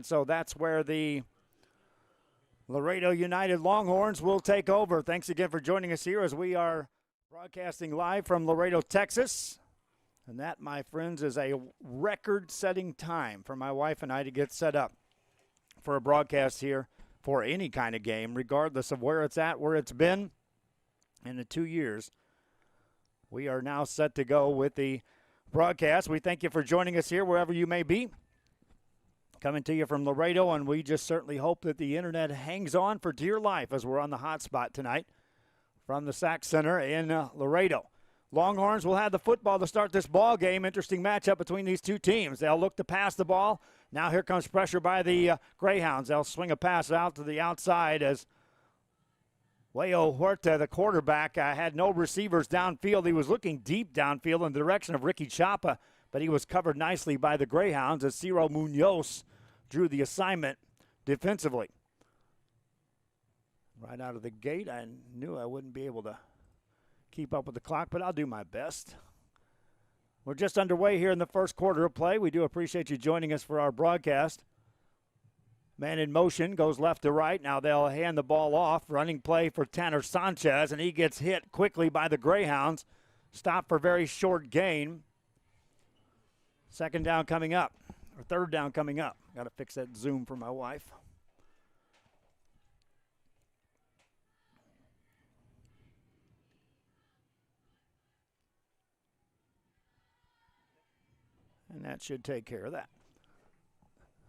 And so that's where the Laredo United Longhorns will take over. Thanks again for joining us here as we are broadcasting live from Laredo, Texas. And that, my friends, is a record-setting time for my wife and I to get set up for a broadcast here for any kind of game, regardless of where it's at, where it's been in the 2 years. We are now set to go with the broadcast. We thank you for joining us here wherever you may be. Coming to you from Laredo, and we just certainly hope that the internet hangs on for dear life as we're on the hot spot tonight from the Sack Center in Laredo. Longhorns will have the football to start this ball game. Interesting matchup between these two teams. They'll look to pass the ball. Now here comes pressure by the Greyhounds. They'll swing a pass out to the outside as Leo Huerta, the quarterback, had no receivers downfield. He was looking deep downfield in the direction of Ricky Chapa, but he was covered nicely by the Greyhounds as Ciro Munoz drew the assignment defensively. Right out of the gate, I knew I wouldn't be able to keep up with the clock, but I'll do my best. We're just underway here in the first quarter of play. We do appreciate you joining us for our broadcast. Man in motion, goes left to right. Now they'll hand the ball off. Running play for Tanner Sanchez, and he gets hit quickly by the Greyhounds. Stopped for very short gain. Second down coming up, or third down coming up. Got to fix that zoom for my wife. And that should take care of that.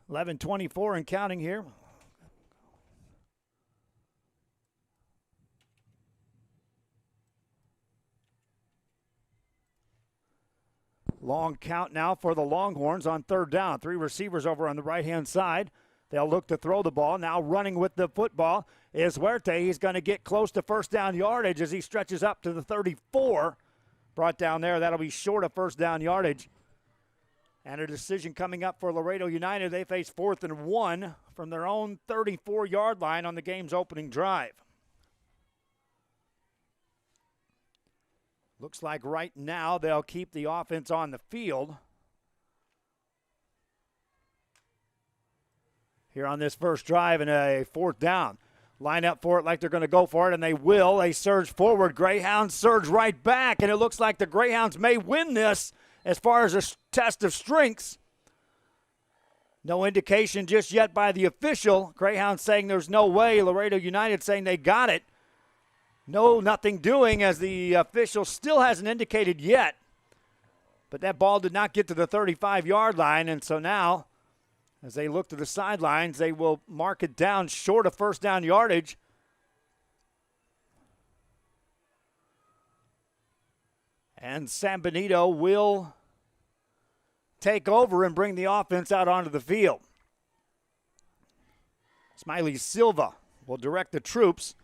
11:24 and counting here. Long count now for the Longhorns on third down. Three receivers over on the right-hand side. They'll look to throw the ball. Now running with the football is Huerta. He's going to get close to first down yardage as he stretches up to the 34. Brought down there. That'll be short of first down yardage. And a decision coming up for Laredo United. They face 4th and 1 from their own 34-yard line on the game's opening drive. Looks like right now they'll keep the offense on the field here on this first drive in a 4th down. Line up for it like they're going to go for it, and they will. They surge forward. Greyhounds surge right back, and it looks like the Greyhounds may win this as far as a test of strengths. No indication just yet by the official. Greyhounds saying there's no way. Laredo United saying they got it. No, nothing doing, as the official still hasn't indicated yet. But that ball did not get to the 35-yard line, and so now, as they look to the sidelines, they will mark it down short of first down yardage. And San Benito will take over and bring the offense out onto the field. Smiley Silva will direct the troops.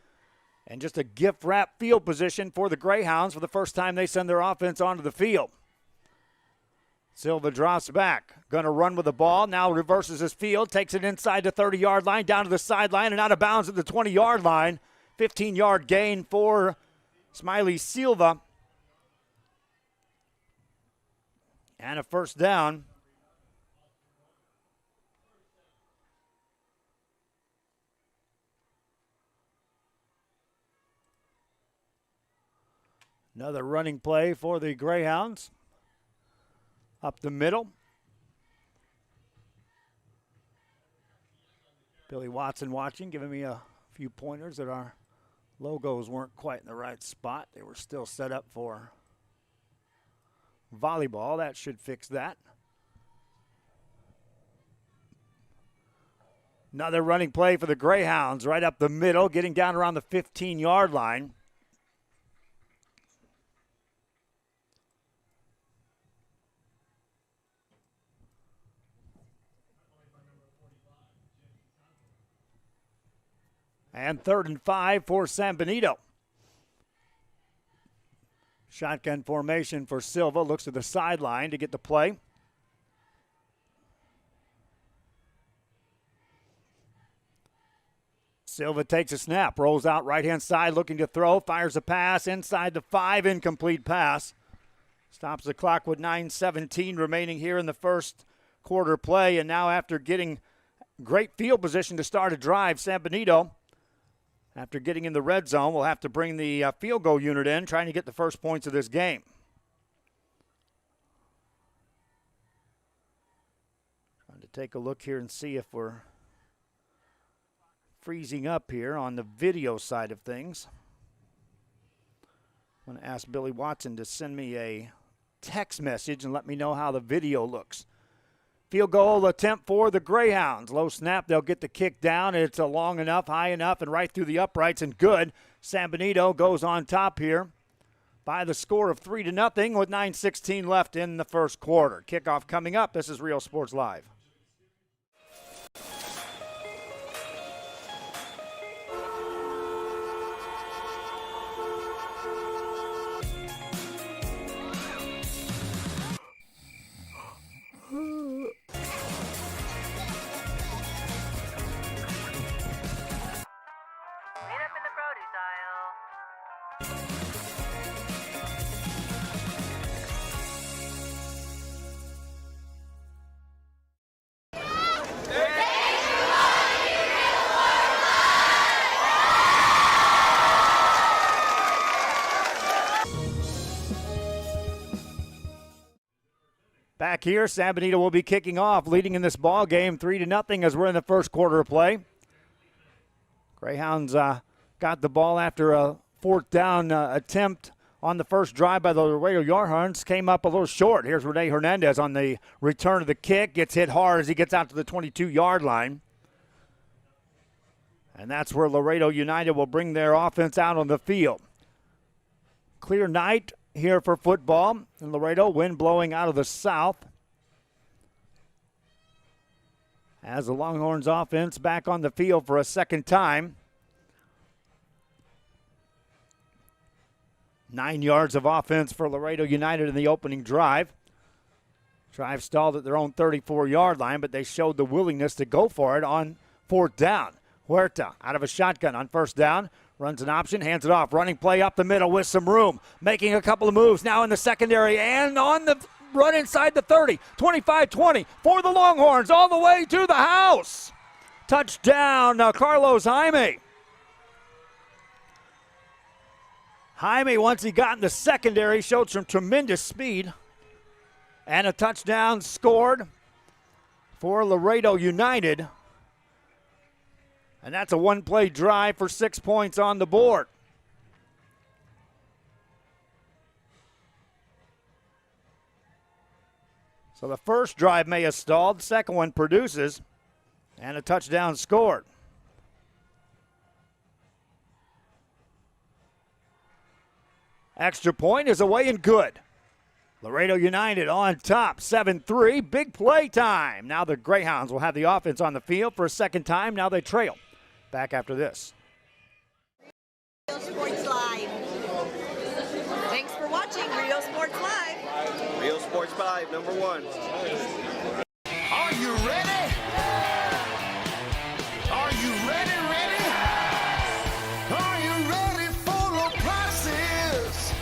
And just a gift-wrap field position for the Greyhounds for the first time they send their offense onto the field. Silva drops back. Going to run with the ball. Now reverses his field. Takes it inside the 30-yard line, down to the sideline, and out of bounds at the 20-yard line. 15-yard gain for Smiley Silva. And a first down. Another running play for the Greyhounds. Up the middle. Billy Watson watching, giving me a few pointers that our logos weren't quite in the right spot. They were still set up for volleyball. That should fix that. Another running play for the Greyhounds right up the middle, getting down around the 15-yard line. And 3rd and 5 for San Benito. Shotgun formation for Silva. Looks to the sideline to get the play. Silva takes a snap, rolls out right-hand side, looking to throw, fires a pass inside the 5, incomplete pass. Stops the clock with 9:17 remaining here in the first quarter play, and now after getting great field position to start a drive. San Benito, after getting in the red zone, will have to bring the field goal unit in, trying to get the first points of this game. Trying to take a look here and see if we're freezing up here on the video side of things. I'm going to ask Billy Watson to send me a text message and let me know how the video looks. Field goal attempt for the Greyhounds. Low snap, they'll get the kick down. It's long enough, high enough, and right through the uprights and good. San Benito goes on top here by the score of 3-0 with 9:16 left in the first quarter. Kickoff coming up. This is Real Sports Live. Back here, San Benito will be kicking off, leading in this ball game 3-0 as we're in the first quarter of play. Greyhounds got the ball after a fourth down attempt on the first drive by the Laredo Longhorns. Came up a little short. Here's Rene Hernandez on the return of the kick. Gets hit hard as he gets out to the 22-yard line. And that's where Laredo United will bring their offense out on the field. Clear night here for football in Laredo. Wind blowing out of the south. As the Longhorns offense back on the field for a second time. 9 yards of offense for Laredo United in the opening drive. Drive stalled at their own 34-yard line, but they showed the willingness to go for it on fourth down. Huerta out of a shotgun on first down. Runs an option, hands it off. Running play up the middle with some room. Making a couple of moves now in the secondary and on the run inside the 30. 25-20 for the Longhorns all the way to the house. Touchdown, Carlos Jaime. Jaime, once he got in the secondary, showed some tremendous speed. And a touchdown scored for Laredo United. And that's a one-play drive for 6 points on the board. So the first drive may have stalled. The second one produces. And a touchdown scored. Extra point is away and good. Laredo United on top, 7-3. Big play time. Now the Greyhounds will have the offense on the field for a second time. Now they trail. Back after this. Real Sports Live. Thanks for watching Real Sports Live. Real Sports Live, number one. Are you ready? Are you ready? Are you ready for the prices?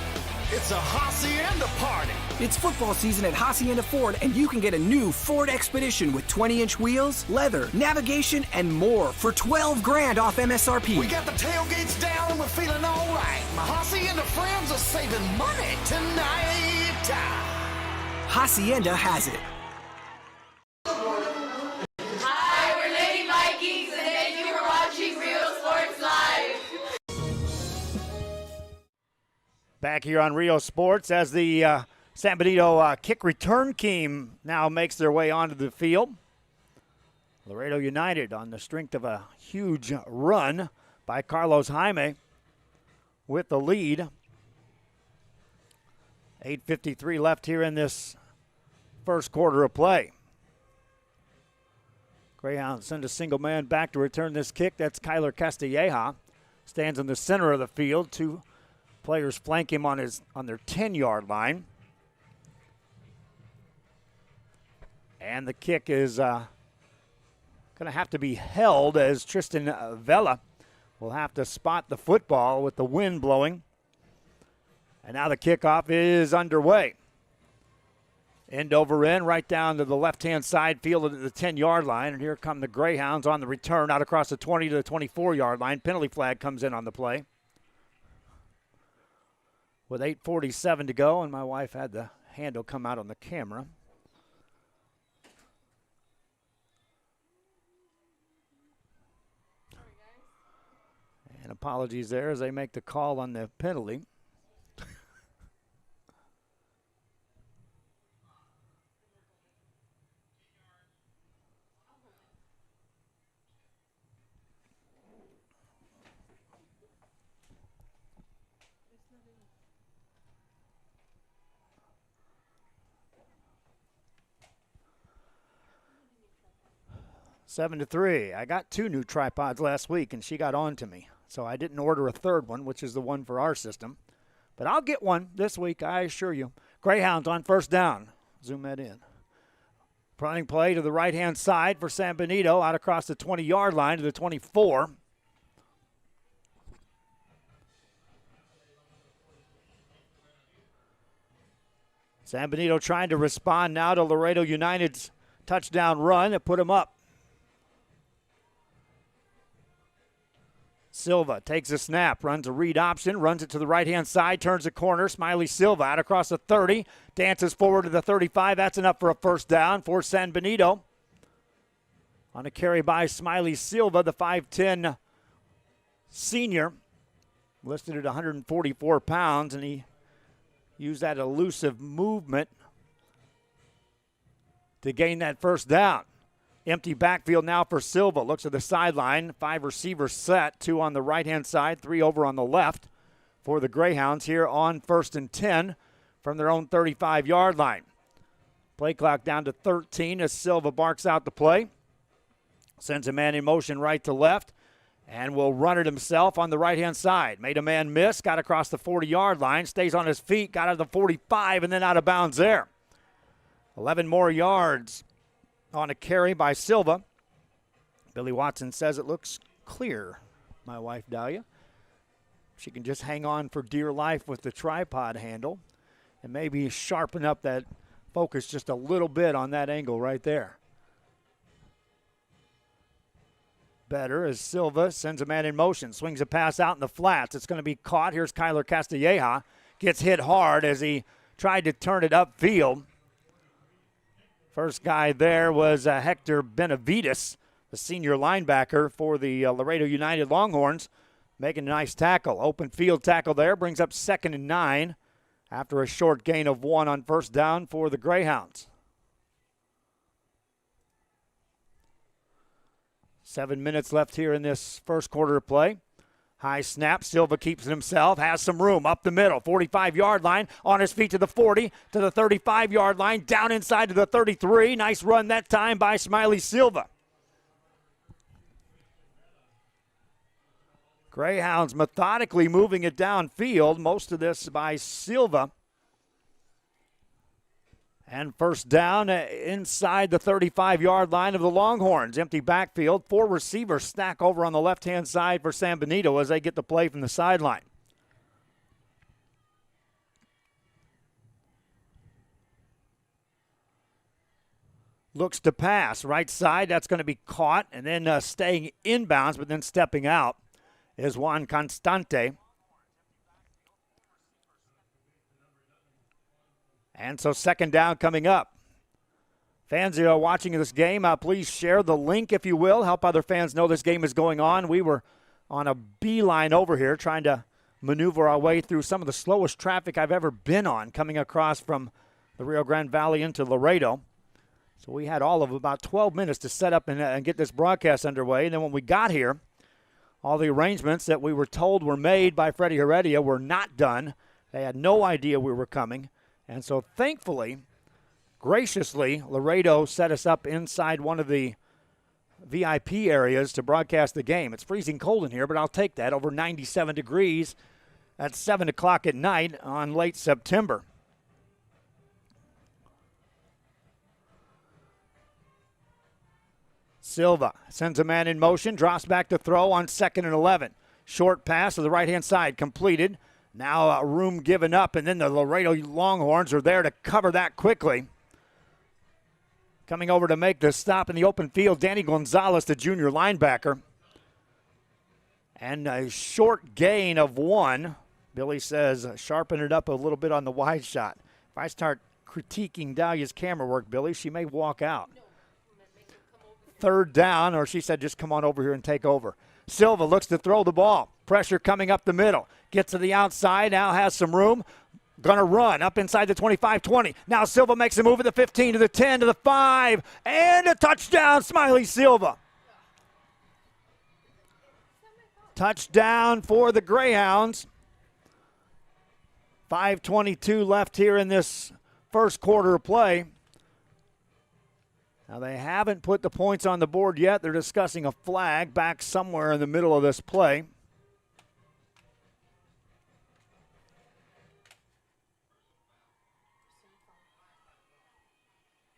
It's a Hacienda party. It's football season at Hacienda Ford, and you can get a new Ford Expedition with 20-inch wheels, leather, navigation, and more for $12,000 off MSRP. We got the tailgates down and we're feeling all right. My Hacienda friends are saving money tonight. Hacienda has it. Hi, we're Lady Vikings, and thank you for watching Real Sports Live. Back here on Rio Sports as the San Benito kick return team now makes their way onto the field. Laredo United on the strength of a huge run by Carlos Jaime with the lead. 8:53 left here in this first quarter of play. Greyhounds send a single man back to return this kick. That's Kyler Castilleja. Stands in the center of the field. Two players flank him on their 10-yard line. And the kick is going to have to be held as Tristan Vela will have to spot the football with the wind blowing. And now the kickoff is underway. End over end, right down to the left-hand side, fielded at the 10-yard line. And here come the Greyhounds on the return out across the 20 to the 24-yard line. Penalty flag comes in on the play. With 8:47 to go, and my wife had the handle come out on the camera. And apologies there as they make the call on the penalty. Seven to 3. I got 2 new tripods last week, and she got on to me. So I didn't order a third one, which is the one for our system. But I'll get one this week, I assure you. Greyhounds on first down. Zoom that in. Running play to the right-hand side for San Benito, out across the 20-yard line to the 24. San Benito trying to respond now to Laredo United's touchdown run that put him up. Silva takes a snap, runs a read option, runs it to the right-hand side, turns the corner. Smiley Silva out across the 30, dances forward to the 35. That's enough for a first down for San Benito. On a carry by Smiley Silva, the 5'10 senior, listed at 144 pounds, and he used that elusive movement to gain that first down. Empty backfield now for Silva. Looks at the sideline. 5 receivers set. 2 on the right-hand side. 3 over on the left for the Greyhounds here on 1st and 10 from their own 35-yard line. Play clock down to 13 as Silva barks out the play. Sends a man in motion right to left and will run it himself on the right-hand side. Made a man miss. Got across the 40-yard line. Stays on his feet. Got out of the 45 and then out of bounds there. 11 more yards on a carry by Silva. Billy Watson says it looks clear, my wife Dahlia. She can just hang on for dear life with the tripod handle and maybe sharpen up that focus just a little bit on that angle right there. Better as Silva sends a man in motion, swings a pass out in the flats. It's going to be caught. Here's Kyler Castilleja. Gets hit hard as he tried to turn it upfield. First guy there was Hector Benavides, the senior linebacker for the Laredo United Longhorns, making a nice tackle. Open field tackle there, brings up 2nd and 9 after a short gain of 1 on first down for the Greyhounds. 7 minutes left here in this first quarter of play. High snap, Silva keeps it himself, has some room up the middle, 45-yard line, on his feet to the 40, to the 35-yard line, down inside to the 33. Nice run that time by Smiley Silva. Greyhounds methodically moving it downfield, most of this by Silva. And first down inside the 35-yard line of the Longhorns. Empty backfield. 4 receivers stack over on the left-hand side for San Benito as they get the play from the sideline. Looks to pass. Right side, that's going to be caught. And then staying inbounds, but then stepping out is Juan Constante. And so second down coming up. Fans who are watching this game, please share the link, if you will. Help other fans know this game is going on. We were on a beeline over here trying to maneuver our way through some of the slowest traffic I've ever been on coming across from the Rio Grande Valley into Laredo. So we had all of about 12 minutes to set up and get this broadcast underway. And then when we got here, all the arrangements that we were told were made by Freddie Heredia were not done. They had no idea we were coming. And so thankfully, graciously, Laredo set us up inside one of the VIP areas to broadcast the game. It's freezing cold in here, but I'll take that. Over 97 degrees at 7 o'clock at night on late September. Silva sends a man in motion, drops back to throw on 2nd and 11. Short pass to the right-hand side, completed. Now room given up, and then the Laredo Longhorns are there to cover that quickly. Coming over to make the stop in the open field, Danny Gonzalez, the junior linebacker. And a short gain of 1. Billy says sharpen it up a little bit on the wide shot. If I start critiquing Dahlia's camera work, Billy, she may walk out. 3rd down, or she said just come on over here and take over. Silva looks to throw the ball. Pressure coming up the middle. Gets to the outside, now has some room. Gonna run up inside the 25-20. Now Silva makes a move at the 15 to the 10 to the 5. And a touchdown, Smiley Silva. Touchdown for the Greyhounds. 5:22 left here in this first quarter of play. Now they haven't put the points on the board yet. They're discussing a flag back somewhere in the middle of this play.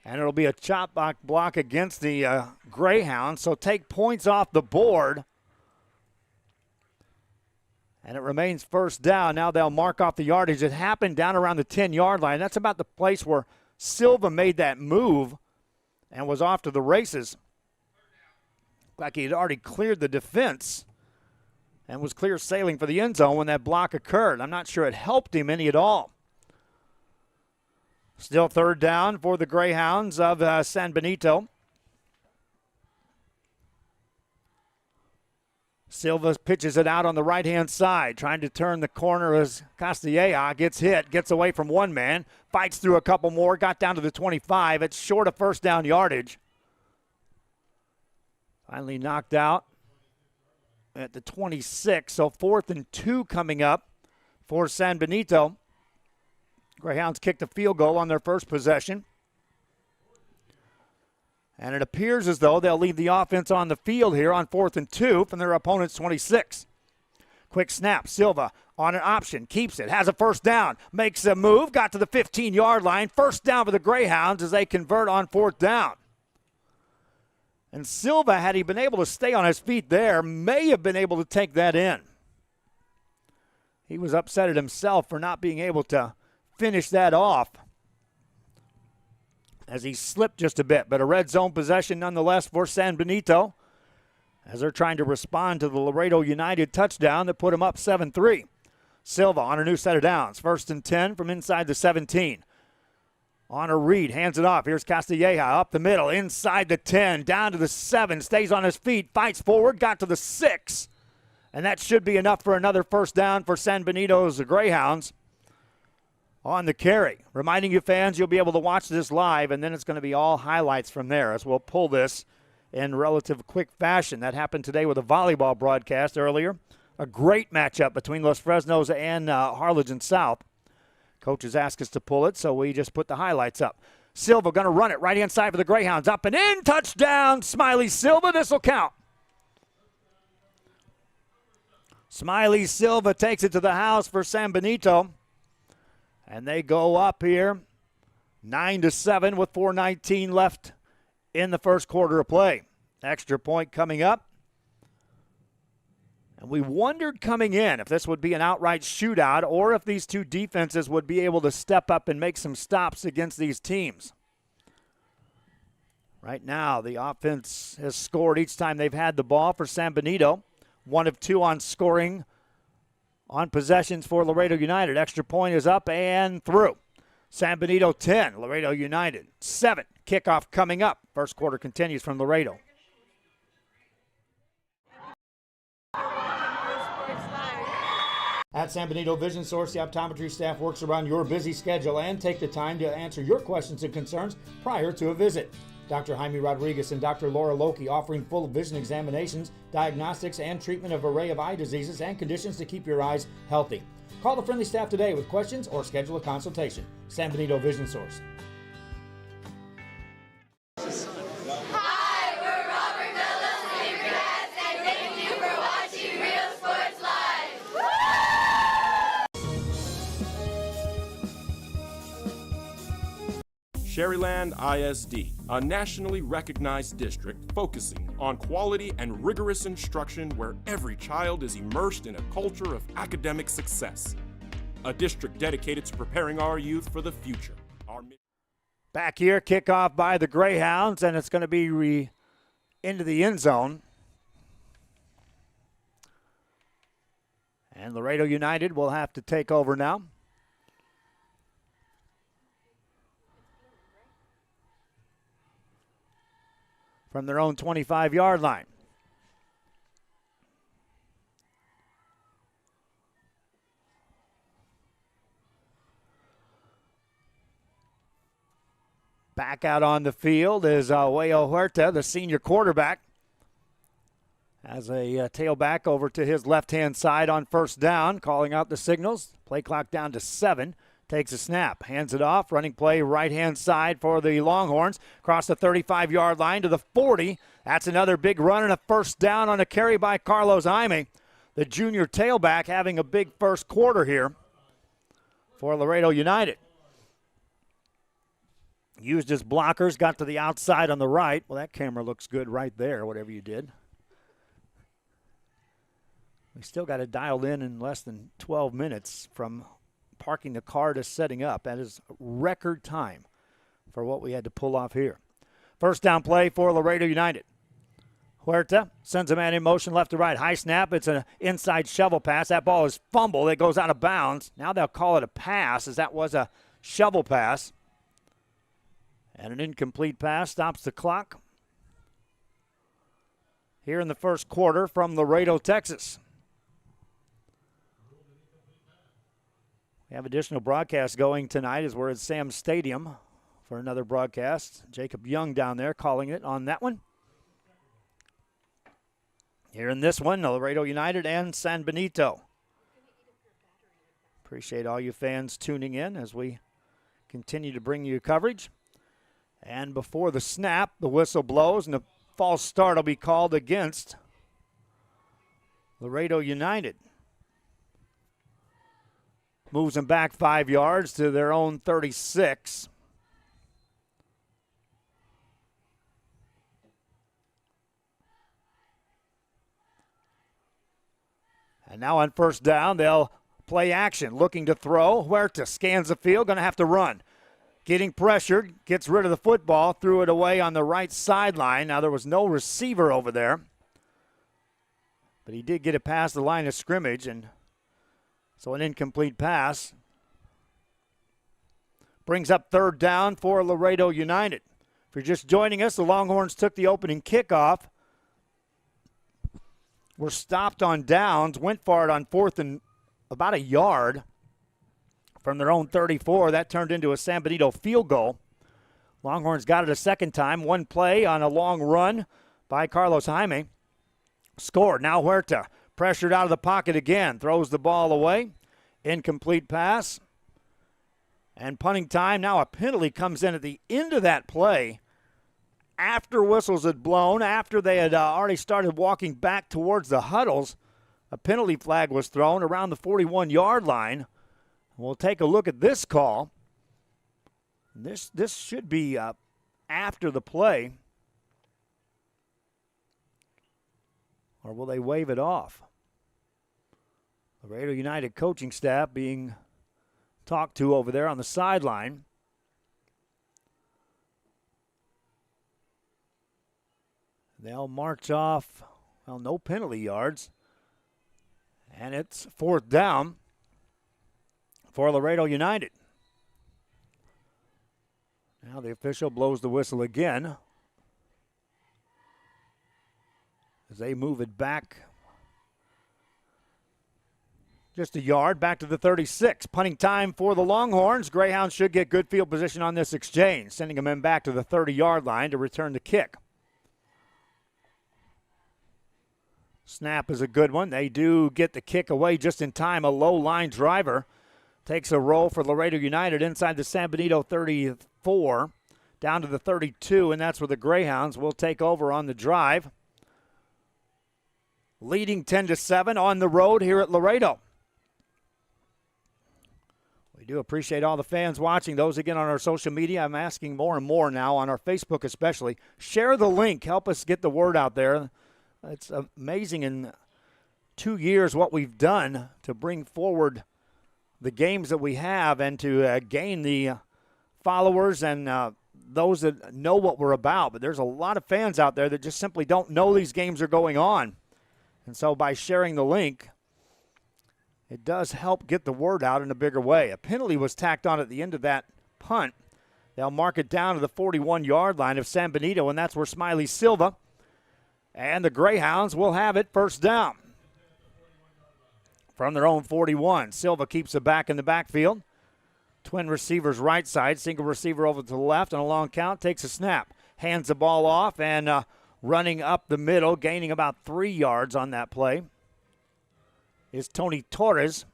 And it'll be a chop block against the Greyhounds. So take points off the board. And it remains 1st down. Now they'll mark off the yardage. It happened down around the 10-yard line. That's about the place where Silva made that move and was off to the races. Like he had already cleared the defense and was clear sailing for the end zone when that block occurred. I'm not sure it helped him any at all. Still 3rd down for the Greyhounds of San Benito. Silva pitches it out on the right-hand side, trying to turn the corner as Castilleja gets hit, gets away from one man, fights through a couple more, got down to the 25. It's short of 1st down yardage. Finally knocked out at the 26, so 4th and 2 coming up for San Benito. Greyhounds kicked a field goal on their first possession. And it appears as though they'll leave the offense on the field here on 4th and 2 from their opponent's 26. Quick snap. Silva on an option. Keeps it. Has a 1st down. Makes a move. Got to the 15-yard line. 1st down for the Greyhounds as they convert on 4th down. And Silva, had he been able to stay on his feet there, may have been able to take that in. He was upset at himself for not being able to finish that off as he slipped just a bit, but a red zone possession nonetheless for San Benito as they're trying to respond to the Laredo United touchdown that put them up 7-3. Silva on a new set of downs. 1st and 10 from inside the 17. On a read, hands it off. Here's Castilleja up the middle, inside the 10, down to the 7, stays on his feet, fights forward, got to the 6. And that should be enough for another 1st down for San Benito's Greyhounds on the carry. Reminding you fans, you'll be able to watch this live, and then it's going to be all highlights from there as we'll pull this in relative quick fashion. That happened today with a volleyball broadcast earlier. A great matchup between Los Fresnos and Harlingen South. Coaches asked us to pull it, so we just put the highlights up. Silva going to run it right-hand side for the Greyhounds. Up and in, touchdown, Smiley Silva. This will count. Smiley Silva takes it to the house for San Benito. And they go up here 9-7 with 4:19 left in the first quarter of play. Extra point coming up. And we wondered coming in if this would be an outright shootout or if these two defenses would be able to step up and make some stops against these teams. Right now, the offense has scored each time they've had the ball for San Benito. 1 of 2 on scoring on possessions for Laredo United. Extra point is up and through. San Benito 10, Laredo United 7. Kickoff coming up. First quarter continues from Laredo. At San Benito Vision Source, the optometry staff works around your busy schedule and take the time to answer your questions and concerns prior to a visit. Dr. Jaime Rodriguez and Dr. Laura Loki offering full vision examinations, diagnostics, and treatment of an array of eye diseases and conditions to keep your eyes healthy. Call the friendly staff today with questions or schedule a consultation. San Benito Vision Source. Hi, we're Robert Bellows, Favorite Hats, and thank you for watching Real Sports Live. Sherryland ISD, a nationally recognized district focusing on quality and rigorous instruction where every child is immersed in a culture of academic success. A district dedicated to preparing our youth for the future. Back here, kickoff by the Greyhounds, and it's going to be into the end zone. And Laredo United will have to take over now. From their own 25-yard line. Back out on the field is Wayo Huerta, the senior quarterback. As a tailback over to his left-hand side on first down, calling out the signals. Play clock down to 7. Takes a snap, hands it off, running play right-hand side for the Longhorns. Across the 35-yard line to the 40. That's another big run and a first down on a carry by Carlos Jaime. The junior tailback having a big first quarter here for Laredo United. Used his blockers, got to the outside on the right. Well, that camera looks good right there, whatever you did. We still got it dialed in less than 12 minutes from parking the car to setting up. That is record time for what we had to pull off here. First down play for Laredo United. Huerta sends a man in motion left to right. High snap. It's an inside shovel pass. That ball is fumbled. It goes out of bounds. Now they'll call it a pass, as that was a shovel pass. And an incomplete pass stops the clock here in the first quarter from Laredo, Texas. We have additional broadcasts going tonight as we're at Sam's Stadium for another broadcast. Jacob Young down there calling it on that one. Here in this one, Laredo United and San Benito. Appreciate all you fans tuning in as we continue to bring you coverage. And before the snap, the whistle blows and the false start will be called against Laredo United. Moves them back 5 yards to their own 36. And now on first down, they'll play action. Looking to throw. Huerta scans the field, going to have to run. Getting pressured, gets rid of the football, threw it away on the right sideline. Now there was no receiver over there. But he did get it past the line of scrimmage, and so an incomplete pass. Brings up third down for Laredo United. If you're just joining us, the Longhorns took the opening kickoff. Were stopped on downs, went for it on fourth and about a yard from their own 34. That turned into a San Benito field goal. Longhorns got it a second time. One play on a long run by Carlos Jaime. Scored. Now Huerta pressured out of the pocket again. Throws the ball away. Incomplete pass. And punting time. Now a penalty comes in at the end of that play. After whistles had blown, after they had already started walking back towards the huddles, a penalty flag was thrown around the 41-yard line. We'll take a look at this call. This should be after the play. Or will they wave it off? The Laredo United coaching staff being talked to over there on the sideline. They'll march off, well, no penalty yards. And it's fourth down for Laredo United. Now the official blows the whistle again as they move it back just a yard, back to the 36. Punting time for the Longhorns. Greyhounds should get good field position on this exchange, sending them in back to the 30-yard line to return the kick. Snap is a good one. They do get the kick away just in time. A low-line driver takes a roll for Laredo United inside the San Benito 34, down to the 32, and that's where the Greyhounds will take over on the drive. Leading 10-7 on the road here at Laredo. We do appreciate all the fans watching. Those, again, on our social media. I'm asking more and more now, on our Facebook especially. Share the link. Help us get the word out there. It's amazing in 2 years what we've done to bring forward the games that we have and to gain the followers and those that know what we're about, but there's a lot of fans out there that just simply don't know these games are going on. And so by sharing the link, it does help get the word out in a bigger way. A penalty was tacked on at the end of that punt. They'll mark it down to the 41-yard line of San Benito, and that's where Smiley Silva and the Greyhounds will have it first down. From their own 41, Silva keeps it back in the backfield. Twin receivers right side, single receiver over to the left, and a long count, takes a snap. Hands the ball off and running up the middle, gaining about 3 yards on that play, is Tony Torres.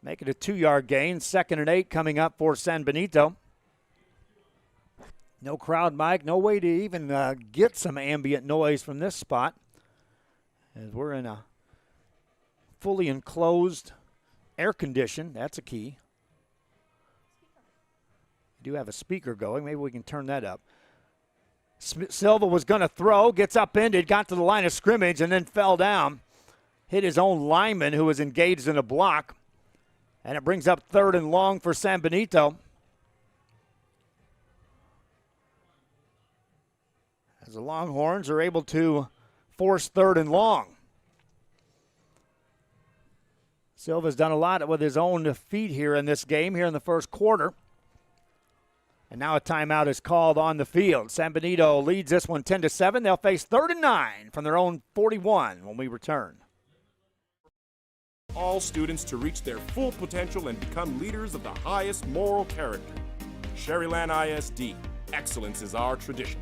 Make it a 2-yard gain. 2nd and 8 coming up for San Benito. No crowd mic, no way to even get some ambient noise from this spot, as we're in a fully enclosed, air conditioned. That's a key. We do have a speaker going. Maybe we can turn that up. Silva was going to throw, gets upended, got to the line of scrimmage, and then fell down. Hit his own lineman who was engaged in a block. And it brings up 3rd and long for San Benito. As the Longhorns are able to force 3rd and long. Silva's done a lot with his own feet here in this game, here in the first quarter. And now a timeout is called on the field. San Benito leads this one 10-7. They'll face 3rd and 9 from their own 41 when we return. All students to reach their full potential and become leaders of the highest moral character. Sherryland ISD, excellence is our tradition.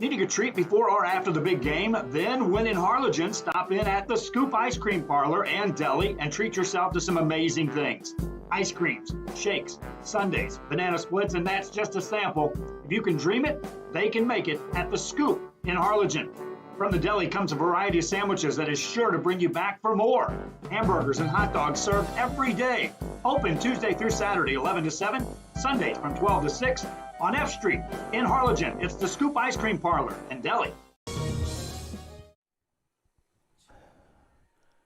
Needing a treat before or after the big game? Then when in Harlingen, stop in at the Scoop Ice Cream Parlor and Deli and treat yourself to some amazing things. Ice creams, shakes, sundaes, banana splits, and that's just a sample. If you can dream it, they can make it at the Scoop in Harlingen. From the deli comes a variety of sandwiches that is sure to bring you back for more. Hamburgers and hot dogs served every day. Open Tuesday through Saturday, 11 to 7, Sundays from 12 to 6. On F Street in Harlingen, it's the Scoop Ice Cream Parlor and Deli.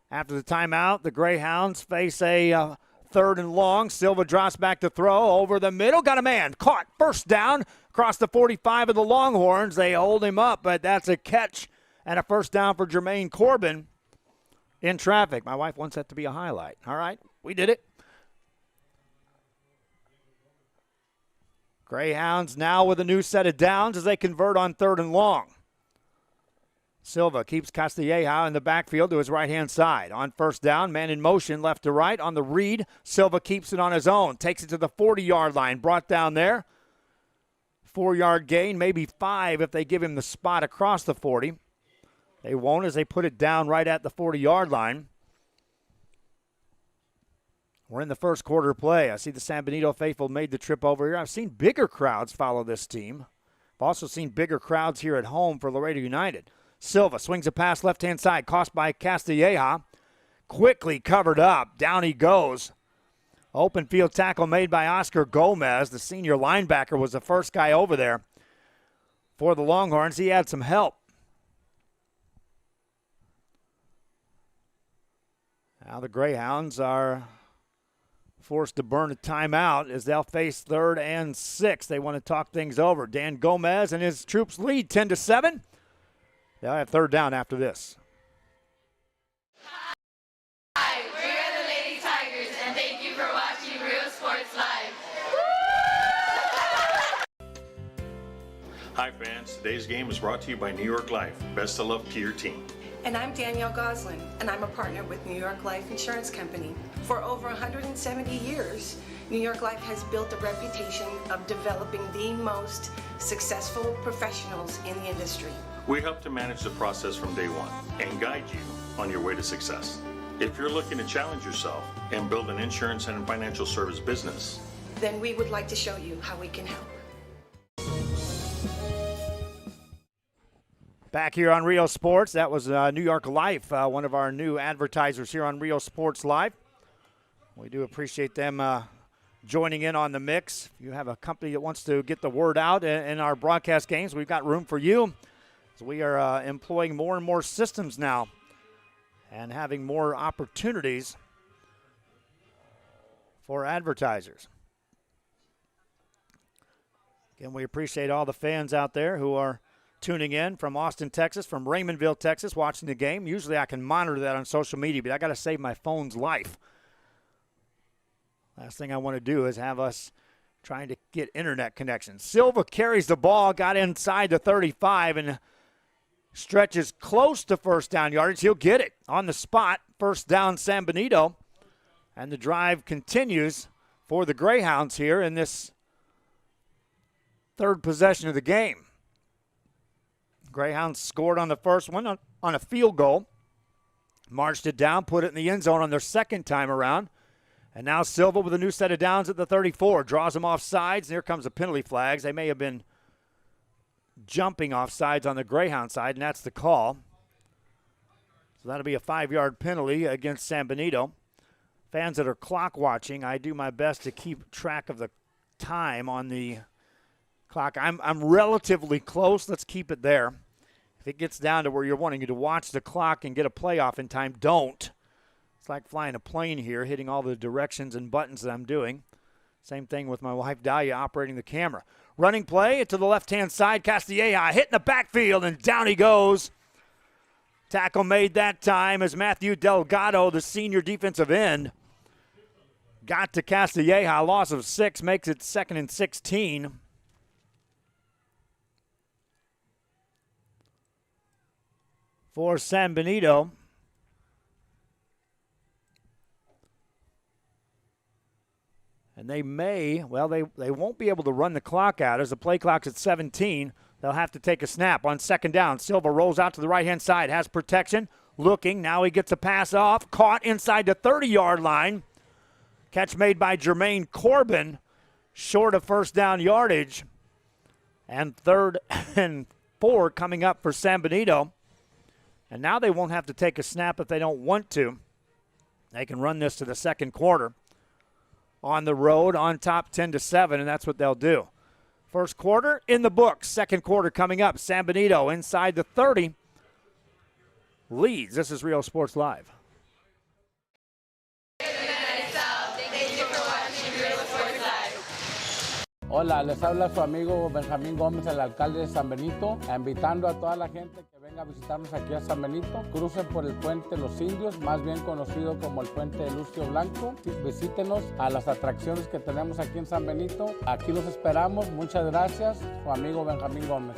After the timeout, the Greyhounds face a 3rd and long. Silva drops back to throw over the middle. Got a man caught. First down across the 45 of the Longhorns. They hold him up, but that's a catch and a first down for Jermaine Corbin in traffic. My wife wants that to be a highlight. All right, we did it. Greyhounds now with a new set of downs as they convert on 3rd and long. Silva keeps Castilleja in the backfield to his right-hand side. On first down, man in motion left to right on the read. Silva keeps it on his own, takes it to the 40-yard line, brought down there. 4-yard gain, maybe 5 if they give him the spot across the 40. They won't as they put it down right at the 40-yard line. We're in the first quarter play. I see the San Benito faithful made the trip over here. I've seen bigger crowds follow this team. I've also seen bigger crowds here at home for Laredo United. Silva swings a pass left-hand side, caught by Castilleja. Quickly covered up. Down he goes. Open field tackle made by Oscar Gomez. The senior linebacker was the first guy over there for the Longhorns. He had some help. Now the Greyhounds are forced to burn a timeout as they'll face 3rd and 6. They want to talk things over. Dan Gomez and his troops lead 10-7. They'll have 3rd down after this. Hi, we're the Lady Tigers, and thank you for watching Real Sports Live. Hi fans, today's game is brought to you by New York Life. Best of luck to your team. And I'm Danielle Goslin, and I'm a partner with New York Life Insurance Company. For over 170 years, New York Life has built a reputation of developing the most successful professionals in the industry. We help to manage the process from day one and guide you on your way to success. If you're looking to challenge yourself and build an insurance and financial service business, then we would like to show you how we can help. Back here on Rio Sports, that was New York Life, one of our new advertisers here on Rio Sports Live. We do appreciate them joining in on the mix. If you have a company that wants to get the word out in our broadcast games, we've got room for you. So we are employing more and more systems now and having more opportunities for advertisers. Again, we appreciate all the fans out there who are tuning in from Austin, Texas, from Raymondville, Texas, watching the game. Usually I can monitor that on social media, but I got to save my phone's life. Last thing I want to do is have us trying to get internet connection. Silva carries the ball, got inside the 35, and stretches close to first down yardage. He'll get it on the spot. First down, San Benito. And the drive continues for the Greyhounds here in this third possession of the game. Greyhounds scored on the first one on a field goal. Marched it down, put it in the end zone on their second time around. And now Silva with a new set of downs at the 34. Draws them off sides, and here comes the penalty flags. They may have been jumping off sides on the Greyhound side, and that's the call. So that'll be a 5-yard penalty against San Benito. Fans that are clock watching, I do my best to keep track of the time on the clock. I'm relatively close. Let's keep it there. If it gets down to where you're wanting to watch the clock and get a playoff in time, don't. It's like flying a plane here, hitting all the directions and buttons that I'm doing. Same thing with my wife, Dahlia, operating the camera. Running play to the left-hand side. Castilleja hitting the backfield, and down he goes. Tackle made that time as Matthew Delgado, the senior defensive end, got to Castilleja. Loss of 6 makes it 2nd and 16. For San Benito. And they won't be able to run the clock out as the play clock's at 17. They'll have to take a snap on second down. Silva rolls out to the right-hand side, has protection, looking. Now he gets a pass off, caught inside the 30-yard line. Catch made by Jermaine Corbin, short of first down yardage. And 3rd and 4 coming up for San Benito. And now they won't have to take a snap if they don't want to. They can run this to the second quarter. On the road, on top 10-7, and that's what they'll do. First quarter in the books. Second quarter coming up. San Benito inside the 30 leads. This is Rio Sports Live. Hola, les habla su amigo Benjamín Gómez, el alcalde de San Benito, invitando a toda la gente que venga a visitarnos aquí a San Benito. Crucen por el puente Los Indios, más bien conocido como el puente de Lucio Blanco. Visítenos a las atracciones que tenemos aquí en San Benito. Aquí los esperamos. Muchas gracias. Su amigo Benjamín Gómez.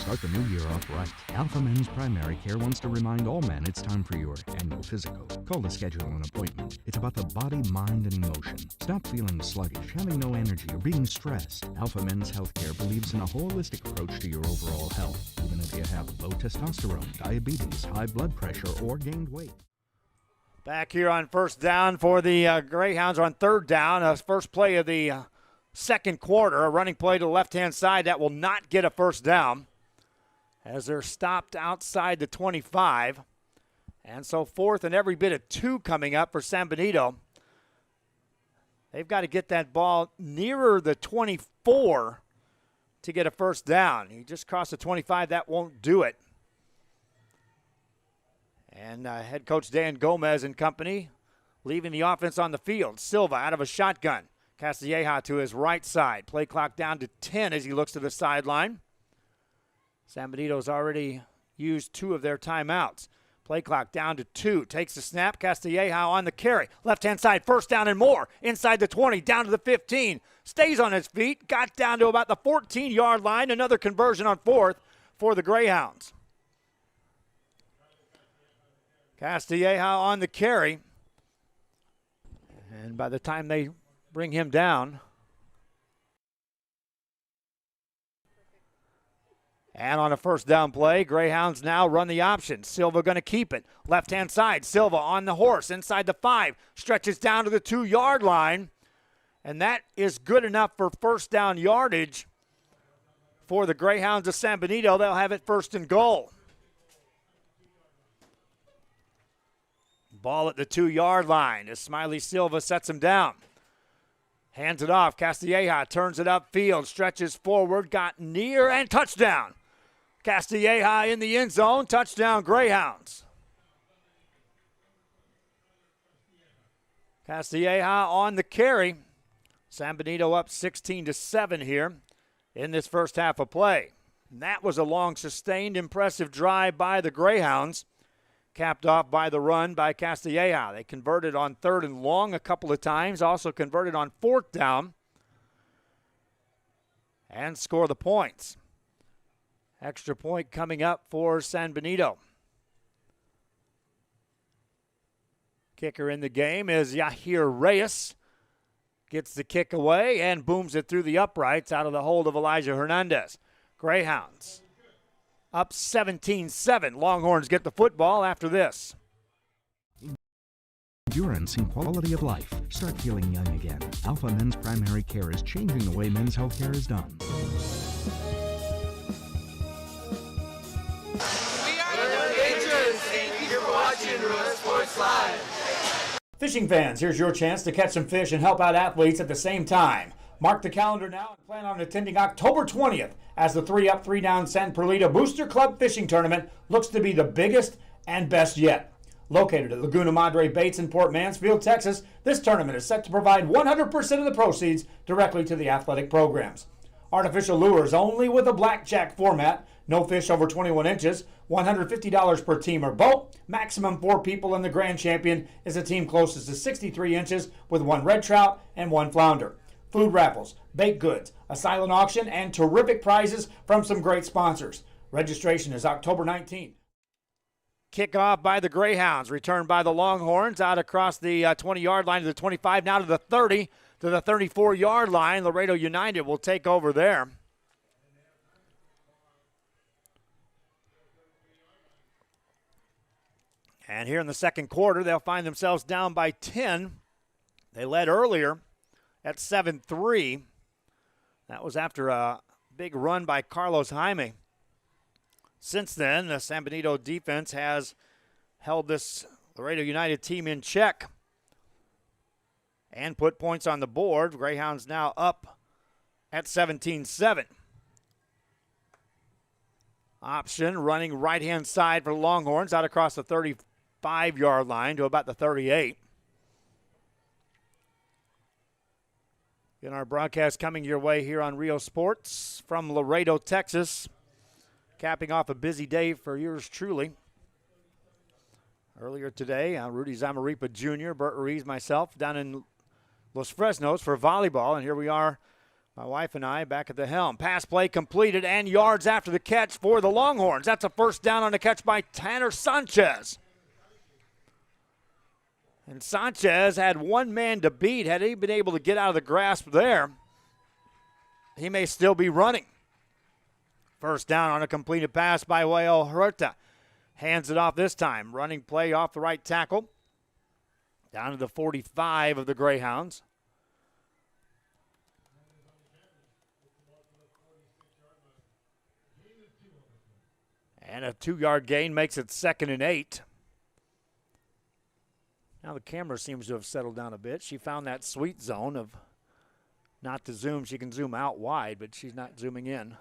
Start the new year off right. Alpha Men's Primary Care wants to remind all men it's time for your annual physical. Call to schedule an appointment. It's about the body, mind, and emotion. Stop feeling sluggish, having no energy, or being stressed. Alpha Men's Healthcare believes in a holistic approach to your overall health, even if you have low testosterone, diabetes, high blood pressure, or gained weight. Back here on first down for the Greyhounds on third down. First play of the second quarter. A running play to the left-hand side that will not get a first down, as they're stopped outside the 25. And so 4th and every bit of 2 coming up for San Benito. They've got to get that ball nearer the 24 to get a first down. He just crossed the 25. That won't do it. And head coach Dan Gomez and company leaving the offense on the field. Silva out of a shotgun. Castilleja to his right side. Play clock down to 10 as he looks to the sideline. San Benito's already used 2 of their timeouts. Play clock down to 2. Takes the snap. Castilleja on the carry. Left-hand side, first down and more. Inside the 20, down to the 15. Stays on his feet. Got down to about the 14-yard line. Another conversion on 4th for the Greyhounds. Castilleja on the carry. And by the time they bring him down, And on a first down play, Greyhounds now run the option. Silva going to keep it. Left-hand side, Silva on the horse inside the 5. Stretches down to the 2-yard line. And that is good enough for first down yardage for the Greyhounds of San Benito. They'll have it first and goal. Ball at the 2-yard line as Smiley Silva sets him down. Hands it off. Castilleja turns it upfield, stretches forward, got near, and touchdown. Castilleja in the end zone. Touchdown, Greyhounds. Castilleja on the carry. San Benito up 16-7 here in this first half of play. And that was a long, sustained, impressive drive by the Greyhounds, capped off by the run by Castilleja. They converted on 3rd and long a couple of times, also converted on 4th down, and score the points. Extra point coming up for San Benito. Kicker in the game is Yahir Reyes. Gets the kick away and booms it through the uprights out of the hold of Elijah Hernandez. Greyhounds up 17-7. Longhorns get the football after this. Endurance and quality of life. Start feeling young again. Alpha Men's Primary Care is changing the way men's health care is done. We are the Rangers. Thank you for watching Rural Sports Live. Fishing fans, here's your chance to catch some fish and help out athletes at the same time. Mark the calendar now and plan on attending October 20th as the 3-Up, 3-Down San Perlita Booster Club Fishing Tournament looks to be the biggest and best yet. Located at Laguna Madre Baits in Port Mansfield, Texas, this tournament is set to provide 100% of the proceeds directly to the athletic programs. Artificial lures only with a blackjack format, no fish over 21 inches, $150 per team or boat. Maximum 4 people, and the grand champion is a team closest to 63 inches with 1 red trout and 1 flounder. Food raffles, baked goods, a silent auction, and terrific prizes from some great sponsors. Registration is October 19th. Kickoff by the Greyhounds, returned by the Longhorns out across the 20-yard line to the 25, now to the 30, to the 34-yard line. Laredo United will take over there. And here in the second quarter, they'll find themselves down by 10. They led earlier at 7-3. That was after a big run by Carlos Jaime. Since then, the San Benito defense has held this Laredo United team in check and put points on the board. Greyhounds now up at 17-7. Option running right-hand side for the Longhorns out across the 35-yard line to about the 38. In our broadcast coming your way here on Rio Sports from Laredo, Texas, capping off a busy day for yours truly. Earlier today, Rudy Zamaripa Jr., Bert Ruiz, myself, down in Los Fresnos for volleyball, and here we are, my wife and I, back at the helm. Pass play completed and yards after the catch for the Longhorns. That's a first down on the catch by Tanner Sanchez. And Sanchez had one man to beat. Had he been able to get out of the grasp there, he may still be running. First down on a completed pass by Wael Huerta. Hands it off this time. Running play off the right tackle. Down to the 45 of the Greyhounds. And a 2-yard gain makes it 2nd and 8. Now the camera seems to have settled down a bit. She found that sweet zone of not to zoom. She can zoom out wide, but she's not zooming in.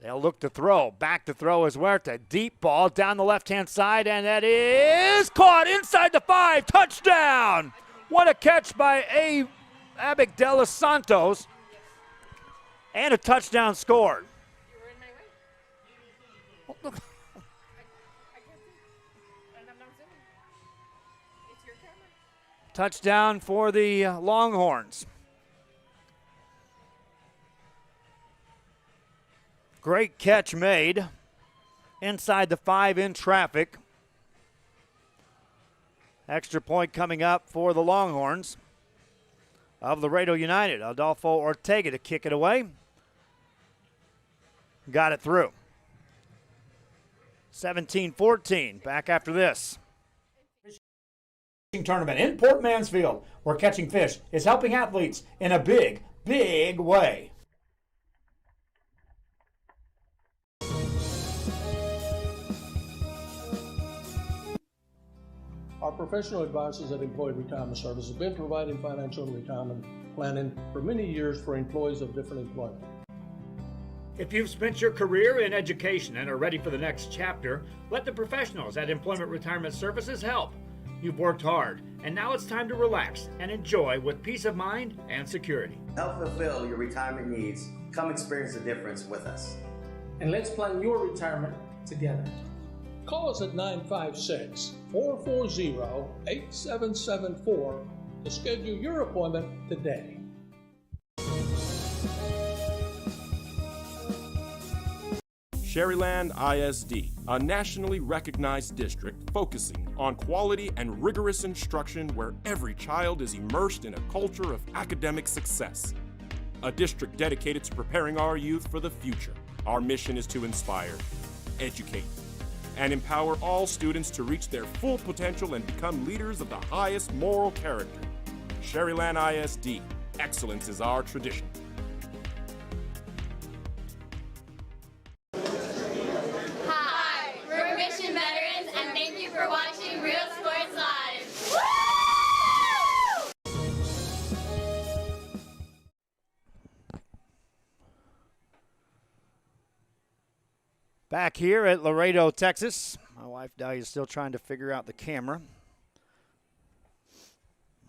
They'll look to throw. Back to throw is Huerta. Deep ball down the left-hand side, and that is caught inside the 5. Touchdown! What a catch by Abic De Los Santos. And a touchdown scored. Touchdown for the Longhorns. Great catch made inside the 5 in traffic. Extra point coming up for the Longhorns. of Laredo United. Adolfo Ortega to kick it away. Got it through. 17-14, back after this. Tournament in Port Mansfield, where catching fish is helping athletes in a big, big way. Our professional advisors at Employee Retirement Service have been providing financial and retirement planning for many years for employees of different employment. If you've spent your career in education and are ready for the next chapter, let the professionals at Employment Retirement Services help. You've worked hard, and now it's time to relax and enjoy with peace of mind and security. Help fulfill your retirement needs. Come experience the difference with us. And let's plan your retirement together. Call us at 956-440-8774 to schedule your appointment today. Sherryland ISD, a nationally recognized district focusing on quality and rigorous instruction where every child is immersed in a culture of academic success. A district dedicated to preparing our youth for the future. Our mission is to inspire, educate, and empower all students to reach their full potential and become leaders of the highest moral character. Sherryland ISD, excellence is our tradition. Hi, we're Mission Veterans, and thank you for watching Real Sports Live. Back here at Laredo, Texas. My wife Dahlia is still trying to figure out the camera.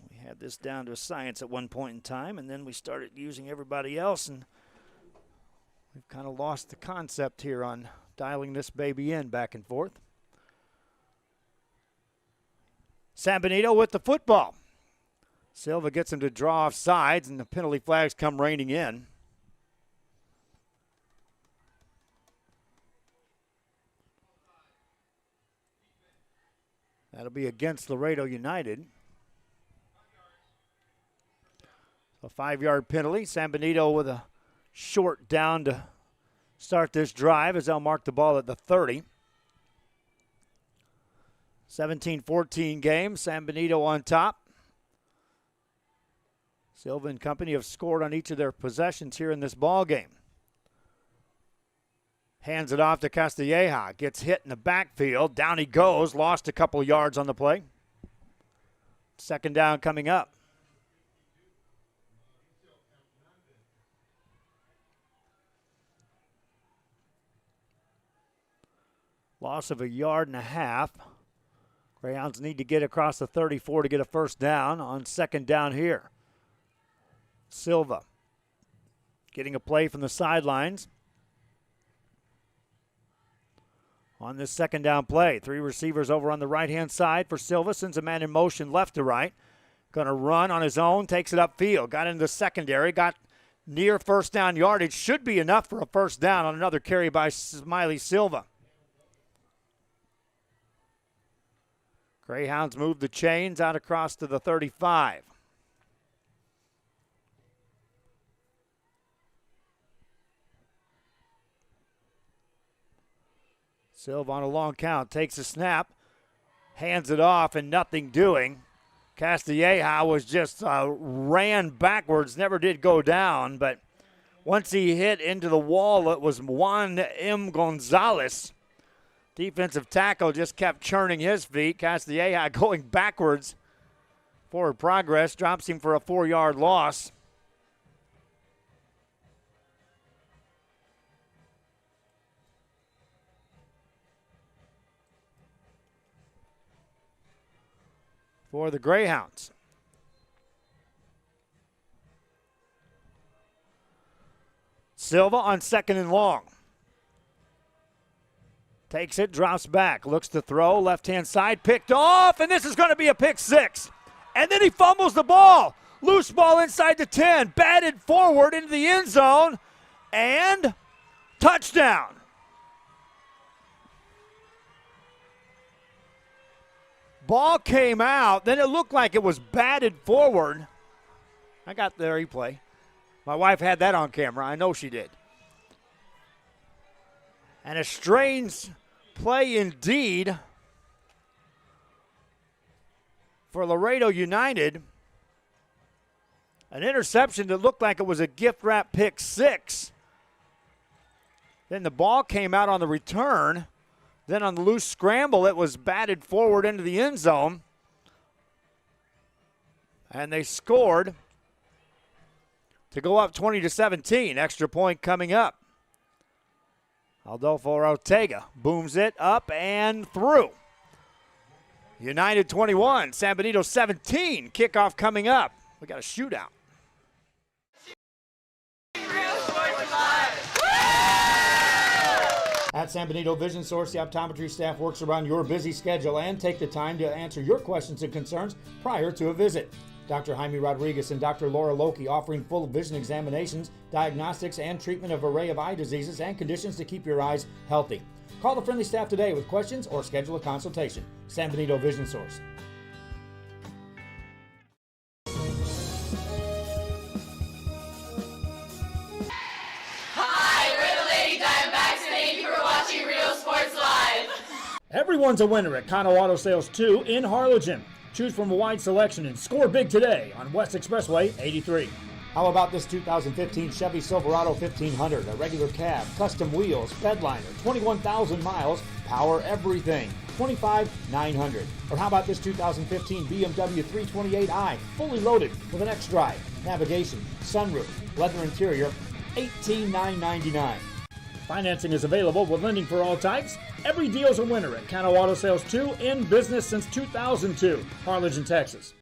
We had this down to a science at one point in time, and then we started using everybody else, and we've kind of lost the concept here on dialing this baby in back and forth. San Benito with the football. Silva gets him to draw off sides, and the penalty flags come raining in. That'll be against Laredo United. A 5-yard penalty. San Benito with a short down to start this drive as they'll mark the ball at the 30. 17-14 game. San Benito on top. Silva and company have scored on each of their possessions here in this ball game. Hands it off to Castilleja. Gets hit in the backfield. Down he goes. Lost a couple yards on the play. Second down coming up. Loss of 1.5 yards. Greyhounds need to get across the 34 to get a first down on second down here. Silva getting a play from the sidelines. On this second down play, 3 receivers over on the right-hand side for Silva. Sends a man in motion left to right. Going to run on his own, takes it upfield. Got into the secondary, got near first down yardage. Should be enough for a first down on another carry by Smiley Silva. Greyhounds move the chains out across to the 35. Silva on a long count, takes a snap, hands it off, and nothing doing. Castilleja was just ran backwards, never did go down, but once he hit into the wall, it was Juan M. Gonzalez. Defensive tackle just kept churning his feet. Castilleja going backwards. Forward progress drops him for a 4-yard loss. For the Greyhounds. Silva on second and long. Takes it, drops back, looks to throw, left-hand side, picked off, and this is going to be a pick 6. And then he fumbles the ball. Loose ball inside the 10, batted forward into the end zone, and touchdown. Ball came out, then it looked like it was batted forward. I got the replay. My wife had that on camera. I know she did. And a strange play indeed for Laredo United. An interception that looked like it was a gift wrap pick six. Then the ball came out on the return. Then on the loose scramble, it was batted forward into the end zone. And they scored to go up 20-17. Extra point coming up. Adolfo Ortega booms it up and through. United 21, San Benito 17. Kickoff coming up. We got a shootout. At San Benito Vision Source, the optometry staff works around your busy schedule and take the time to answer your questions and concerns prior to a visit. Dr. Jaime Rodriguez and Dr. Laura Loki offering full vision examinations, diagnostics, and treatment of an array of eye diseases and conditions to keep your eyes healthy. Call the friendly staff today with questions or schedule a consultation. San Benito Vision Source. Hi, we're the Lady Diamondbacks, and thank you for watching Real Sports Live. Everyone's a winner at Kano Auto Sales 2 in Harlingen. Choose from a wide selection and score big today on West Expressway 83. How about this 2015 Chevy Silverado 1500, a regular cab, custom wheels, bedliner, 21,000 miles, power everything, $25,900. Or how about this 2015 BMW 328i, fully loaded with an X-Drive, navigation, sunroof, leather interior, $18,999. Financing is available with lending for all types. Every deal's a winner at Kano Auto Sales 2, in business since 2002, Harlingen, Texas.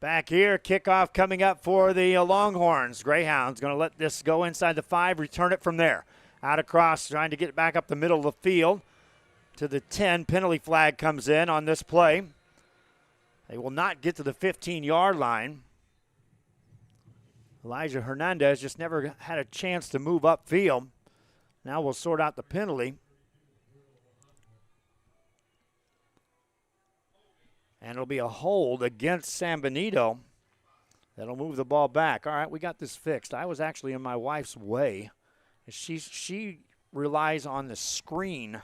Back here, kickoff coming up for the Longhorns. Greyhounds going to let this go inside the 5, return it from there. Out across, trying to get it back up the middle of the field to the 10. Penalty flag comes in on this play. They will not get to the 15-yard line. Elijah Hernandez just never had a chance to move upfield. Now we'll sort out the penalty. And it'll be a hold against San Benito. That'll move the ball back. All right, we got this fixed. I was actually in my wife's way. She relies on the screen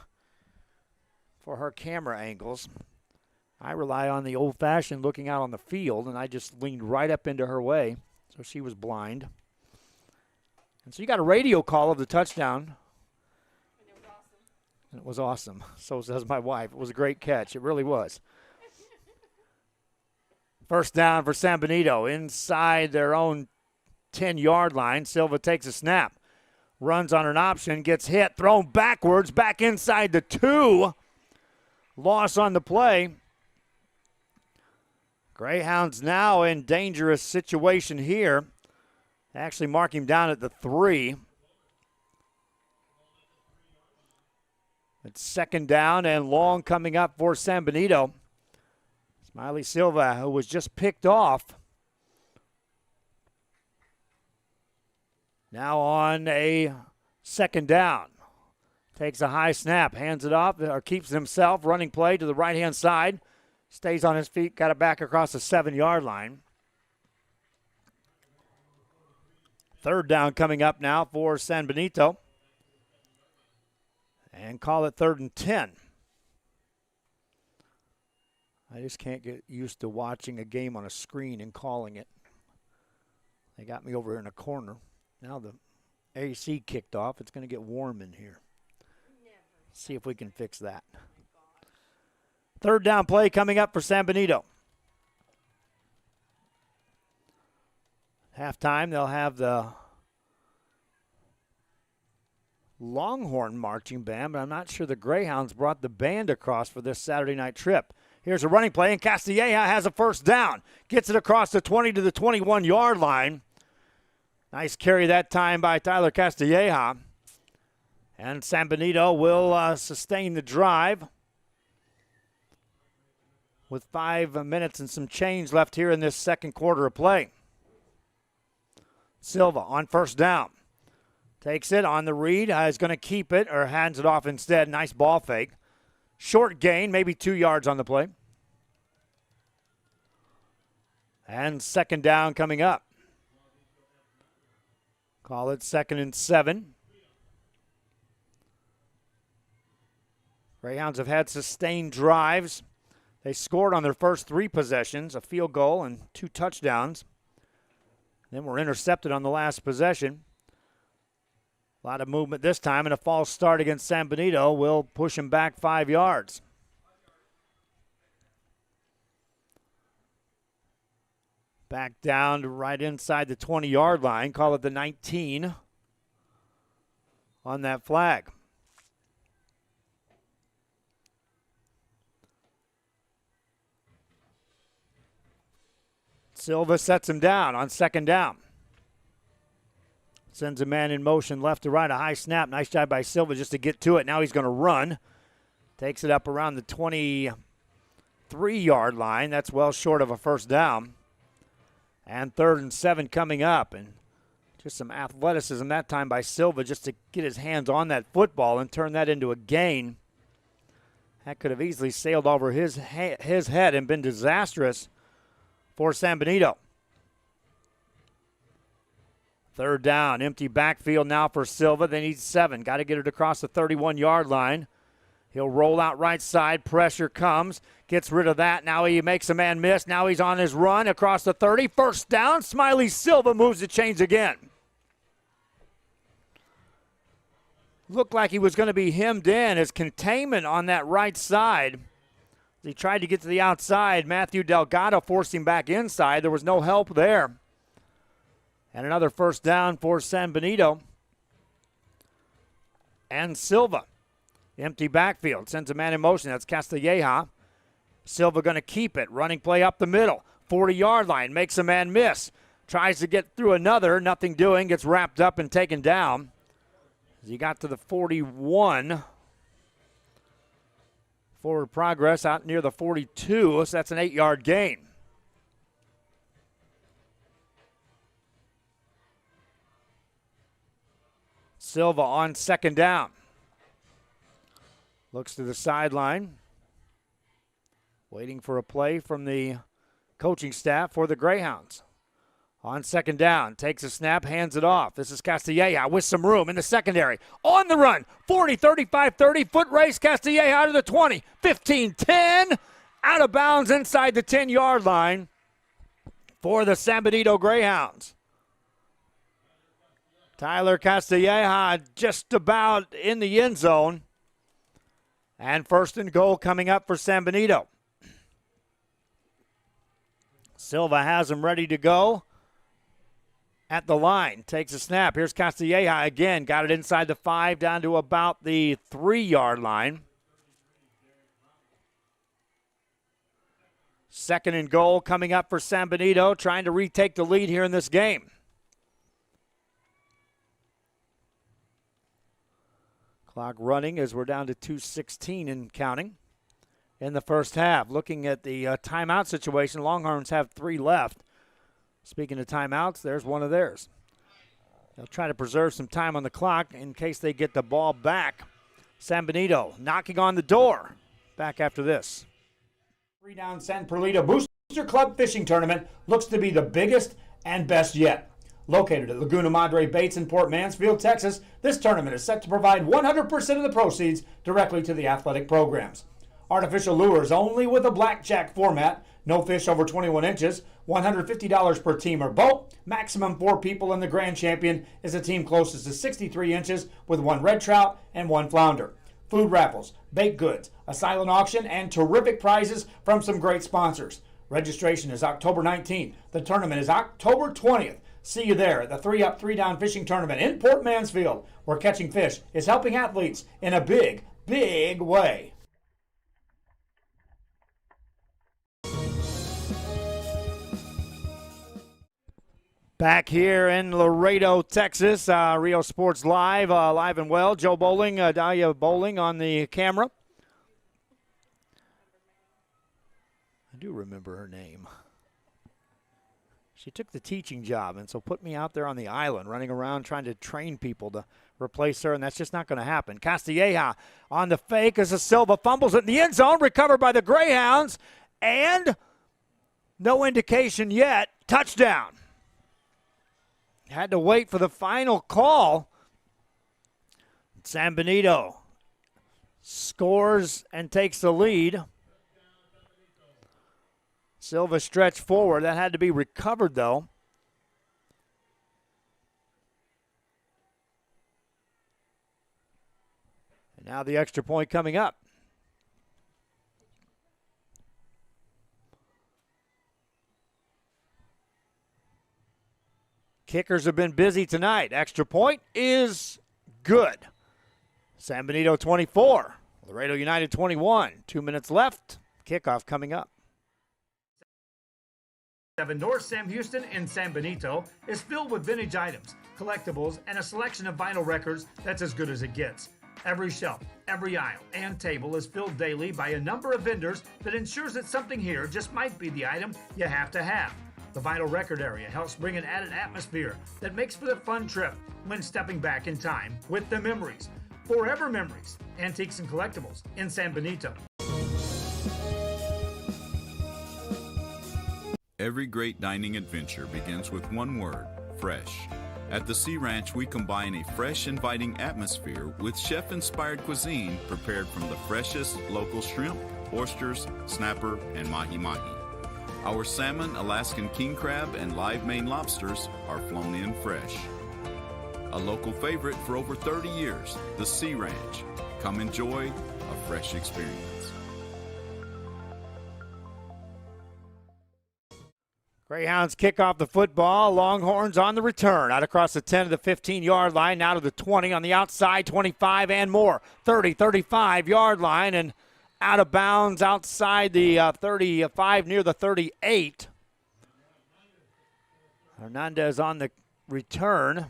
for her camera angles. I rely on the old-fashioned looking out on the field, and I just leaned right up into her way. So she was blind. And so you got a radio call of the touchdown. And it was awesome. So says my wife. It was a great catch. It really was. First down for San Benito inside their own 10-yard line. Silva takes a snap. Runs on an option. Gets hit. Thrown backwards. Back inside the 2. Loss on the play. Greyhounds now in dangerous situation here. Actually mark him down at the 3. It's second down and long coming up for San Benito. Smiley Silva, who was just picked off, now on a second down. Takes a high snap, hands it off, or keeps it himself. Running play to the right-hand side. Stays on his feet, got it back across the 7-yard line. Third down coming up now for San Benito. And call it 3rd and 10. I just can't get used to watching a game on a screen and calling it. They got me over here in a corner. Now the AC kicked off. It's going to get warm in here. See if we can fix that. Third down play coming up for San Benito. Halftime, they'll have the Longhorn marching band, but I'm not sure the Greyhounds brought the band across for this Saturday night trip. Here's a running play, and Castilleja has a first down. Gets it across the 20 to the 21-yard line. Nice carry that time by Tyler Castilleja. And San Benito will sustain the drive with 5 minutes and some change left here in this second quarter of play. Silva on first down. Takes it on the read. Is going to keep it or hands it off instead. Nice ball fake. Short gain, maybe 2 yards on the play. And second down coming up. Call it 2nd and 7. Greyhounds have had sustained drives. They scored on their first 3 possessions, a field goal and 2 touchdowns. Then were intercepted on the last possession. A lot of movement this time, and a false start against San Benito will push him back 5 yards. Back down to right inside the 20-yard line. Call it the 19 on that flag. Silva sets him down on second down. Sends a man in motion left to right, a high snap. Nice job by Silva just to get to it. Now he's going to run. Takes it up around the 23-yard line. That's well short of a first down. And 3rd and 7 coming up. And just some athleticism that time by Silva just to get his hands on that football and turn that into a gain. That could have easily sailed over his head and been disastrous for San Benito. 3rd down, empty backfield now for Silva. They need 7. Got to get it across the 31-yard line. He'll roll out right side. Pressure comes. Gets rid of that. Now he makes a man miss. Now he's on his run across the 30. First down. Smiley Silva moves the chains again. Looked like he was going to be hemmed in as containment on that right side. He tried to get to the outside. Matthew Delgado forced him back inside. There was no help there. And another first down for San Benito. And Silva. Empty backfield. Sends a man in motion. That's Castilleja. Silva going to keep it. Running play up the middle. 40-yard line. Makes a man miss. Tries to get through another. Nothing doing. Gets wrapped up and taken down. As he got to the 41. Forward progress out near the 42. So that's an 8-yard gain. Silva on second down. Looks to the sideline. Waiting for a play from the coaching staff for the Greyhounds. On second down, takes a snap, hands it off. This is Castilleja with some room in the secondary. On the run, 40, 35, 30, foot race, Castilleja out of the 20, 15, 10, out of bounds inside the 10-yard line for the San Benito Greyhounds. Tyler Castilleja just about in the end zone. And 1st and goal coming up for San Benito. Silva has him ready to go at the line. Takes a snap. Here's Castilleja again. Got it inside the 5 down to about the 3-yard line. 2nd and goal coming up for San Benito, trying to retake the lead here in this game. Clock running as we're down to 2:16 and counting in the first half. Looking at the timeout situation, Longhorns have 3 left. Speaking of timeouts, there's one of theirs. They'll try to preserve some time on the clock in case they get the ball back. San Benito knocking on the door. Back after this. 3-down San Perlito Booster Club Fishing Tournament looks to be the biggest and best yet. Located at Laguna Madre Baits in Port Mansfield, Texas, this tournament is set to provide 100% of the proceeds directly to the athletic programs. Artificial lures only with a blackjack format, no fish over 21 inches, $150 per team or boat, maximum 4 people, and the grand champion is a team closest to 63 inches with 1 red trout and 1 flounder. Food raffles, baked goods, a silent auction, and terrific prizes from some great sponsors. Registration is October 19th. The tournament is October 20th. See you there at the 3-Up, 3-Down Fishing Tournament in Port Mansfield, where catching fish is helping athletes in a big, big way. Back here in Laredo, Texas, Rio Sports Live, live and well. Joe Bowling, Dahlia Bowling on the camera. I do remember her name. She took the teaching job, and so put me out there on the island running around trying to train people to replace her, and that's just not going to happen. Castilleja on the fake as a Silva fumbles it in the end zone, recovered by the Greyhounds, and No indication yet. Touchdown. Had to wait for the final call. San Benito scores and takes the lead. Silva stretched forward. That had to be recovered, though. And now the extra point coming up. Kickers have been busy tonight. Extra point is good. San Benito 24, Laredo United 21. 2 minutes left. Kickoff coming up. 7 North Sam Houston in San Benito is filled with vintage items, collectibles, and a selection of vinyl records that's as good as it gets. Every shelf, every aisle, and table is filled daily by a number of vendors that ensures that something here just might be the item you have to have. The vinyl record area helps bring an added atmosphere that makes for a fun trip when stepping back in time with the memories. Forever Memories, Antiques and Collectibles in San Benito. Every great dining adventure begins with one word, fresh. At the Sea Ranch, we combine a fresh, inviting atmosphere with chef-inspired cuisine prepared from the freshest local shrimp, oysters, snapper, and mahi-mahi. Our salmon, Alaskan king crab, and live Maine lobsters are flown in fresh. A local favorite for over 30 years, the Sea Ranch. Come enjoy a fresh experience. Greyhounds kick off the football. Longhorns on the return. Out across the 10 to the 15-yard line. Now to the 20 on the outside, 25 and more. 30, 35-yard line, and out of bounds outside the 35 near the 38. Hernandez on the return.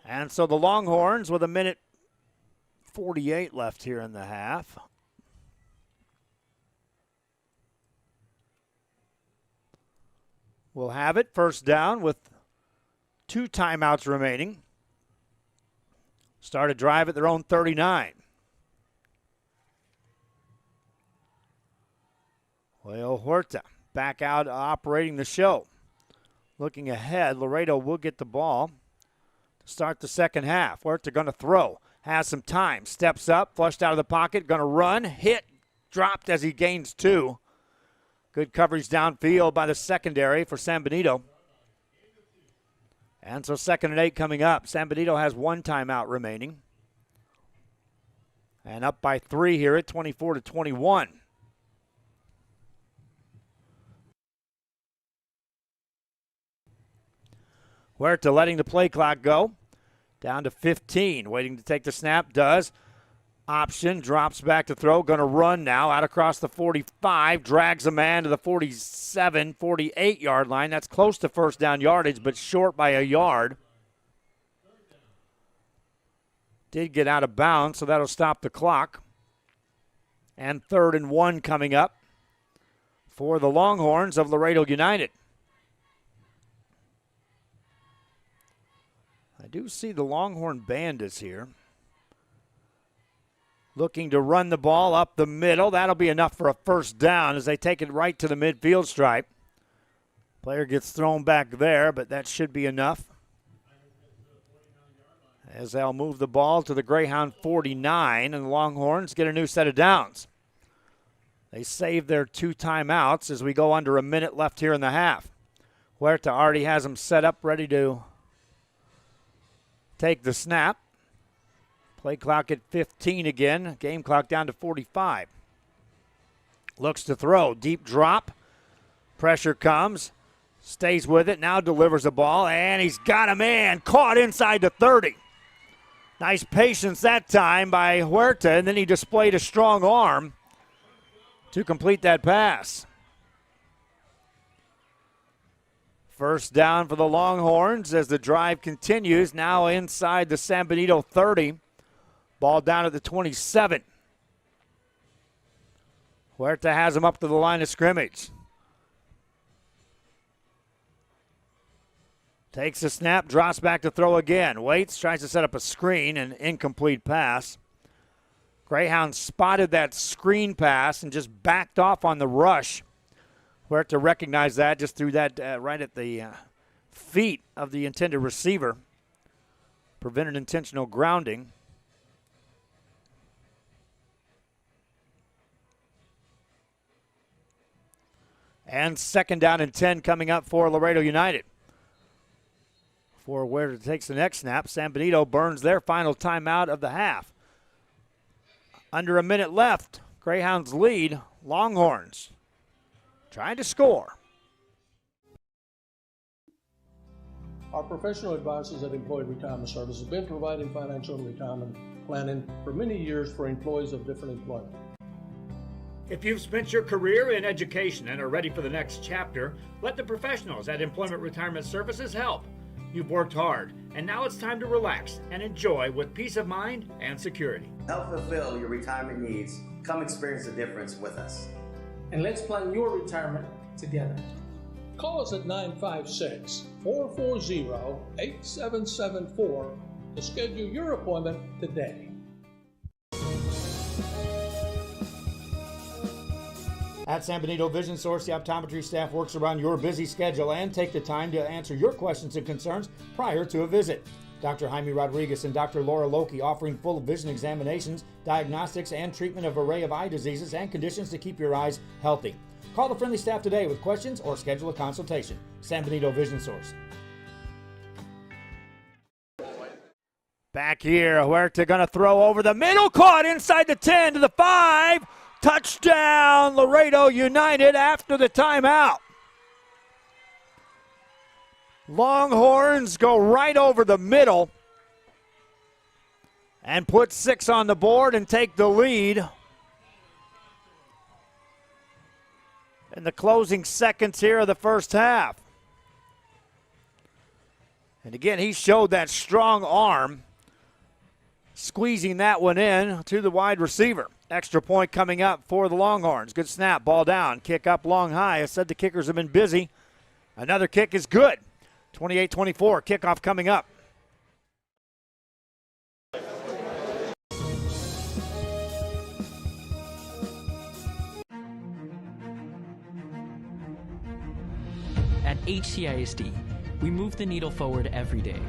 And so the Longhorns with 1:48 left here in the half. We'll have it first down with 2 timeouts remaining. Start a drive at their own 39. Well, Huerta back out operating the show. Looking ahead, Laredo will get the ball to start the second half. Huerta going to throw. Has some time. Steps up, flushed out of the pocket, going to run. Hit, dropped as he gains 2. Good coverage downfield by the secondary for San Benito. And so 2nd and 8 coming up. San Benito has 1 timeout remaining. And up by 3 here at 24-21. Huerta letting the play clock go. Down to 15. Waiting to take the snap. Does. Option. Drops back to throw. Going to run now. Out across the 45. Drags a man to the 47, 48-yard line. That's close to first down yardage, but short by a yard. Did get out of bounds, so that'll stop the clock. And 3rd and 1 coming up for the Longhorns of Laredo United. I do see the Longhorn band is here. Looking to run the ball up the middle. That'll be enough for a first down as they take it right to the midfield stripe. Player gets thrown back there, but that should be enough. As they'll move the ball to the Greyhound 49, and the Longhorns get a new set of downs. They save their 2 timeouts as we go under a minute left here in the half. Huerta already has them set up, ready to take the snap. Play clock at 15 again. Game clock down to 45. Looks to throw. Deep drop. Pressure comes. Stays with it. Now delivers the ball. And he's got a man caught inside the 30. Nice patience that time by Huerta. And then he displayed a strong arm to complete that pass. First down for the Longhorns as the drive continues. Now inside the San Benito 30. Ball down at the 27. Huerta has him up to the line of scrimmage. Takes a snap, drops back to throw again. Waits, tries to set up a screen, an incomplete pass. Greyhounds spotted that screen pass and just backed off on the rush Huerta recognized that, just threw that right at the feet of the intended receiver. Prevented intentional grounding. And 2nd down and 10 coming up for Laredo United. For Huerta takes the next snap, San Benito burns their final timeout of the half. Under a minute left, Greyhounds lead, Longhorns trying to score. Our professional advisors at Employee Retirement Service have been providing financial and retirement planning for many years for employees of different employment. If you've spent your career in education and are ready for the next chapter, let the professionals at Employment Retirement Services help. You've worked hard, and now it's time to relax and enjoy with peace of mind and security. Help fulfill your retirement needs. Come experience the difference with us. And let's plan your retirement together. Call us at 956-440-8774 to schedule your appointment today. At San Benito Vision Source, the optometry staff works around your busy schedule and take the time to answer your questions and concerns prior to a visit. Dr. Jaime Rodriguez and Dr. Laura Loki offering full vision examinations, diagnostics, and treatment of an array of eye diseases and conditions to keep your eyes healthy. Call the friendly staff today with questions or schedule a consultation. San Benito Vision Source. Back here, Huerta going to throw over the middle, caught inside the 10 to the 5. Touchdown, Laredo United after the timeout. Longhorns go right over the middle and put 6 on the board and take the lead. In the closing seconds here of the first half. And again, he showed that strong arm, squeezing that one in to the wide receiver. Extra point coming up for the Longhorns. Good snap, ball down, kick up long high. I said the kickers have been busy. Another kick is good. 28-24, kickoff coming up. At HCISD, we move the needle forward every day.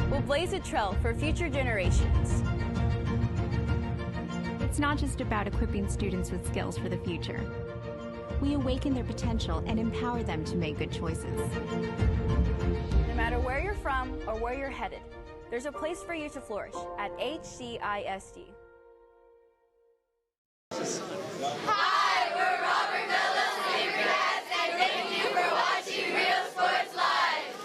We'll blaze a trail for future generations. It's not just about equipping students with skills for the future. We awaken their potential and empower them to make good choices. No matter where you're from or where you're headed, there's a place for you to flourish at HCISD. Hi, we're Robert Mello's favorite cats, and thank you for watching Real Sports Live.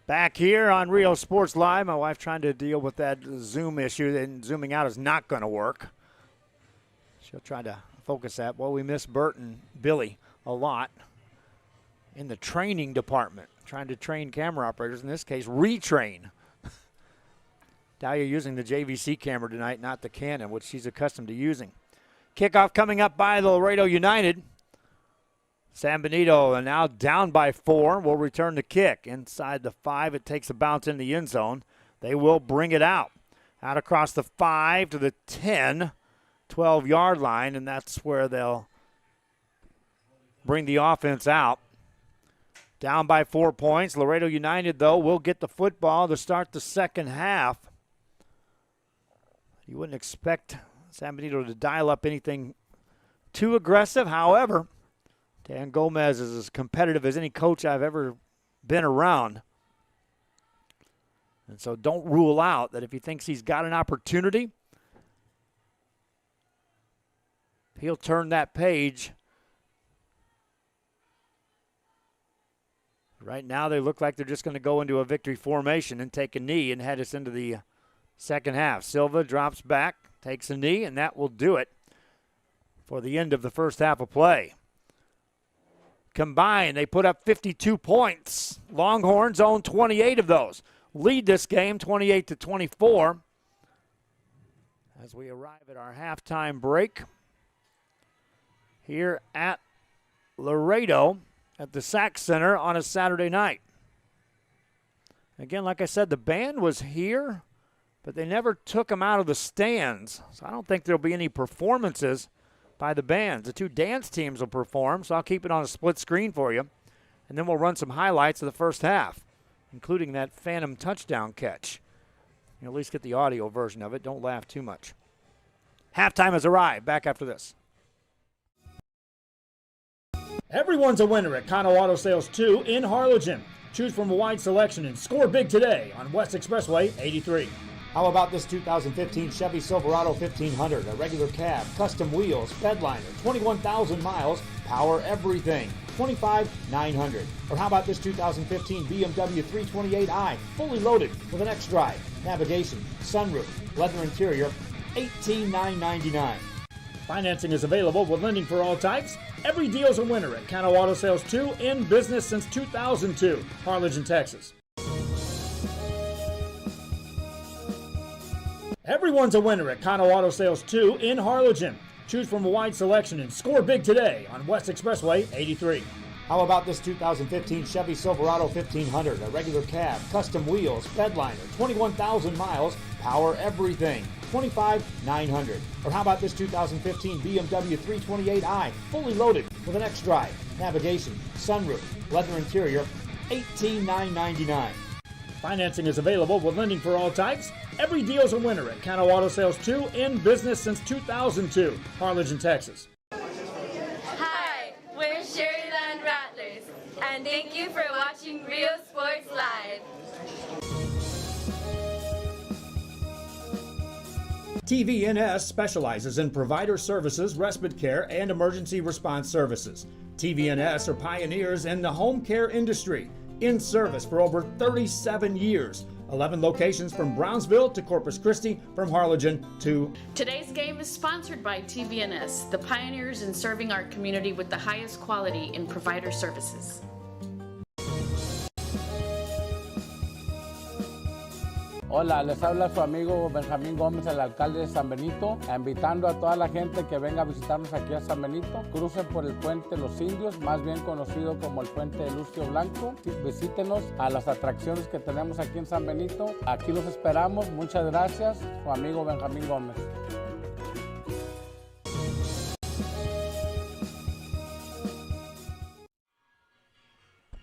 Back here on Real Sports Live, my wife trying to deal with that Zoom issue, and zooming out is not going to work. She'll try to focus that. Well, we miss Bert and Billy a lot in the training department, trying to train camera operators, in this case, retrain. Dahlia using the JVC camera tonight, not the Canon, which she's accustomed to using. Kickoff coming up by Laredo United. San Benito now down by 4. Will return the kick. Inside the 5, it takes a bounce in the end zone. They will bring it out. Out across the 5 to the 10, 12-yard line, and that's where they'll bring the offense out. Down by 4 points. Laredo United, though, will get the football to start the second half. You wouldn't expect San Benito to dial up anything too aggressive. However, Dan Gomez is as competitive as any coach I've ever been around. And so don't rule out that if he thinks he's got an opportunity, he'll turn that page. Right now they look like they're just going to go into a victory formation and take a knee and head us into the second half. Silva drops back, takes a knee, and that will do it for the end of the first half of play. Combined, they put up 52 points. Longhorns own 28 of those. Lead this game 28-24 as we arrive at our halftime break here at Laredo at the Sack Center on a Saturday night. Again, like I said, the band was here, but they never took them out of the stands. So I don't think there'll be any performances by the bands. The two dance teams will perform, so I'll keep it on a split screen for you. And then we'll run some highlights of the first half, including that phantom touchdown catch. You'll at least get the audio version of it. Don't laugh too much. Halftime has arrived. Back after this. Everyone's a winner at Kano Auto Sales 2 in Harlingen. Choose from a wide selection and score big today on West Expressway 83. How about this 2015 Chevy Silverado 1500, a regular cab, custom wheels, bedliner, 21,000 miles, power everything, $25,900. Or how about this 2015 BMW 328i, fully loaded with an X-Drive, navigation, sunroof, leather interior, $18,999. Financing is available with lending for all types. Every deal's a winner at Kano Auto Sales 2, in business since 2002, Harlingen, Texas. Everyone's a winner at Kano Auto Sales 2 in Harlingen. Choose from a wide selection and score big today on West Expressway 83. How about this 2015 Chevy Silverado 1500, a regular cab, custom wheels, bedliner, 21,000 miles, power everything, $25,900. Or how about this 2015 BMW 328i, fully loaded with an X-Drive, navigation, sunroof, leather interior, $18,999. Financing is available with lending for all types. Every deal's a winner at Kano Auto Sales 2, in business since 2002, Harlingen, Texas. Hi, we're Sherryland Rattlers, and thank you for watching Rio Sports Live. TVNS specializes in provider services, respite care, and emergency response services. TVNS are pioneers in the home care industry, in service for over 37 years. 11 locations from Brownsville to Corpus Christi, from Harlingen to... Today's game is sponsored by TVNS, the pioneers in serving our community with the highest quality in provider services. Hola, les habla su amigo Benjamín Gómez, el alcalde de San Benito, invitando a toda la gente que venga a visitarnos aquí a San Benito. Crucen por el puente Los Indios, más bien conocido como el puente de Lucio Blanco. Visítenos a las atracciones que tenemos aquí en San Benito. Aquí los esperamos. Muchas gracias, su amigo Benjamín Gómez.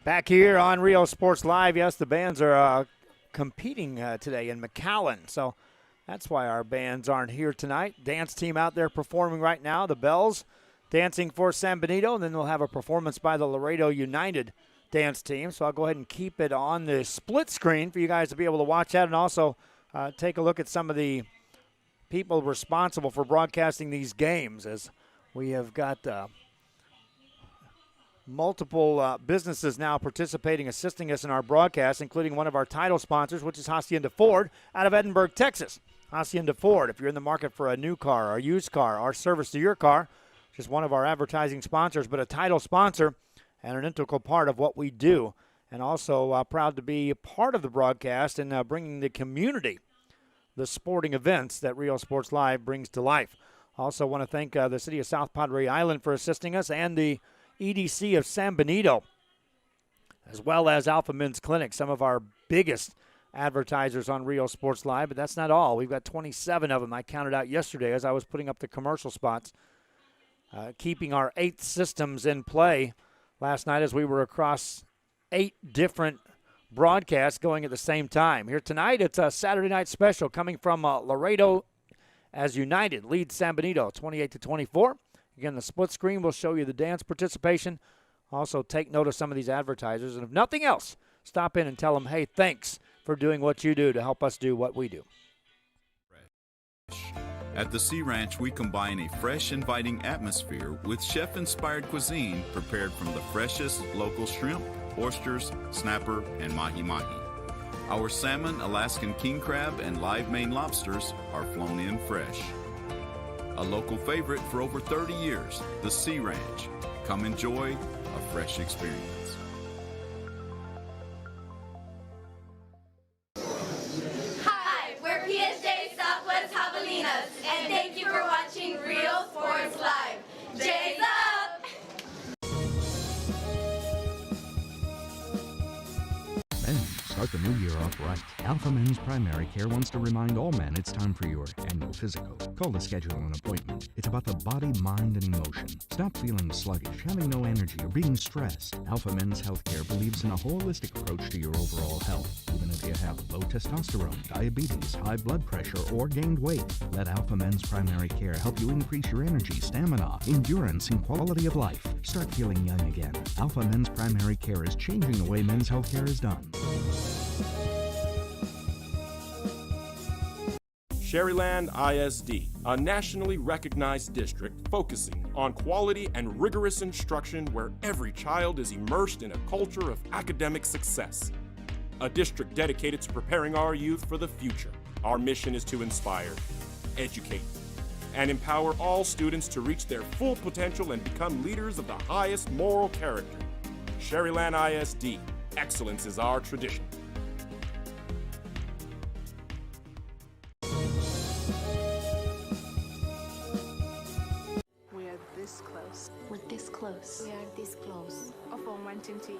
Back here on Rio Sports Live, yes, the bands are competing today in McAllen, so that's why our bands aren't here tonight. Dance team out there performing right now, the Bells dancing for San Benito, and then we'll have a performance by the Laredo United dance team. So I'll go ahead and keep it on the split screen for you guys to be able to watch that, and also take a look at some of the people responsible for broadcasting these games, as we have got multiple businesses now participating, assisting us in our broadcast, including one of our title sponsors, which is Hacienda Ford out of Edinburgh, Texas. Hacienda Ford, if you're in the market for a new car or a used car, our service to your car, just one of our advertising sponsors, but a title sponsor and an integral part of what we do. And also proud to be a part of the broadcast and bringing the community the sporting events that Rio Sports Live brings to life. Also want to thank the city of South Padre Island for assisting us, and the EDC of San Benito, as well as Alpha Men's Clinic, some of our biggest advertisers on Rio Sports Live. But that's not all. We've got 27 of them. I counted out yesterday as I was putting up the commercial spots, keeping our 8 systems in play last night as we were across 8 different broadcasts going at the same time. Here tonight, it's a Saturday night special coming from Laredo as United leads San Benito 28-24. Again, the split screen will show you the dance participation. Also, take note of some of these advertisers. And if nothing else, stop in and tell them, hey, thanks for doing what you do to help us do what we do. At the Sea Ranch, we combine a fresh, inviting atmosphere with chef-inspired cuisine prepared from the freshest local shrimp, oysters, snapper, and mahi-mahi. Our salmon, Alaskan king crab, and live Maine lobsters are flown in fresh. A local favorite for over 30 years, the Sea Ranch. Come enjoy a fresh experience. Hi, we're PSJ Southwest Javelinas, and thank you for watching Rio Sports Live. J's up! Ben's Start the new year off right. Alpha Men's Primary Care wants to remind all men it's time for your annual physical. Call to schedule an appointment. It's about the body, mind, and emotion. Stop feeling sluggish, having no energy, or being stressed. Alpha Men's Healthcare believes in a holistic approach to your overall health. Even if you have low testosterone, diabetes, high blood pressure, or gained weight, let Alpha Men's Primary Care help you increase your energy, stamina, endurance, and quality of life. Start feeling young again. Alpha Men's Primary Care is changing the way men's healthcare is done. Sherryland ISD, a nationally recognized district focusing on quality and rigorous instruction where every child is immersed in a culture of academic success. A district dedicated to preparing our youth for the future. Our mission is to inspire, educate, and empower all students to reach their full potential and become leaders of the highest moral character. Sherryland ISD, excellence is our tradition. We are this close. We're this close. We are this close. Of wanting to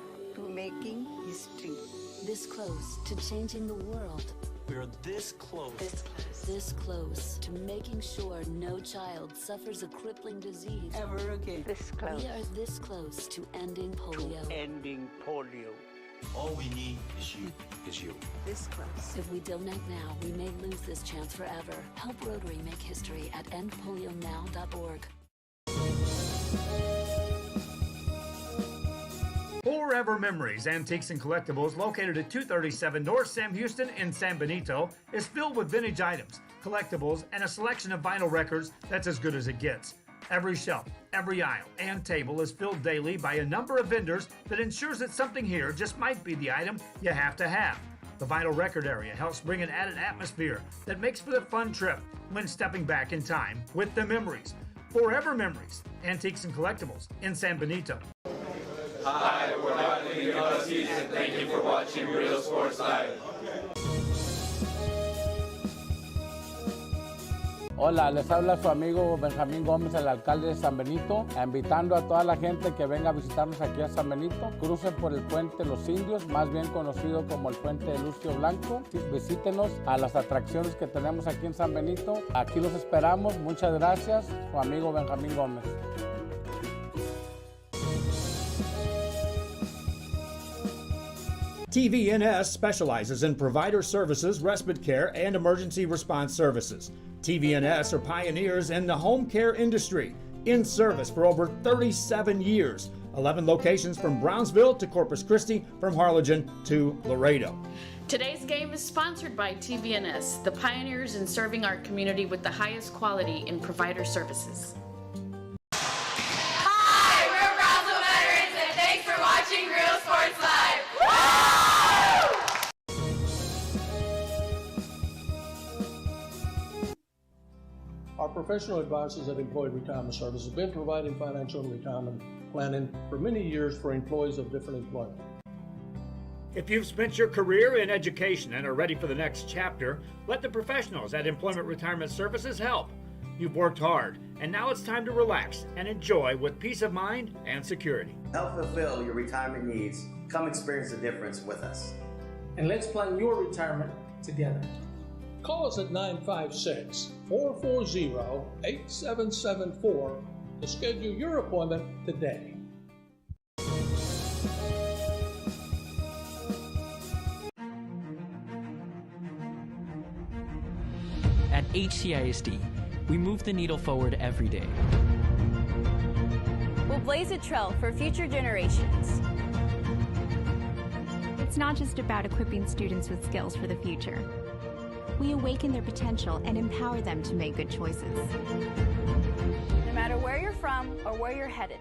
making history. This close to changing the world. We're this close. This close to making sure no child suffers a crippling disease Ever again. This close. We are this close to ending polio. Ending polio. All we need is you. This close. If we don't act now, we may lose this chance forever. Help Rotary make history at endpolionow.org. Forever Memories, Antiques and Collectibles, located at 237 North Sam Houston in San Benito, is filled with vintage items, collectibles, and a selection of vinyl records that's as good as it gets. Every shelf, every aisle, and table is filled daily by a number of vendors that ensures that something here just might be the item you have to have. The vinyl record area helps bring an added atmosphere that makes for the fun trip when stepping back in time with the memories. Forever Memories, Antiques and Collectibles in San Benito. Hi, we're Rodney Huskies, and thank you for watching Real Sports Live. Hola, les habla su amigo Benjamín Gómez, el alcalde de San Benito, invitando a toda la gente que venga a visitarnos aquí a San Benito. Crucen por el puente Los Indios, más bien conocido como el puente de Lucio Blanco. Visítenos a las atracciones que tenemos aquí en San Benito. Aquí los esperamos. Muchas gracias, su amigo Benjamín Gómez. TVNS specializes in provider services, respite care, and emergency response services. TVNS are pioneers in the home care industry, in service for over 37 years. 11 locations from Brownsville to Corpus Christi, from Harlingen to Laredo. Today's game is sponsored by TVNS, the pioneers in serving our community with the highest quality in provider services. Hi, we're Brownsville veterans, and thanks for watching Real Sports Live. Our professional advisors at Employee Retirement Services have been providing financial and retirement planning for many years for employees of different employment. If you've spent your career in education and are ready for the next chapter, let the professionals at Employment Retirement Services help. You've worked hard, and now it's time to relax and enjoy with peace of mind and security. Help fulfill your retirement needs. Come experience the difference with us. And let's plan your retirement together. Call us at 956-440-8774 to schedule your appointment today. At HCISD, we move the needle forward every day. We'll blaze a trail for future generations. It's not just about equipping students with skills for the future. We awaken their potential and empower them to make good choices. No matter where you're from or where you're headed,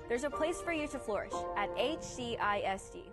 there's a place for you to flourish at HCISD.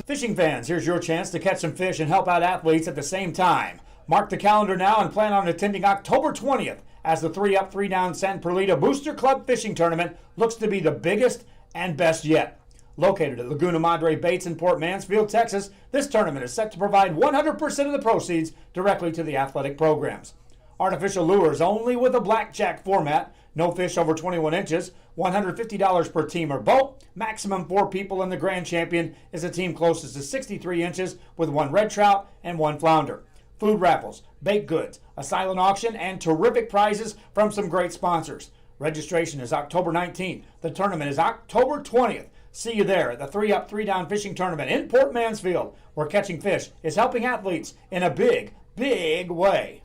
Fishing fans, here's your chance to catch some fish and help out athletes at the same time. Mark the calendar now and plan on attending October 20th as the 3-Up, 3-Down San Perlita Booster Club Fishing Tournament looks to be the biggest and best yet. Located at Laguna Madre Baits in Port Mansfield, Texas, this tournament is set to provide 100% of the proceeds directly to the athletic programs. Artificial lures only with a blackjack format No fish over 21 inches, $150 per team or boat. Maximum 4 people, and the grand champion is a team closest to 63 inches with 1 red trout and 1 flounder. Food raffles, baked goods, a silent auction, and terrific prizes from some great sponsors. Registration is October 19th. The tournament is October 20th. See you there at the 3-Up, 3-Down Fishing Tournament in Port Mansfield, where catching fish is helping athletes in a big, big way.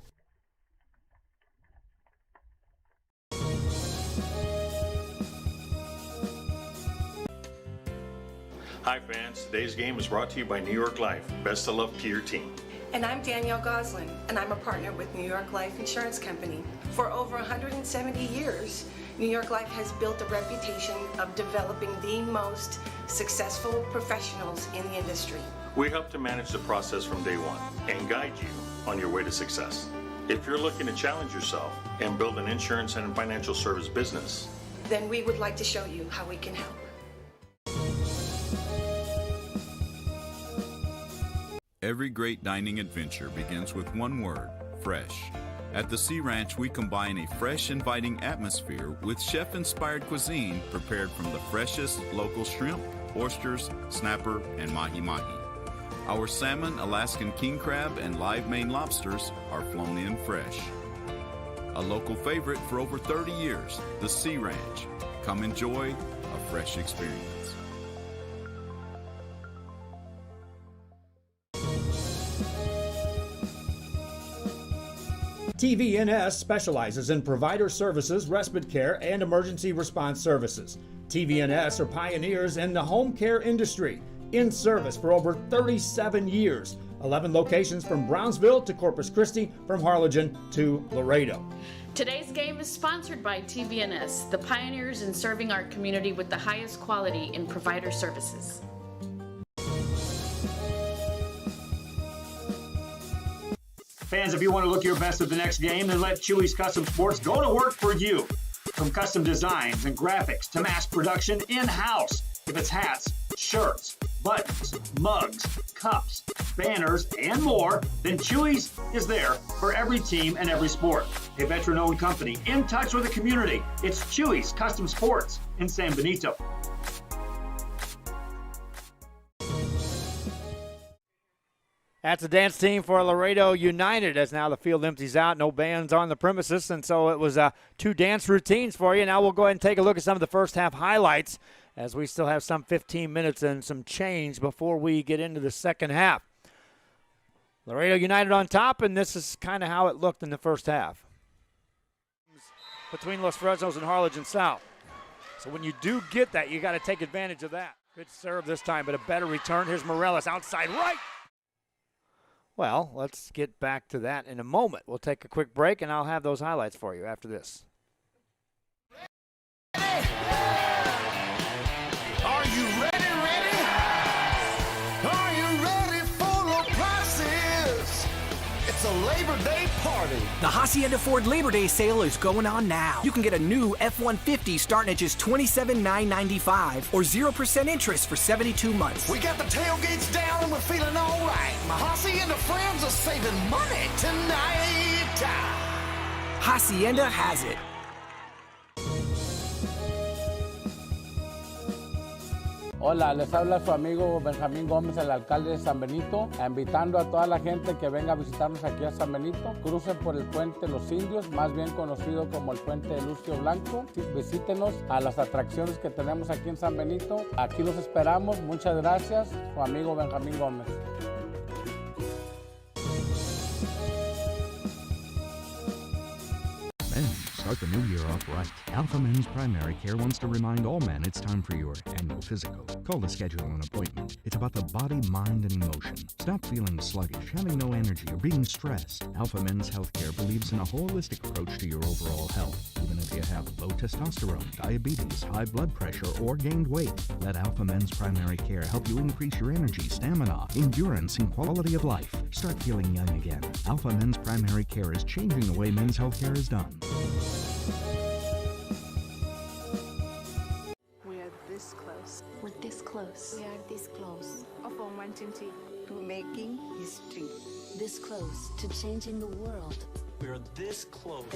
Hi fans, today's game is brought to you by New York Life. Best of luck to your team. And I'm Danielle Goslin, and I'm a partner with New York Life Insurance Company. For over 170 years, New York Life has built a reputation of developing the most successful professionals in the industry. We help to manage the process from day one and guide you on your way to success. If you're looking to challenge yourself and build an insurance and financial service business, then we would like to show you how we can help. Every great dining adventure begins with one word, fresh. At the Sea Ranch, we combine a fresh, inviting atmosphere with chef-inspired cuisine prepared from the freshest local shrimp, oysters, snapper, and mahi-mahi. Our salmon, Alaskan king crab, and live Maine lobsters are flown in fresh. A local favorite for over 30 years, the Sea Ranch. Come enjoy a fresh experience. TVNS specializes in provider services, respite care, and emergency response services. TVNS are pioneers in the home care industry, in service for over 37 years. 11 locations from Brownsville to Corpus Christi, from Harlingen to Laredo. Today's game is sponsored by TVNS, the pioneers in serving our community with the highest quality in provider services. Fans, if you want to look your best at the next game, then let Chewy's Custom Sports go to work for you. From custom designs and graphics to mass production in-house. If it's hats, shirts, buttons, mugs, cups, banners, and more, then Chewy's is there for every team and every sport. A veteran-owned company in touch with the community. It's Chewy's Custom Sports in San Benito. That's the dance team for Laredo United, as now the field empties out. No bands on the premises, and so it was 2 dance routines for you. Now we'll go ahead and take a look at some of the first half highlights, as we still have some 15 minutes and some change before we get into the second half. Laredo United on top, and this is kind of how it looked in the first half between Los Fresnos and Harlingen South. So when you do get that, you got to take advantage of that. Good serve this time, but a better return. Here's Morales outside right. Well, let's get back to that in a moment. We'll take a quick break, and I'll have those highlights for you after this. Are you ready? Are you ready for low prices? It's a Labor Day party. The Hacienda Ford Labor Day sale is going on now. You can get a new F-150 starting at just $27,995 or 0% interest for 72 months. We got the tailgates down and we're feeling all right. My Hacienda friends are saving money tonight. Hacienda has it. Hola, les habla su amigo Benjamín Gómez, el alcalde de San Benito, invitando a toda la gente que venga a visitarnos aquí a San Benito. Crucen por el puente Los Indios, más bien conocido como el puente de Lucio Blanco. Visítenos a las atracciones que tenemos aquí en San Benito. Aquí los esperamos. Muchas gracias. Su amigo Benjamín Gómez. Men, start the new year off right. Alpha Men's Primary Care wants to remind all men it's time for your annual physical. Call to schedule an appointment. It's about the body, mind, and emotion. Stop feeling sluggish, having no energy, or being stressed. Alpha Men's Healthcare believes in a holistic approach to your overall health. Even if you have low testosterone, diabetes, high blood pressure, or gained weight, let Alpha Men's Primary Care help you increase your energy, stamina, endurance, and quality of life. Start feeling young again. Alpha Men's Primary Care is changing the way men's healthcare is done. We are this close. We're this close. We are this close. Of wanting to making history. This close to changing the world. We are this close.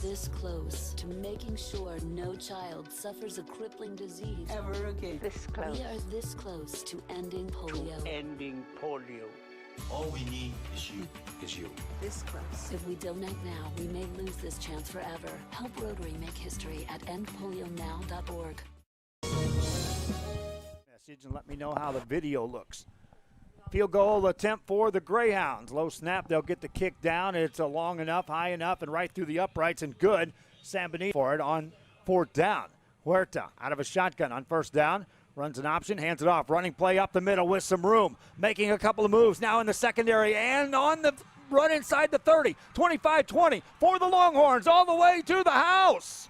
This close to making sure no child suffers a crippling disease Ever again. This close. We are this close to ending polio. Ending polio. All we need is you. This close. If we don't act now, we may lose this chance forever. Help Rotary make history at endpolionow.org. Message and let me know how the video looks. Field goal attempt for the Greyhounds. Low snap, they'll get the kick down. It's long enough, high enough, and right through the uprights, and good. San Benito for it on fourth down. Huerta out of a shotgun on first down. Runs an option, hands it off. Running play up the middle with some room. Making a couple of moves now in the secondary and on the run inside the 30. 25-20 for the Longhorns all the way to the house.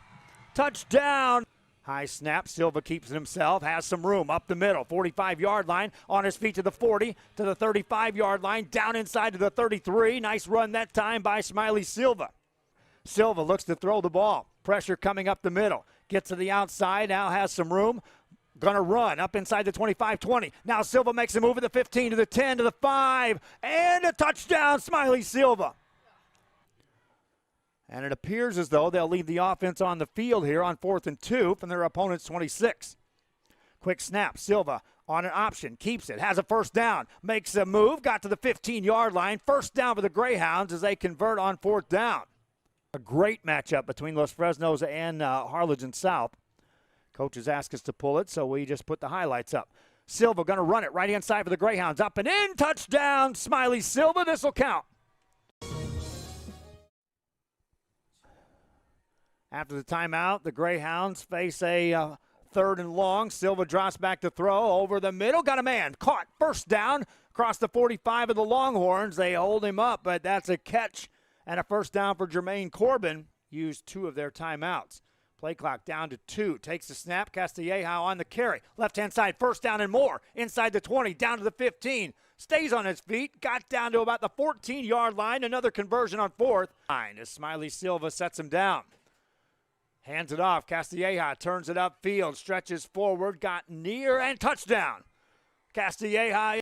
Touchdown. High snap, Silva keeps it himself, has some room up the middle, 45-yard line, on his feet to the 40, to the 35-yard line, down inside to the 33. Nice run that time by Smiley Silva. Silva looks to throw the ball. Pressure coming up the middle. Gets to the outside, now has some room. Gonna run up inside the 25-20. Now Silva makes a move at the 15, to the 10, to the 5, and a touchdown, Smiley Silva. And it appears as though they'll leave the offense on the field here on 4th and 2 from their opponent's 26. Quick snap, Silva on an option, keeps it, has a first down, makes a move, got to the 15-yard line. First down for the Greyhounds as they convert on 4th down. A great matchup between Los Fresnos and Harlingen South. Coaches asked us to pull it, so we just put the highlights up. Silva going to run it right-hand side for the Greyhounds. Up and in, touchdown, Smiley Silva. This will count. After the timeout, the Greyhounds face a 3rd and long. Silva drops back to throw over the middle. Got a man. Caught. First down across the 45 of the Longhorns. They hold him up, but that's a catch and a first down for Jermaine Corbin. Used 2 of their timeouts. Play clock down to 2. Takes the snap. Castilleja on the carry. Left-hand side. First down and more. Inside the 20. Down to the 15. Stays on his feet. Got down to about the 14-yard line. Another conversion on 4th. As Smiley Silva sets him down. Hands it off. Castilleja turns it upfield, stretches forward, got near, and touchdown. Castilleja.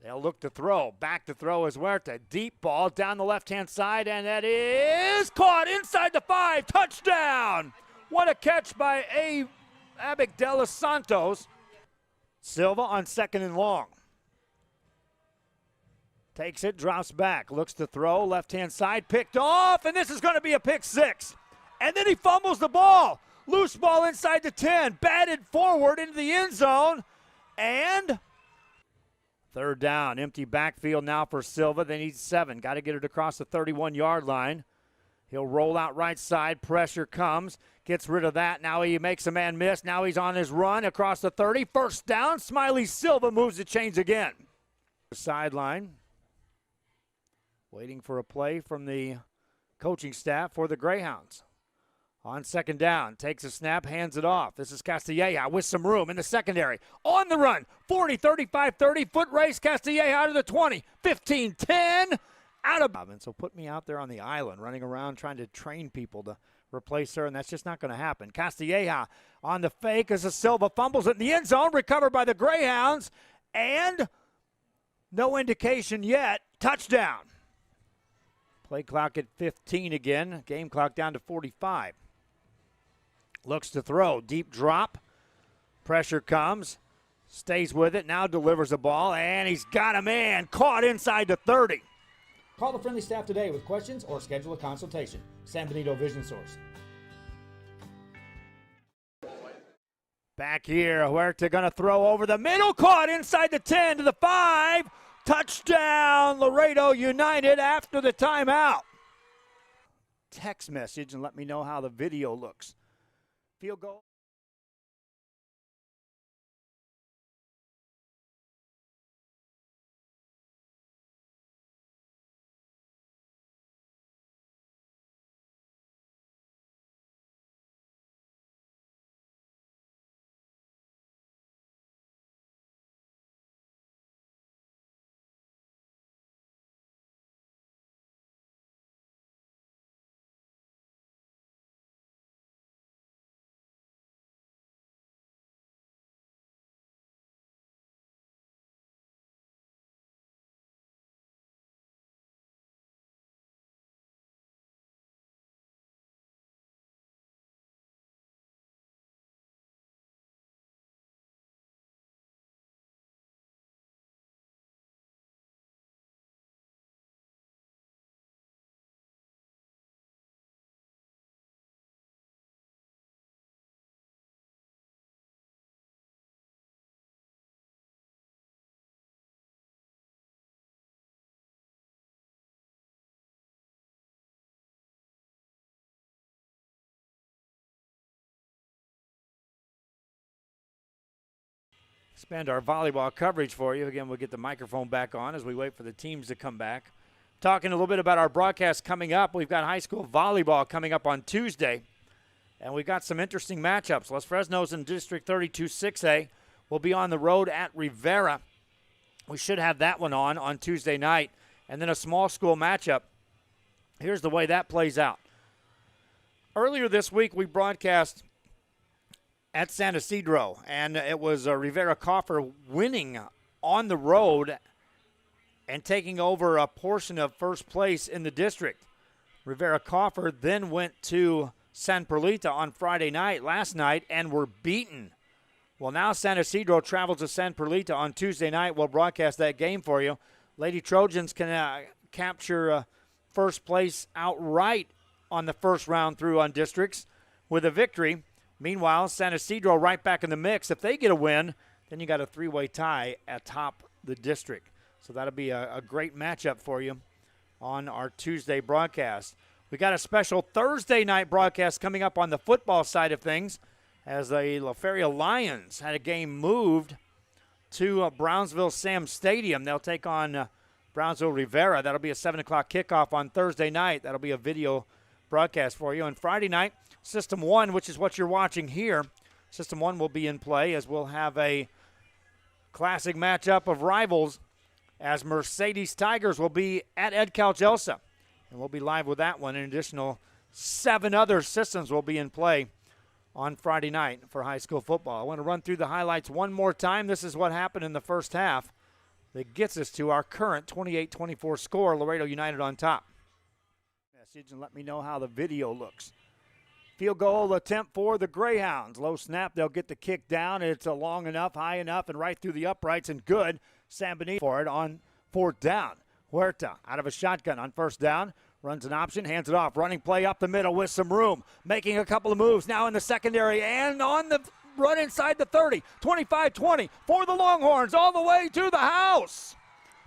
They'll look to throw. Back to throw is Huerta. Deep ball down the left-hand side, and that is caught inside the 5. Touchdown! What a catch by Abic de los Santos. Silva on 2nd and long. Takes it, drops back, looks to throw, left-hand side, picked off, and this is going to be a pick 6. And then he fumbles the ball. Loose ball inside the 10, batted forward into the end zone, and 3rd down. Empty backfield now for Silva. They need 7. Got to get it across the 31-yard line. He'll roll out right side. Pressure comes. Gets rid of that. Now he makes a man miss. Now he's on his run across the 30. First down. Smiley Silva moves the chains again. Sideline. Waiting for a play from the coaching staff for the Greyhounds. On 2nd down, takes a snap, hands it off. This is Castilleja with some room in the secondary. On the run, 40, 35, 30, foot race, Castilleja out of the 20, 15, 10, out of. And so put me out there on the island, running around trying to train people to replace her, and that's just not going to happen. Castilleja on the fake as a Silva fumbles it in the end zone, recovered by the Greyhounds, and no indication yet. Touchdown. Play clock at 15 again. Game clock down to 45. Looks to throw. Deep drop. Pressure comes. Stays with it. Now delivers the ball. And he's got a man caught inside the 30. Call the friendly staff today with questions or schedule a consultation. San Benito Vision Source. Back here. Huerta going to throw over the middle. Caught inside the 10 to the 5. Touchdown, Laredo United after the timeout. Text message and let me know how the video looks. Field goal. Expand our volleyball coverage for you. Again, we'll get the microphone back on as we wait for the teams to come back. Talking a little bit about our broadcast coming up. We've got high school volleyball coming up on Tuesday, and we've got some interesting matchups. Los Fresnos in District 32 6A will be on the road at Rivera. We should have that one on Tuesday night. And then a small school matchup. Here's the way that plays out. Earlier this week, we broadcast at San Isidro, and it was Rivera Coffer winning on the road and taking over a portion of first place in the district. Rivera Coffer then went to San Perlita on Friday night, last night, and were beaten. Well, now San Isidro travels to San Perlita on Tuesday night. We'll broadcast that game for you. Lady Trojans can capture first place outright on the first round through on districts with a victory. Meanwhile, San Isidro right back in the mix. If they get a win, then you got a three-way tie atop the district. So that'll be a great matchup for you on our Tuesday broadcast. We got a special Thursday night broadcast coming up on the football side of things as the La Feria Lions had a game moved to Brownsville Sam Stadium. They'll take on Brownsville Rivera. That'll be a 7 o'clock kickoff on Thursday night. That'll be a video broadcast for you. And Friday night, System 1, which is what you're watching here, System 1 will be in play as we'll have a classic matchup of rivals as Mercedes Tigers will be at Ed Couch Elsa. And we'll be live with that one. An additional 7 other systems will be in play on Friday night for high school football. I want to run through the highlights one more time. This is what happened in the first half that gets us to our current 28-24 score. Laredo United on top. Message and let me know how the video looks. Field goal attempt for the Greyhounds. Low snap, they'll get the kick down. It's long enough, high enough, and right through the uprights and good. San Benito for it on fourth down. Huerta out of a shotgun on first down. Runs an option, hands it off. Running play up the middle with some room. Making a couple of moves now in the secondary and on the run inside the 30. 25-20 for the Longhorns all the way to the house.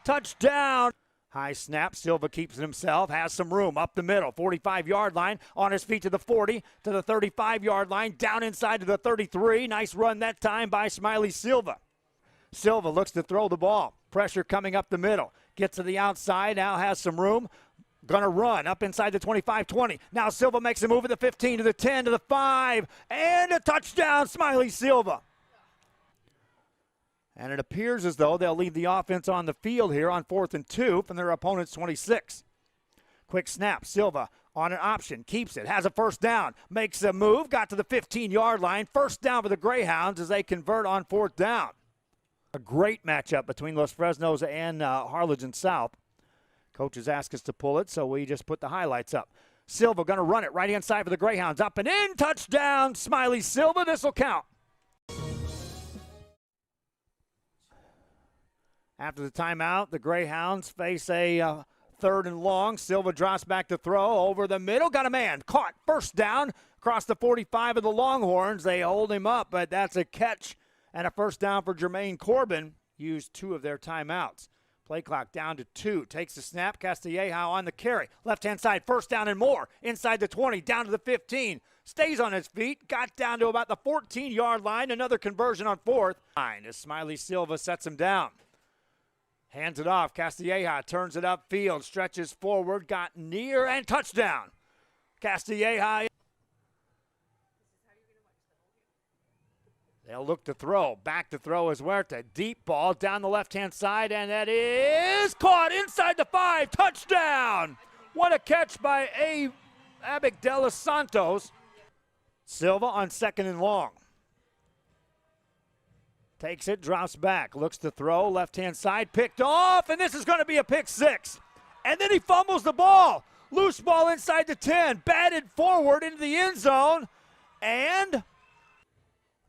Touchdown. High snap. Silva keeps it himself. Has some room up the middle. 45-yard line. On his feet to the 40. To the 35-yard line. Down inside to the 33. Nice run that time by Smiley Silva. Silva looks to throw the ball. Pressure coming up the middle. Gets to the outside. Now has some room. Gonna run up inside the 25-20. Now Silva makes a move at the 15 to the 10 to the 5. And a touchdown, Smiley Silva. And it appears as though they'll leave the offense on the field here on 4th and 2 from their opponent's 26. Quick snap. Silva on an option. Keeps it. Has a first down. Makes a move. Got to the 15-yard line. First down for the Greyhounds as they convert on 4th down. A great matchup between Los Fresnos and Harlingen South. Coaches asked us to pull it, so we just put the highlights up. Silva going to run it right hand side for the Greyhounds. Up and in. Touchdown, Smiley Silva. This will count. After the timeout, the Greyhounds face a 3rd and long. Silva drops back to throw over the middle. Got a man. Caught. First down across the 45 of the Longhorns. They hold him up, but that's a catch and a first down for Jermaine Corbin. Used 2 of their timeouts. Play clock down to 2. Takes the snap. Castilleja on the carry. Left-hand side, first down and more. Inside the 20, down to the 15. Stays on his feet. Got down to about the 14-yard line. Another conversion on 4th. As Smiley Silva sets him down. Hands it off. Castilleja turns it upfield. Stretches forward. Got near and touchdown. Castilleja. They'll look to throw. Back to throw is Huerta. Deep ball down the left-hand side, and that is caught inside the 5. Touchdown! What a catch by Abic de los Santos. Silva on 2nd and long. Takes it, drops back, looks to throw. Left-hand side, picked off, and this is going to be a pick 6. And then he fumbles the ball. Loose ball inside the 10. Batted forward into the end zone, and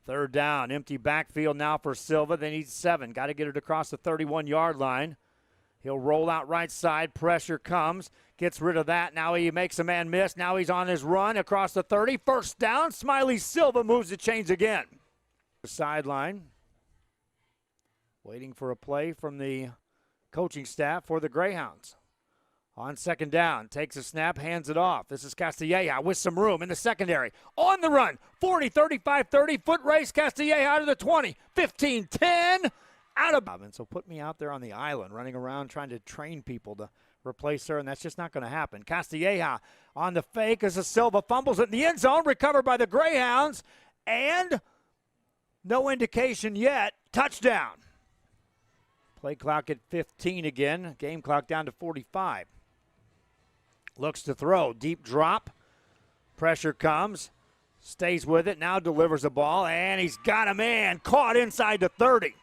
3rd down, empty backfield now for Silva. They need 7. Got to get it across the 31-yard line. He'll roll out right side. Pressure comes. Gets rid of that. Now he makes a man miss. Now he's on his run across the 30. First down. Smiley Silva moves the chains again. Sideline. Waiting for a play from the coaching staff for the Greyhounds. On second down, takes a snap, hands it off. This is Castilleja with some room in the secondary. On the run, 40, 35, 30, foot race, Castilleja out of the 20, 15, 10, out of. And so put me out there on the island, running around trying to train people to replace her, and that's just not going to happen. Castilleja on the fake as a Silva fumbles it in the end zone, recovered by the Greyhounds, and no indication yet. Touchdown. Play clock at 15 again. Game clock down to 45. Looks to throw. Deep drop. Pressure comes. Stays with it. Now delivers the ball. And he's got a man caught inside the 30.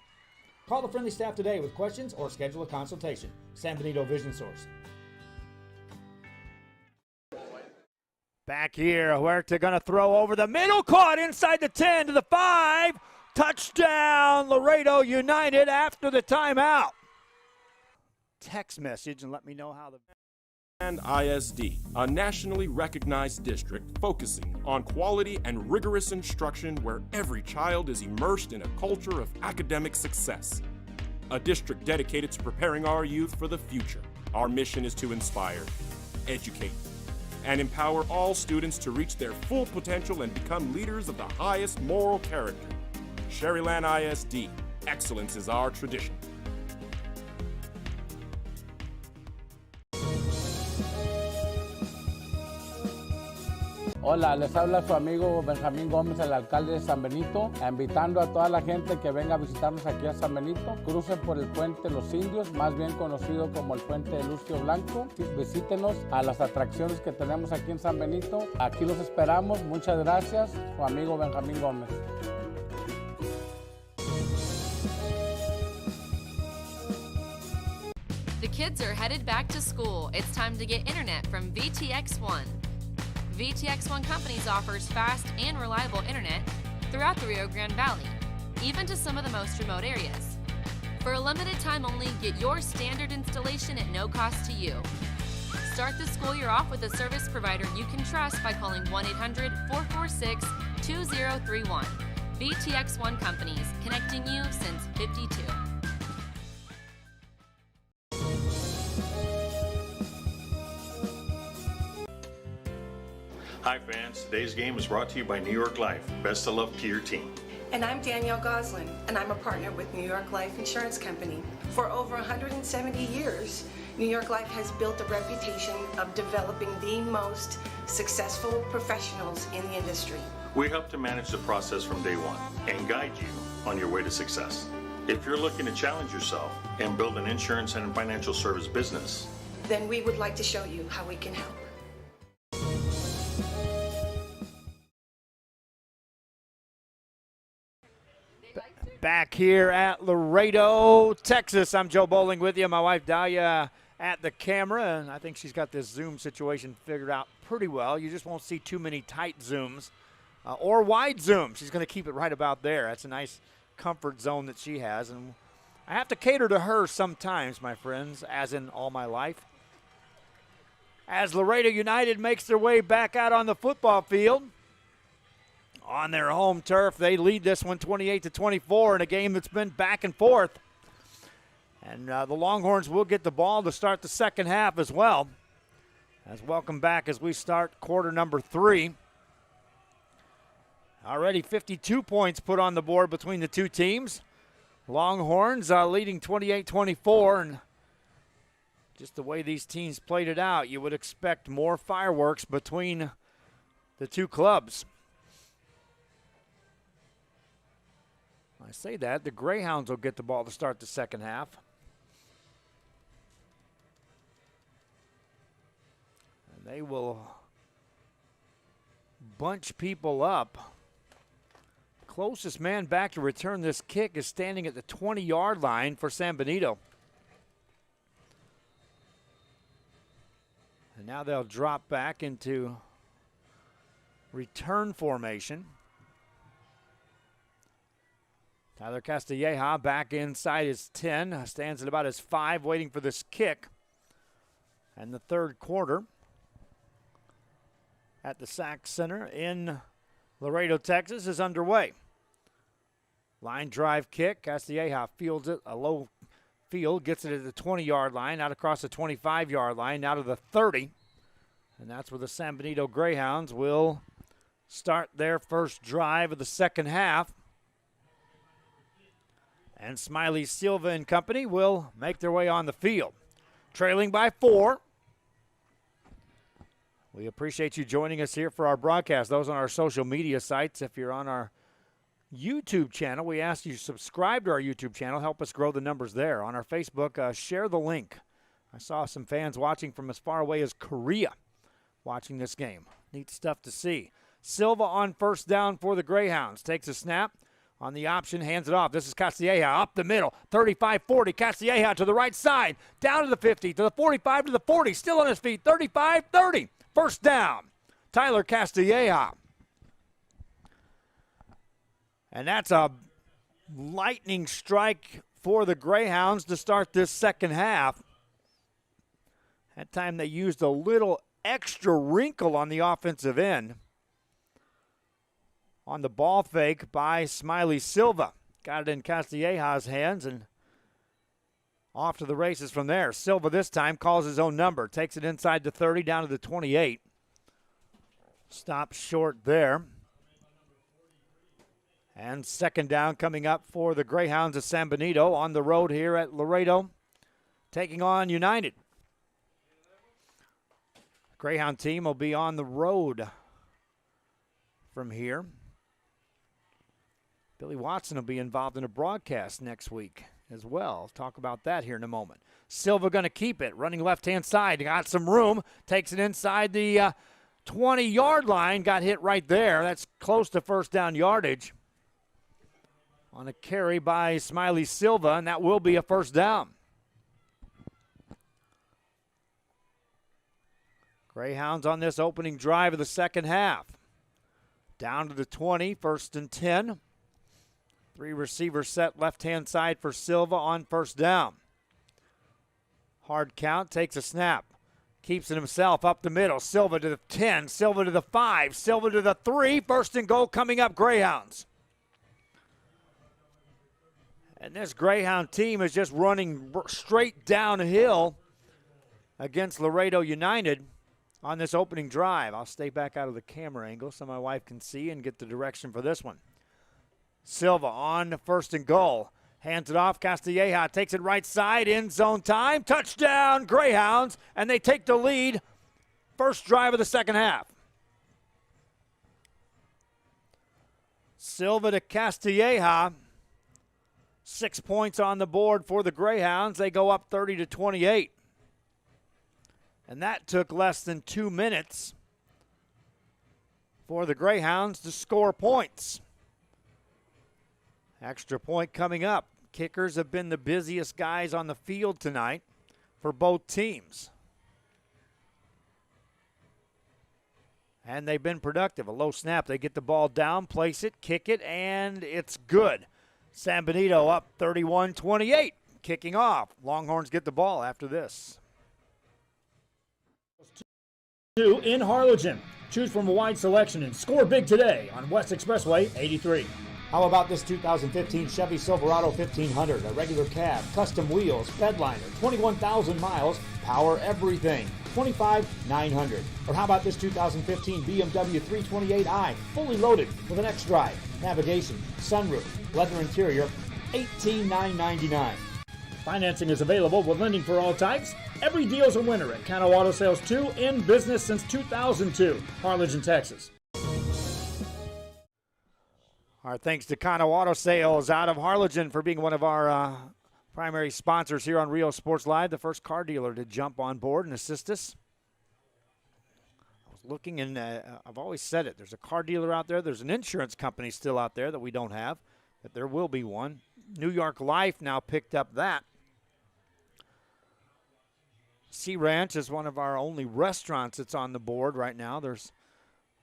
Call the friendly staff today with questions or schedule a consultation. San Benito Vision Source. Back here. Huerta going to throw over the middle. Caught inside the 10 to the 5. Touchdown, Laredo United after the timeout. Text message and let me know how the... And ISD, a nationally recognized district focusing on quality and rigorous instruction where every child is immersed in a culture of academic success. A district dedicated to preparing our youth for the future. Our mission is to inspire, educate, and empower all students to reach their full potential and become leaders of the highest moral character. Sherryland ISD, excellence is our tradition. Hola, les habla su amigo Benjamín Gómez, el alcalde de San Benito, invitando a toda la gente que venga a visitarnos aquí a San Benito. Crucen por el puente Los Indios, más bien conocido como el puente de Lucio Blanco. Visítenos a las atracciones que tenemos aquí en San Benito. Aquí los esperamos. Muchas gracias. Su amigo Benjamín Gómez. The kids are headed back to school. It's time to get internet from VTX1. VTX1 Companies offers fast and reliable internet throughout the Rio Grande Valley, even to some of the most remote areas. For a limited time only, get your standard installation at no cost to you. Start the school year off with a service provider you can trust by calling 1-800-446-2031. VTX1 Companies, connecting you since '52. Hi fans, today's game is brought to you by New York Life. Best of luck to your team. And I'm Danielle Goslin, and I'm a partner with New York Life Insurance Company. For over 170 years, New York Life has built a reputation of developing the most successful professionals in the industry. We help to manage the process from day one and guide you on your way to success. If you're looking to challenge yourself and build an insurance and financial service business, then we would like to show you how we can help. Back here at Laredo, Texas. I'm Joe Bowling with you. My wife Dahlia at the camera, and I think she's got this Zoom situation figured out pretty well. You just won't see too many tight zooms or wide zooms. She's going to keep it right about there. That's a nice comfort zone that she has, and I have to cater to her sometimes, my friends, as in all my life. As Laredo United makes their way back out on the football field, on their home turf, they lead this one 28-24 in a game that's been back and forth. And the Longhorns will get the ball to start the second half as well. As welcome back as we start quarter number 3. Already 52 points put on the board between the two teams. Longhorns leading 28-24, and just the way these teams played it out, you would expect more fireworks between the two clubs. I say that, the Greyhounds will get the ball to start the second half. And they will bunch people up. Closest man back to return this kick is standing at the 20-yard line for San Benito. And now they'll drop back into return formation. Tyler Castilleja back inside his 10, stands at about his 5, waiting for this kick. And the third quarter at the Sac Center in Laredo, Texas is underway. Line drive kick, Castilleja fields it, a low field, gets it at the 20-yard line, out across the 25-yard line, now to the 30. And that's where the San Benito Greyhounds will start their first drive of the second half. And Smiley Silva and company will make their way on the field. Trailing by 4. We appreciate you joining us here for our broadcast. Those on our social media sites, if you're on our YouTube channel, we ask you to subscribe to our YouTube channel. Help us grow the numbers there. On our Facebook, share the link. I saw some fans watching from as far away as Korea watching this game. Neat stuff to see. Silva on first down for the Greyhounds. Takes a snap. On the option, hands it off. This is Castilleja up the middle. 35-40. Castilleja to the right side. Down to the 50, to the 45, to the 40. Still on his feet. 35-30. First down. Tyler Castilleja. And that's a lightning strike for the Greyhounds to start this second half. That time they used a little extra wrinkle on the offensive end. On the ball fake by Smiley Silva. Got it in Castilleja's hands and off to the races from there. Silva this time calls his own number. Takes it inside the 30 down to the 28. Stops short there. And second down coming up for the Greyhounds of San Benito on the road here at Laredo, taking on United. Greyhound team will be on the road from here. Billy Watson will be involved in a broadcast next week as well. I'll talk about that here in a moment. Silva going to keep it, running left-hand side. Got some room, takes it inside the 20-yard line. Got hit right there. That's close to first down yardage on a carry by Smiley Silva, and that will be a first down. Greyhounds on this opening drive of the second half. Down to the 20, first and 10. 3 receivers set left-hand side for Silva on first down. Hard count, takes a snap. Keeps it himself up the middle. Silva to the 10, Silva to the 5, Silva to the 3. First and goal coming up, Greyhounds. And this Greyhound team is just running straight downhill against Laredo United on this opening drive. I'll stay back out of the camera angle so my wife can see and get the direction for this one. Silva on the first and goal. Hands it off. Castilleja takes it right side. End zone time. Touchdown, Greyhounds. And they take the lead. First drive of the second half. Silva to Castilleja. 6 points on the board for the Greyhounds. They go up 30-28. And that took less than 2 minutes for the Greyhounds to score points. Extra point coming up. Kickers have been the busiest guys on the field tonight for both teams. And they've been productive. A low snap. They get the ball down, place it, kick it, and it's good. San Benito up 31-28. Kicking off. Longhorns get the ball after this. 2 in Harlingen. Choose from a wide selection and score big today on West Expressway 83. How about this 2015 Chevy Silverado 1500, a regular cab, custom wheels, bedliner, 21,000 miles, power everything, $25,900. Or how about this 2015 BMW 328i, fully loaded with an X-Drive, navigation, sunroof, leather interior, $18,999. Financing is available with lending for all types. Every deal's a winner at Cano Auto Sales 2, in business since 2002, Harlingen, Texas. Our thanks to Cano Auto Sales out of Harlingen for being one of our primary sponsors here on Rio Sports Live, the first car dealer to jump on board and assist us. I was looking, and I've always said it. There's a car dealer out there. There's an insurance company still out there that we don't have, but there will be one. New York Life now picked up that. Sea Ranch is one of our only restaurants that's on the board right now. There's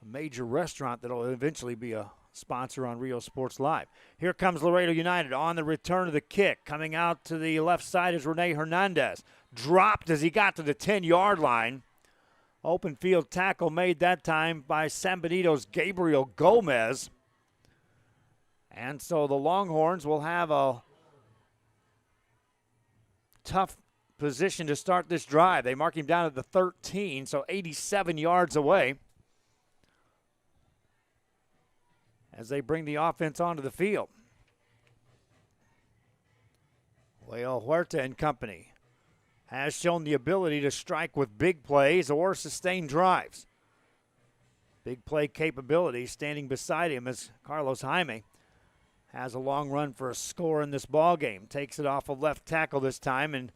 a major restaurant that will eventually be a sponsor on Rio Sports Live. Here comes Laredo United on the return of the kick. Coming out to the left side is Rene Hernandez. Dropped as he got to the 10-yard line. Open field tackle made that time by San Benito's Gabriel Gomez. And so the Longhorns will have a tough position to start this drive. They mark him down at the 13, so 87 yards away as they bring the offense onto the field. Leo Huerta and company has shown the ability to strike with big plays or sustained drives. Big play capability. Standing beside him is Carlos Jaime. Has a long run for a score in this ball game. Takes it off a left tackle this time and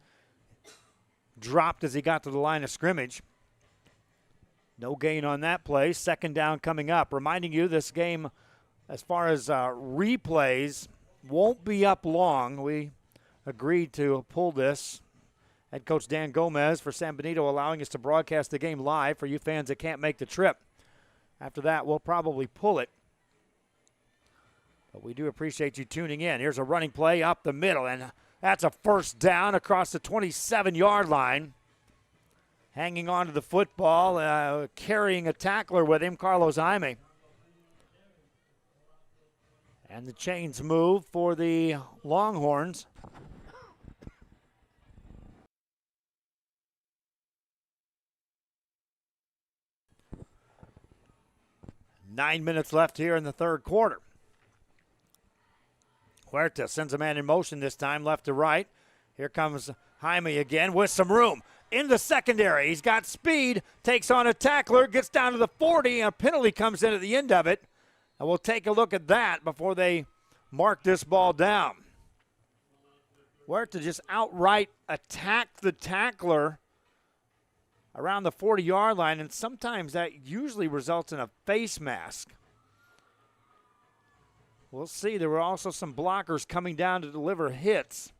dropped as he got to the line of scrimmage. No gain on that play. Second down coming up. Reminding you this game, as far as replays, won't be up long. We agreed to pull this. Head coach Dan Gomez for San Benito allowing us to broadcast the game live for you fans that can't make the trip. After that, we'll probably pull it. But we do appreciate you tuning in. Here's a running play up the middle, and that's a first down across the 27-yard line. Hanging on to the football, carrying a tackler with him, Carlos Jaime. And the chains move for the Longhorns. Nine minutes left here in the third quarter. Huerta sends a man in motion this time, left to right. Here comes Jaime again with some room. In the secondary, he's got speed, takes on a tackler, gets down to the 40, and a penalty comes in at the end of it. And we'll take a look at that before they mark this ball down. Huerta just outright attacked the tackler around the 40-yard line, and sometimes that usually results in a face mask. We'll see. There were also some blockers coming down to deliver hits.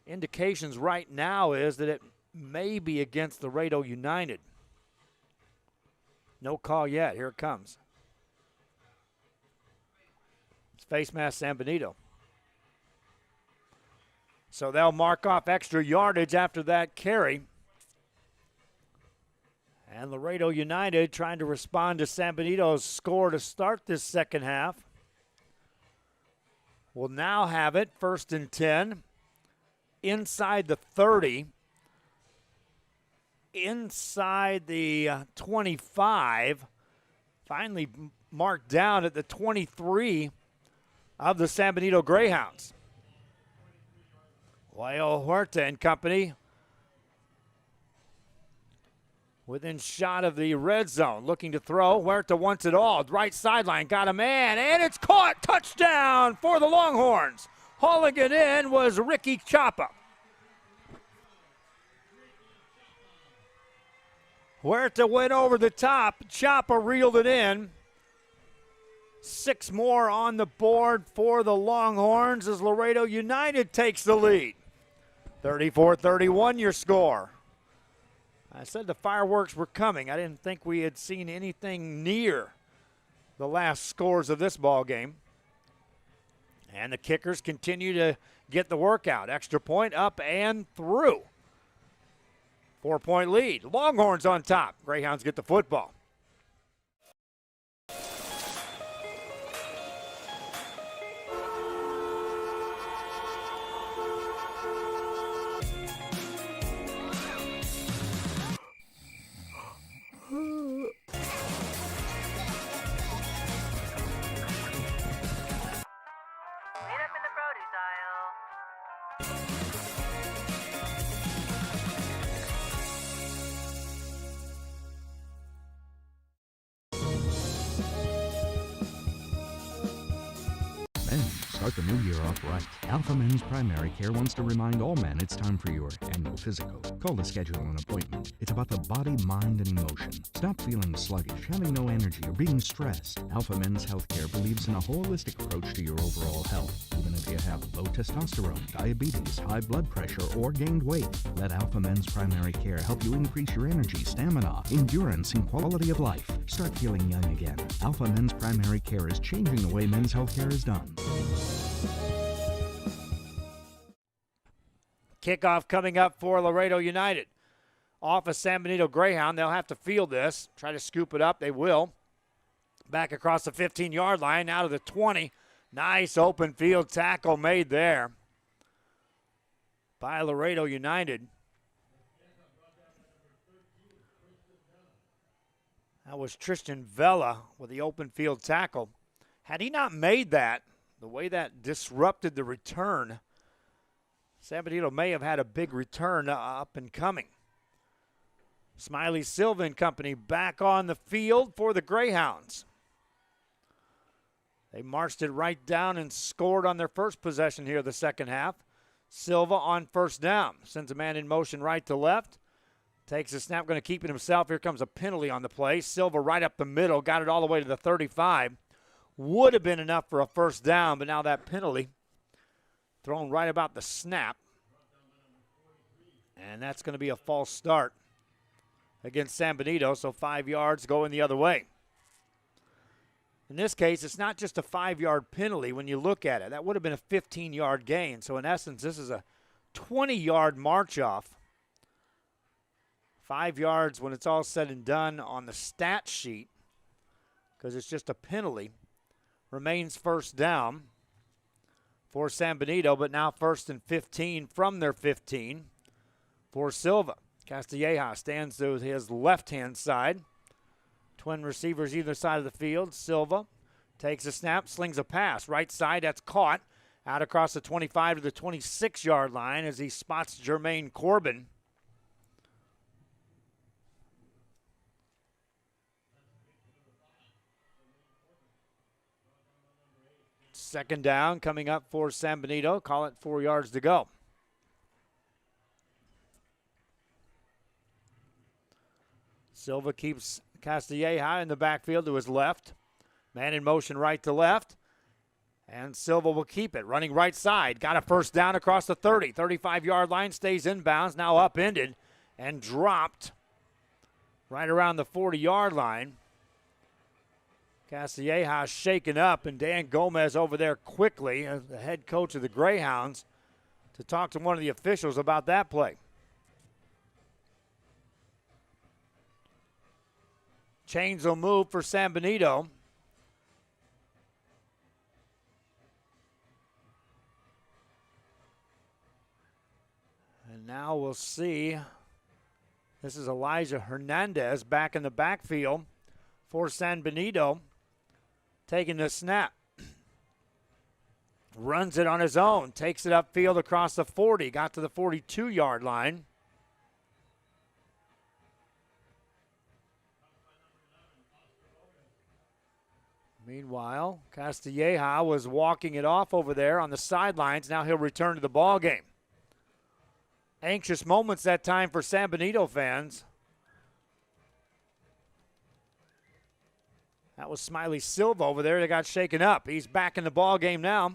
Indications right now is that it may be against Laredo United. No call yet. Here it comes. It's face mask San Benito. So they'll mark off extra yardage after that carry. And Laredo United trying to respond to San Benito's score to start this second half. Will now have it, 1st and 10, inside the 30, inside the 25, finally marked down at the 23 of the San Benito Greyhounds. Leo Huerta and company within shot of the red zone, looking to throw. Huerta wants it all. Right sideline, got a man, and it's caught. Touchdown for the Longhorns. Hauling it in was Ricky Chapa. Huerta went over the top. Chapa reeled it in. 6 more on the board for the Longhorns as Laredo United takes the lead. 34-31 your score. I said the fireworks were coming. I didn't think we had seen anything near the last scores of this ball game. And the kickers continue to get the workout. Extra point up and through. 4-point lead. Longhorns on top. Greyhounds get the football. Start the new year off right. Alpha Men's Primary Care wants to remind all men it's time for your annual physical. Call to schedule an appointment. It's about the body, mind, and emotion. Stop feeling sluggish, having no energy, or being stressed. Alpha Men's Healthcare believes in a holistic approach to your overall health. Even if you have low testosterone, diabetes, high blood pressure, or gained weight, let Alpha Men's Primary Care help you increase your energy, stamina, endurance, and quality of life. Start feeling young again. Alpha Men's Primary Care is changing the way men's healthcare is done. Kickoff coming up for Laredo United. Off a San Benito Greyhound. They'll have to field this. Try to scoop it up. They will. Back across the 15-yard line, out of the 20. Nice open field tackle made there. by Laredo United. That was Tristan Vela with the open field tackle. Had he not made that, the way that disrupted the return, San Benito may have had a big return up and coming. Smiley Silva and company back on the field for the Greyhounds. They marched it right down and scored on their first possession here the second half. Silva on first down. Sends a man in motion right to left. Takes a snap, going to keep it himself. Here comes a penalty on the play. Silva right up the middle, got it all the way to the 35. Would have been enough for a first down, but now that penalty thrown right about the snap. And that's going to be a false start against San Benito, so 5 yards going the other way. In this case, it's not just a 5-yard penalty when you look at it. That would have been a 15-yard gain. So in essence, this is a 20-yard march-off. 5 yards when it's all said and done on the stat sheet, because it's just a penalty. Remains first down for San Benito, but now 1st and 15 from their 15 for Silva. Castilleja stands to his left-hand side. Twin receivers either side of the field. Silva takes a snap, slings a pass. Right side, that's caught. Out across the 25 to the 26-yard line as he spots Jermaine Corbin. Second down coming up for San Benito. Call it 4 yards to go. Silva keeps Castilleja in the backfield to his left. Man in motion right to left. And Silva will keep it. Running right side. Got a first down across the 30. 35-yard line. Stays inbounds. Now upended and dropped right around the 40-yard line. Castilleja shaken up, and Dan Gomez over there quickly, the head coach of the Greyhounds, to talk to one of the officials about that play. Chains will move for San Benito. And now we'll see. This is Elijah Hernandez back in the backfield for San Benito. Taking the snap. Runs it on his own. Takes it upfield across the 40. Got to the 42-yard line. Meanwhile, Castilleja was walking it off over there on the sidelines. Now he'll return to the ball game. Anxious moments that time for San Benito fans. That was Smiley Silva over there that got shaken up. He's back in the ball game now.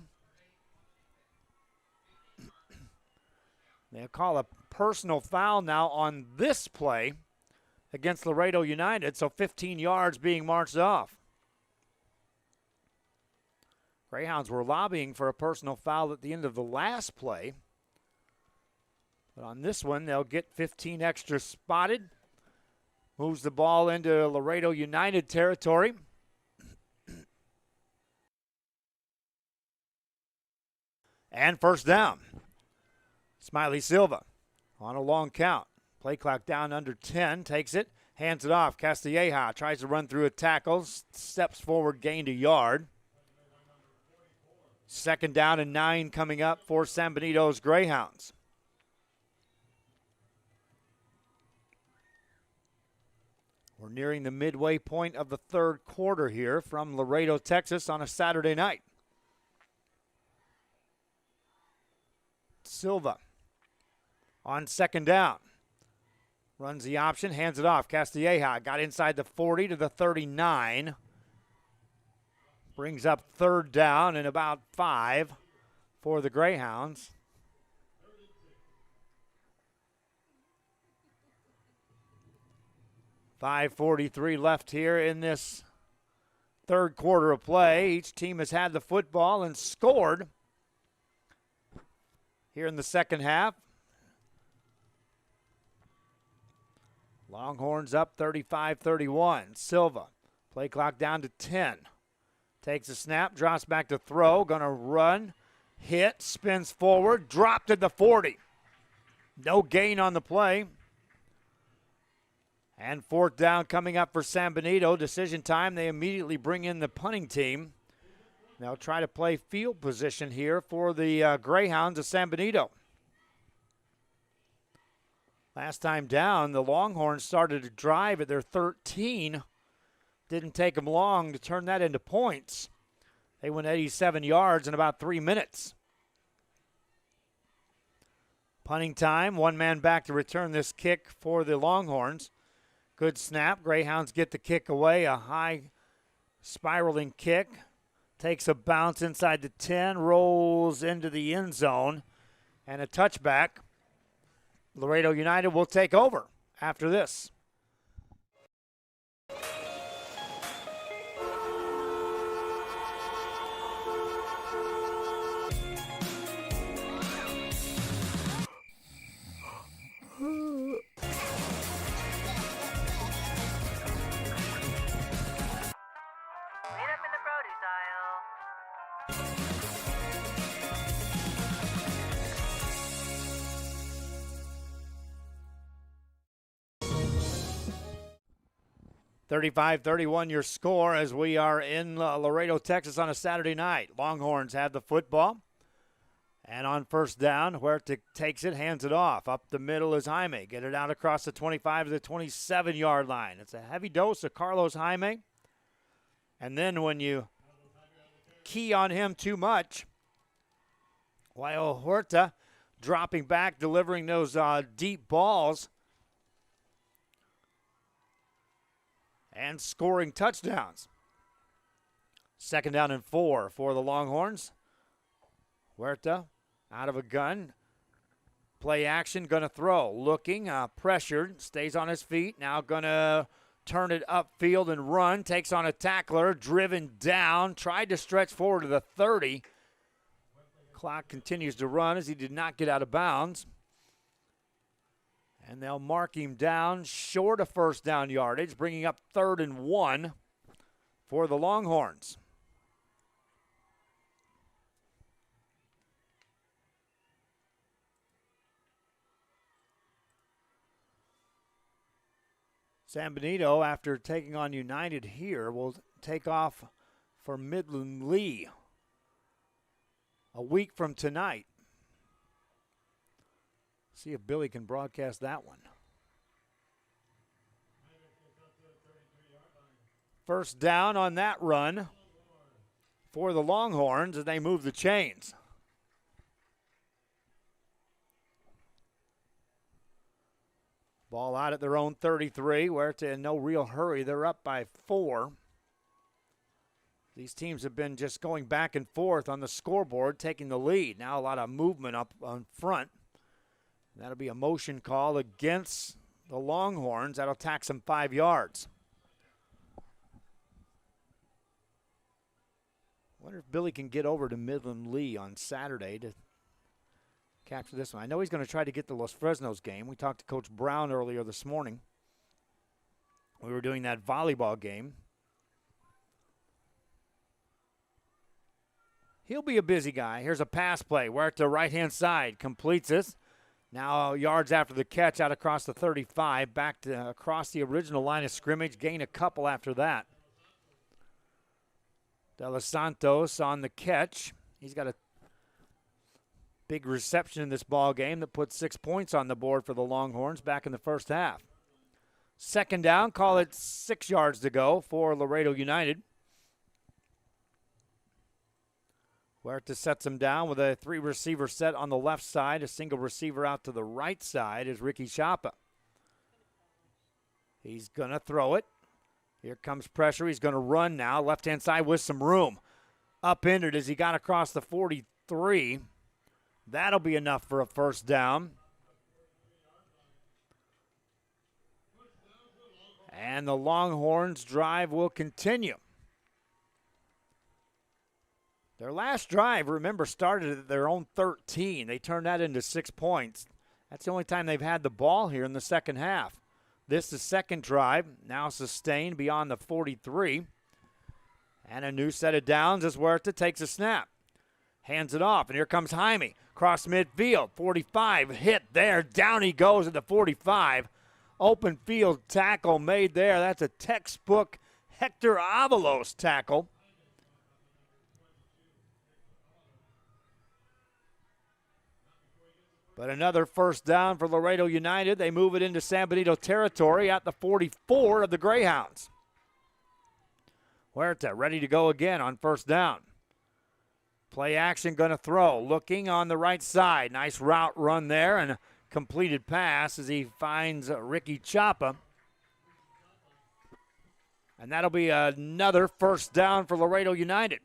They'll call a personal foul now on this play against Laredo United, so 15 yards being marched off. Greyhounds were lobbying for a personal foul at the end of the last play. But on this one, they'll get 15 extra spotted. Moves the ball into Laredo United territory. And first down. Smiley Silva on a long count. Play clock down under 10. Takes it. Hands it off. Castilleja tries to run through a tackle. Steps forward. Gained a yard. Second down and 9 coming up for San Benito's Greyhounds. We're nearing the midway point of the third quarter here from Laredo, Texas on a Saturday night. Silva on second down. Runs the option, hands it off. Castilleja got inside the 40 to the 39. Brings up third down and about 5 for the Greyhounds. .543 left here in this third quarter of play. Each team has had the football and scored here in the second half. Longhorns up 35-31. Silva, play clock down to 10. Takes a snap, drops back to throw, gonna run, hit, spins forward, dropped at the 40. No gain on the play. And fourth down coming up for San Benito. Decision time. They immediately bring in the punting team. They'll try to play field position here for the Greyhounds of San Benito. Last time down, the Longhorns started to drive at their 13. Didn't take them long to turn that into points. They went 87 yards in about 3 minutes. Punting time, one man back to return this kick for the Longhorns. Good snap. Greyhounds get the kick away. A high spiraling kick. Takes a bounce inside the 10, rolls into the end zone, and a touchback. Laredo United will take over after this. aisle. 35-31 your score as we are in Laredo, Texas on a Saturday night. Longhorns have the football. And on first down, Huerta takes it, hands it off. Up the middle is Jaime. Get it out across the 25 to the 27-yard line. It's a heavy dose of Carlos Jaime. And then when you key on him too much, while Huerta dropping back, delivering those deep balls, and scoring touchdowns. Second down and 4 for the Longhorns. Huerta out of a gun. Play action, going to throw. Looking, pressured, stays on his feet. Now going to turn it upfield and run. Takes on a tackler, driven down. Tried to stretch forward to the 30. Clock continues to run as he did not get out of bounds. And they'll mark him down short of first down yardage, bringing up 3rd and 1 for the Longhorns. San Benito, after taking on United here, will take off for Midland Lee a week from tonight. See if Billy can broadcast that one. First down on that run for the Longhorns as they move the chains. Ball out at their own 33, where it's in no real hurry. They're up by 4. These teams have been just going back and forth on the scoreboard, taking the lead. Now a lot of movement up on front. That'll be a motion call against the Longhorns. That'll tax them 5 yards. Wonder if Billy can get over to Midland Lee on Saturday to capture this one. I know he's going to try to get the Los Fresnos game. We talked to Coach Brown earlier this morning. We were doing that volleyball game. He'll be a busy guy. Here's a pass play. We're at the right-hand side. Completes this. Now yards after the catch out across the 35. Back to across the original line of scrimmage. Gain a couple after that. De Los Santos on the catch. He's got a big reception in this ball game that puts 6 points on the board for the Longhorns back in the first half. Second down, call it 6 yards to go for Laredo United. Huerta sets him down with a 3-receiver set on the left side. A single receiver out to the right side is Ricky Chapa. He's going to throw it. Here comes pressure. He's going to run now. Left-hand side with some room. Upended as he got across the 43. That'll be enough for a first down. And the Longhorns' drive will continue. Their last drive, remember, started at their own 13. They turned that into 6 points. That's the only time they've had the ball here in the second half. This is the second drive, now sustained beyond the 43. And a new set of downs as Huerta takes a snap. Hands it off, and here comes Jaime. Cross midfield, 45, hit there. Down he goes at the 45. Open field tackle made there. That's a textbook Hector Avalos tackle. But another first down for Laredo United. They move it into San Benito territory at the 44 of the Greyhounds. Huerta ready to go again on first down. Play action, going to throw. Looking on the right side. Nice route run there and a completed pass as he finds Ricky Chapa. And that'll be another first down for Laredo United.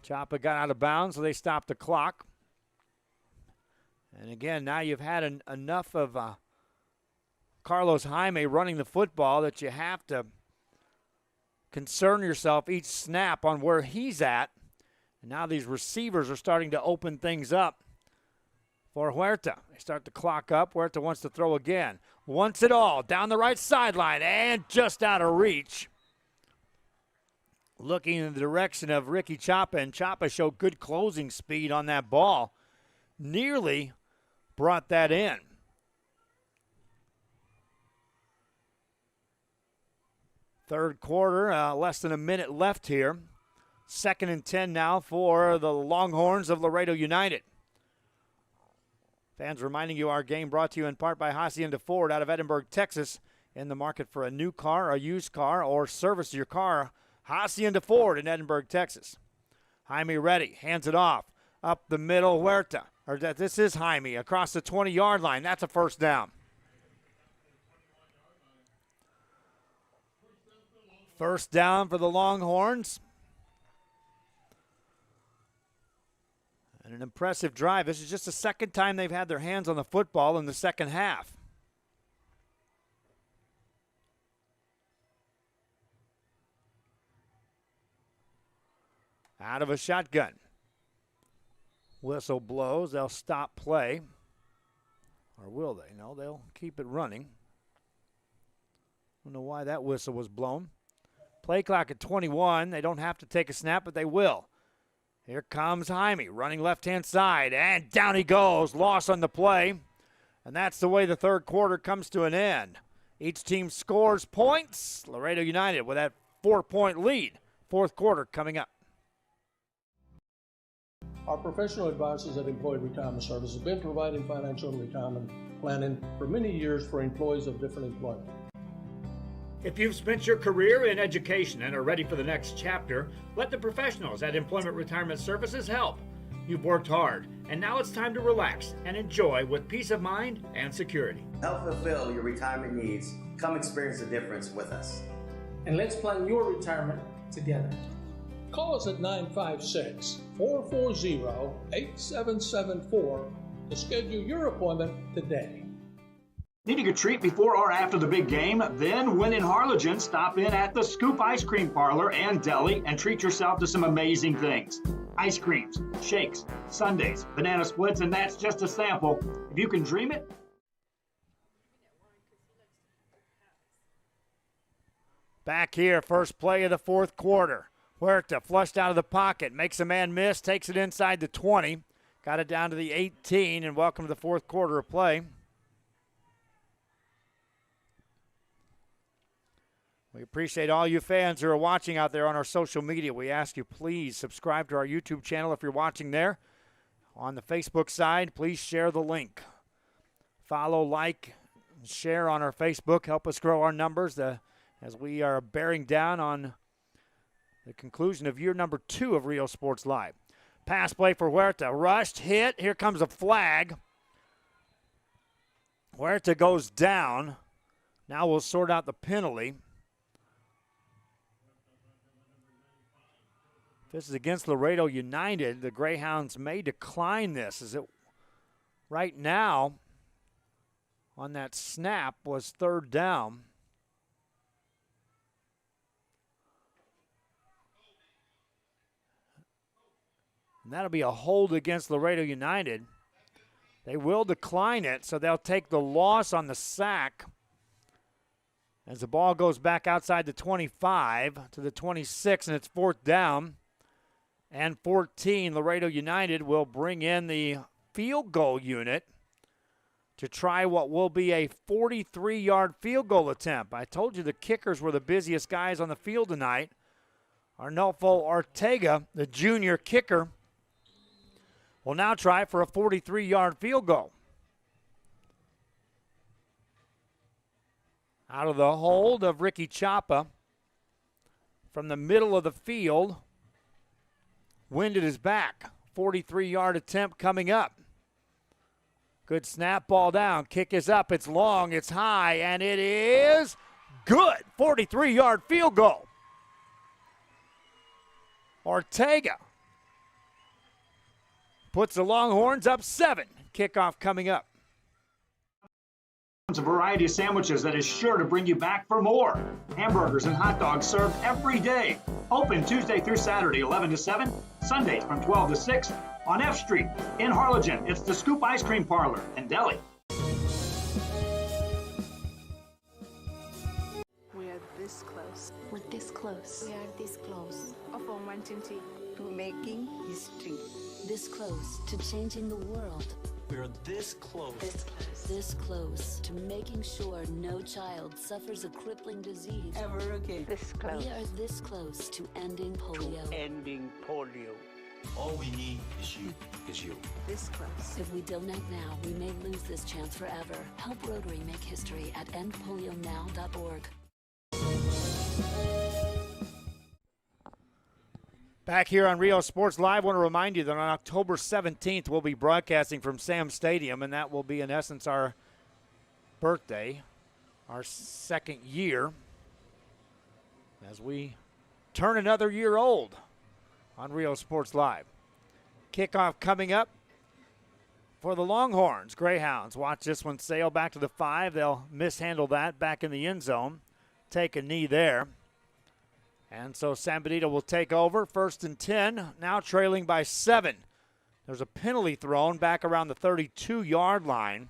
Chapa got out of bounds, so they stopped the clock. And again, now you've had enough of Carlos Jaime running the football that you have to concern yourself each snap on where he's at. And now these receivers are starting to open things up for Huerta. They start the clock up. Huerta wants to throw again. Wants it all down the right sideline and just out of reach. Looking in the direction of Ricky Chapa, and Chapa showed good closing speed on that ball. Nearly brought that in. Third quarter, less than a minute left here. 2nd and 10 now for the Longhorns of Laredo United. Fans reminding you our game brought to you in part by Hacienda Ford out of Edinburgh, Texas. In the market for a new car, a used car, or service your car, Hacienda Ford in Edinburgh, Texas. Jaime ready, hands it off. Up the middle, Huerta. This is Jaime across the 20-yard line. That's a first down. First down for the Longhorns. And an impressive drive. This is just the second time they've had their hands on the football in the second half. Out of a shotgun. Whistle blows. They'll stop play. Or will they? No, they'll keep it running. Don't know why that whistle was blown. Play clock at 21. They don't have to take a snap, but they will. Here comes Jaime, running left-hand side, and down he goes. Loss on the play, and that's the way the third quarter comes to an end. Each team scores points. Laredo United with that 4-point lead. Fourth quarter coming up. Our professional advisors at Employee Retirement Services have been providing financial and retirement planning for many years for employees of different employment. If you've spent your career in education and are ready for the next chapter, let the professionals at Employment Retirement Services help. You've worked hard, and now it's time to relax and enjoy with peace of mind and security. Help fulfill your retirement needs. Come experience the difference with us. And let's plan your retirement together. Call us at 956-440-8774 to schedule your appointment today. Needing a treat before or after the big game? Then, when in Harlingen, stop in at the Scoop Ice Cream Parlor and Deli and treat yourself to some amazing things. Ice creams, shakes, sundaes, banana splits, and that's just a sample. If you can dream it. Back here, first play of the fourth quarter. Huerta flushed out of the pocket, makes a man miss, takes it inside the 20. Got it down to the 18, and welcome to the fourth quarter of play. We appreciate all you fans who are watching out there on our social media. We ask you, please subscribe to our YouTube channel if you're watching there. On the Facebook side, please share the link. Follow, like, and share on our Facebook. Help us grow our numbers as we are bearing down on the conclusion of year number 2 of Rio Sports Live. Pass play for Huerta. Rushed, hit. Here comes a flag. Huerta goes down. Now we'll sort out the penalty. This is against Laredo United. The Greyhounds may decline this, as it right now on that snap was third down. And that'll be a hold against Laredo United. They will decline it, so they'll take the loss on the sack as the ball goes back outside the 25 to the 26, and it's fourth down. and 14. Laredo United will bring in the field goal unit to try what will be a 43-yard field goal attempt. I told you the kickers were the busiest guys on the field tonight. Arnulfo Ortega, the junior kicker, will now try for a 43-yard field goal. Out of the hold of Ricky Chapa from the middle of the field. Wind at his back. 43-yard attempt coming up. Good snap, ball down. Kick is up. It's long. It's high. And it is good. 43-yard field goal. Ortega puts the Longhorns up 7. Kickoff coming up. A variety of sandwiches that is sure to bring you back for more. Hamburgers and hot dogs served every day. Open Tuesday through Saturday, 11 to 7. Sundays from 12 to 6. On F Street in Harlingen, it's the Scoop Ice Cream Parlor and Deli. We are this close. We're this close. We are this close. Of wanting to making history. This close to changing the world. We're this close. This close. This close to making sure no child suffers a crippling disease Ever again. This close. We are this close to ending polio. Ending polio. All we need is you. This close. If we don't act now, we may lose this chance forever. Help Rotary make history at endpolionow.org. Back here on Rio Sports Live, I want to remind you that on October 17th, we'll be broadcasting from Sam Stadium, and that will be, in essence, our birthday, our second year, as we turn another year old on Rio Sports Live. Kickoff coming up for the Longhorns. Greyhounds, watch this one sail back to the 5. They'll mishandle that back in the end zone. Take a knee there. And so San Benito will take over. 1st and 10, now trailing by 7. There's a penalty thrown back around the 32-yard line.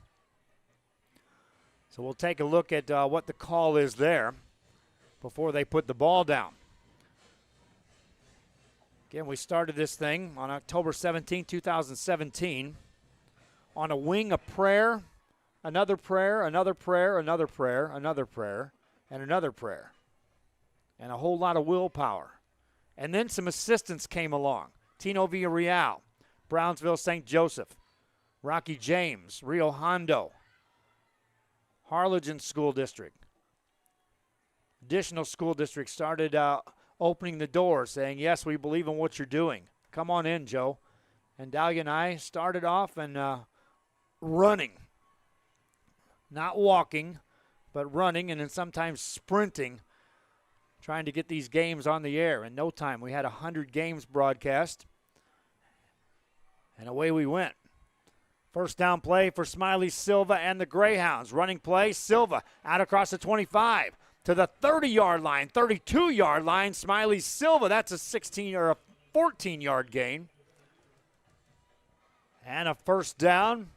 So we'll take a look at what the call is there before they put the ball down. Again, we started this thing on October 17, 2017, on a wing of prayer, another prayer, another prayer, another prayer, another prayer, and another prayer. And a whole lot of willpower. And then some assistants came along. Tino Villarreal, Brownsville St. Joseph, Rocky James, Rio Hondo, Harlingen School District. Additional school districts started opening the door, saying, yes, we believe in what you're doing. Come on in, Joe. And Dahlia and I started off and running. Not walking, but running, and then sometimes sprinting, trying to get these games on the air. In no time, we had 100 games broadcast, and away we went. First down play for Smiley Silva and the Greyhounds. Running play, Silva out across the 25 to the 30-yard line, 32-yard line. Smiley Silva, that's a 16 or a 14-yard gain. And a first down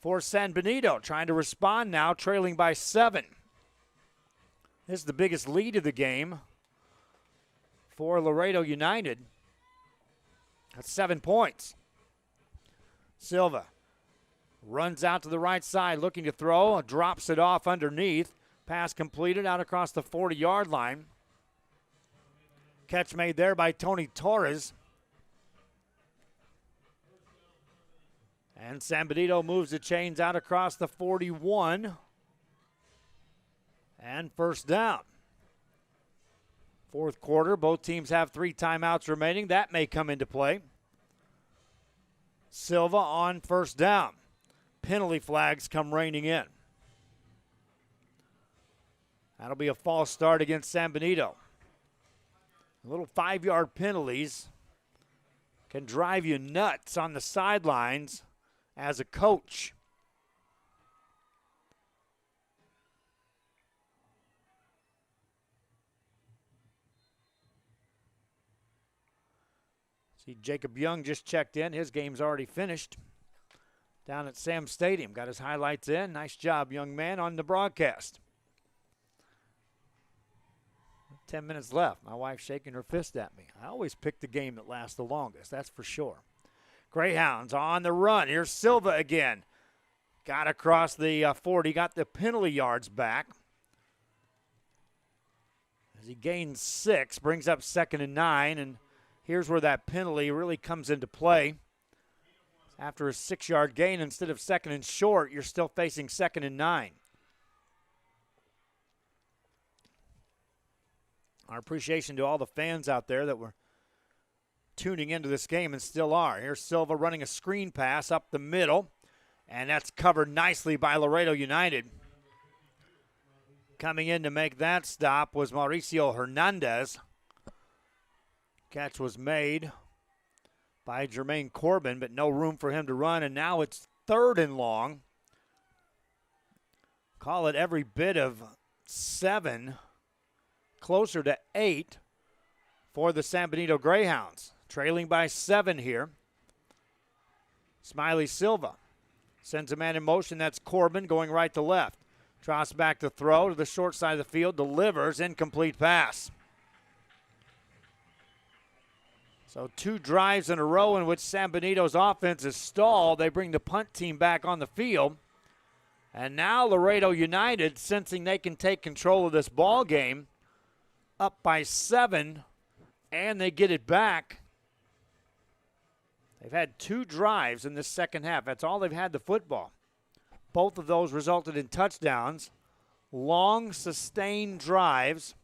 for San Benito, trying to respond now, trailing by 7. This is the biggest lead of the game for Laredo United. That's 7 points. Silva runs out to the right side, looking to throw, drops it off underneath. Pass completed out across the 40-yard line. Catch made there by Tony Torres. And San Benito moves the chains out across the 41. And first down. Fourth quarter, both teams have 3 timeouts remaining. That may come into play. Silva on first down. Penalty flags come raining in. That'll be a false start against San Benito. Little 5-yard penalties can drive you nuts on the sidelines as a coach. See, Jacob Young just checked in. His game's already finished down at Sam Stadium. Got his highlights in. Nice job, young man, on the broadcast. 10 minutes left. My wife's shaking her fist at me. I always pick the game that lasts the longest, that's for sure. Greyhounds on the run. Here's Silva again. Got across the 40, got the penalty yards back. As he gains 6, brings up 2nd and 9, and here's where that penalty really comes into play. After a 6-yard gain, instead of 2nd and short, you're still facing 2nd and 9. Our appreciation to all the fans out there that were tuning into this game and still are. Here's Silva running a screen pass up the middle, and that's covered nicely by Laredo United. Coming in to make that stop was Mauricio Hernandez. Catch was made by Jermaine Corbin, but no room for him to run, and now it's 3rd and long. Call it every bit of 7, closer to 8 for the San Benito Greyhounds. Trailing by 7 here. Smiley Silva sends a man in motion. That's Corbin going right to left. Drops back to throw to the short side of the field. Delivers. Incomplete pass. So 2 drives in a row in which San Benito's offense is stalled. They bring the punt team back on the field. And now Laredo United, sensing they can take control of this ball game, up by 7, and they get it back. They've had 2 drives in this second half. That's all they've had the football. Both of those resulted in touchdowns. Long, sustained drives,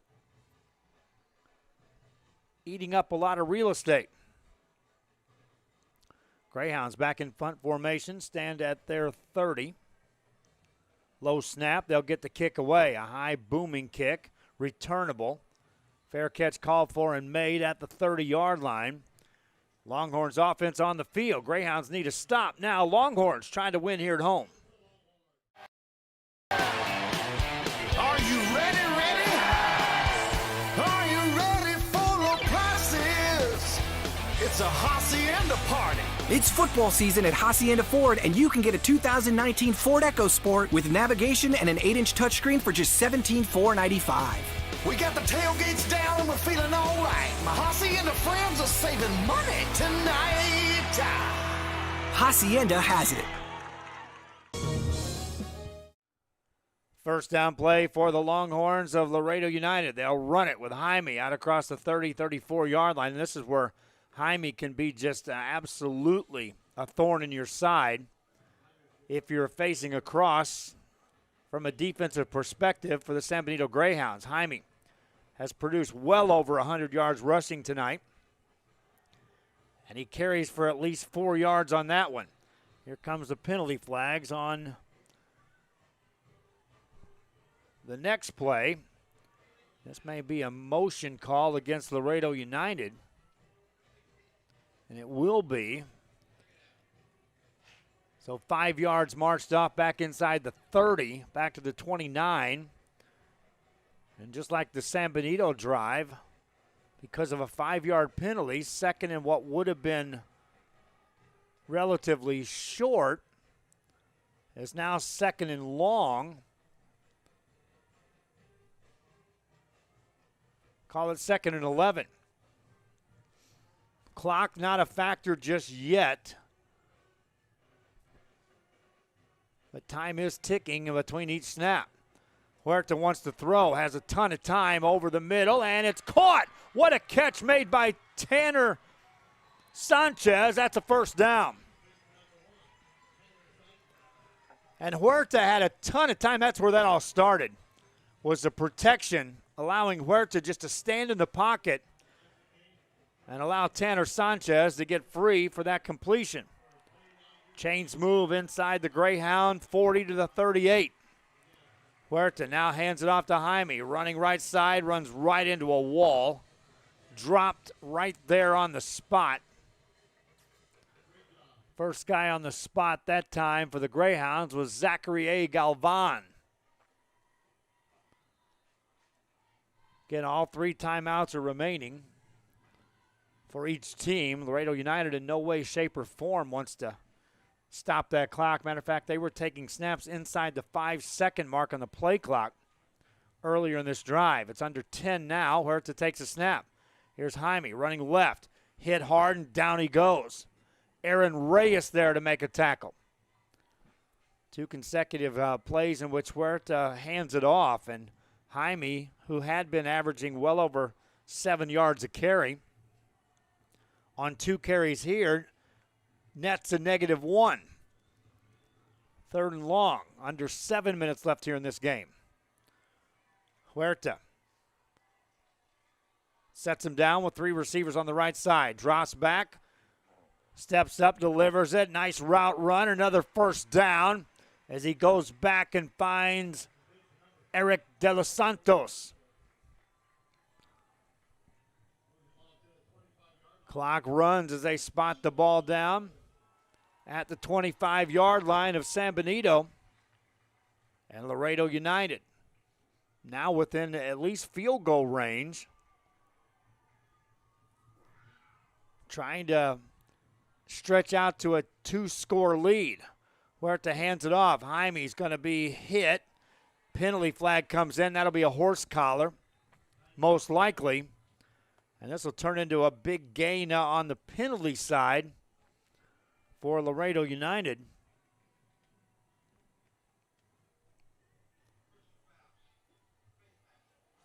eating up a lot of real estate. Greyhounds back in punt formation, stand at their 30. Low snap, they'll get the kick away. A high booming kick, returnable. Fair catch called for and made at the 30-yard line. Longhorns offense on the field. Greyhounds need a stop. Now Longhorns trying to win here at home. Are you ready? Are you ready for low prices? It's a hacienda party. It's football season at Hacienda Ford, and you can get a 2019 Ford EcoSport with navigation and an 8-inch touchscreen for just $17,495. We got the tailgates down and we're feeling all right. My Hacienda friends are saving money tonight. Hacienda has it. First down play for the Longhorns of Laredo United. They'll run it with Jaime out across the 30, 34-yard line. And this is where Jaime can be just absolutely a thorn in your side if you're facing across from a defensive perspective for the San Benito Greyhounds. Jaime has produced well over 100 yards rushing tonight, and he carries for at least 4 yards on that one. Here comes the penalty flags on the next play. This may be a motion call against Laredo United, and it will be. So 5 yards marched off back inside the 30, back to the 29. And just like the San Benito drive, because of a 5-yard penalty, second and what would have been relatively short is now 2nd and long. Call it 2nd and 11. Clock not a factor just yet. But time is ticking in between each snap. Huerta wants to throw, has a ton of time over the middle, and it's caught. What a catch made by Tanner Sanchez. That's a first down. And Huerta had a ton of time. That's where that all started, was the protection, allowing Huerta just to stand in the pocket and allow Tanner Sanchez to get free for that completion. Chains move inside the Greyhound, 40 to the 38. Huerta now hands it off to Jaime. Running right side, runs right into a wall. Dropped right there on the spot. First guy on the spot that time for the Greyhounds was Zachary A. Galvan. Again, all 3 timeouts are remaining for each team. Laredo United in no way, shape, or form wants to stop that clock. Matter of fact, they were taking snaps inside the 5-second mark on the play clock earlier in this drive. It's under 10 now. Huerta takes a snap. Here's Jaime running left. Hit hard, and down he goes. Aaron Reyes there to make a tackle. 2 consecutive plays in which Huerta hands it off, and Jaime, who had been averaging well over 7 yards a carry, on 2 carries here, nets a -1. 3rd and long, under 7 minutes left here in this game. Huerta sets him down with 3 receivers on the right side. Drops back, steps up, delivers it. Nice route run, another first down as he goes back and finds Eric De Los Santos. Clock runs as they spot the ball down at the 25-yard line of San Benito. And Laredo United now within at least field goal range, trying to stretch out to a 2-score lead. Huerta hands it off. Jaime's going to be hit. Penalty flag comes in. That'll be a horse collar, most likely. And this will turn into a big gain on the penalty side for Laredo United.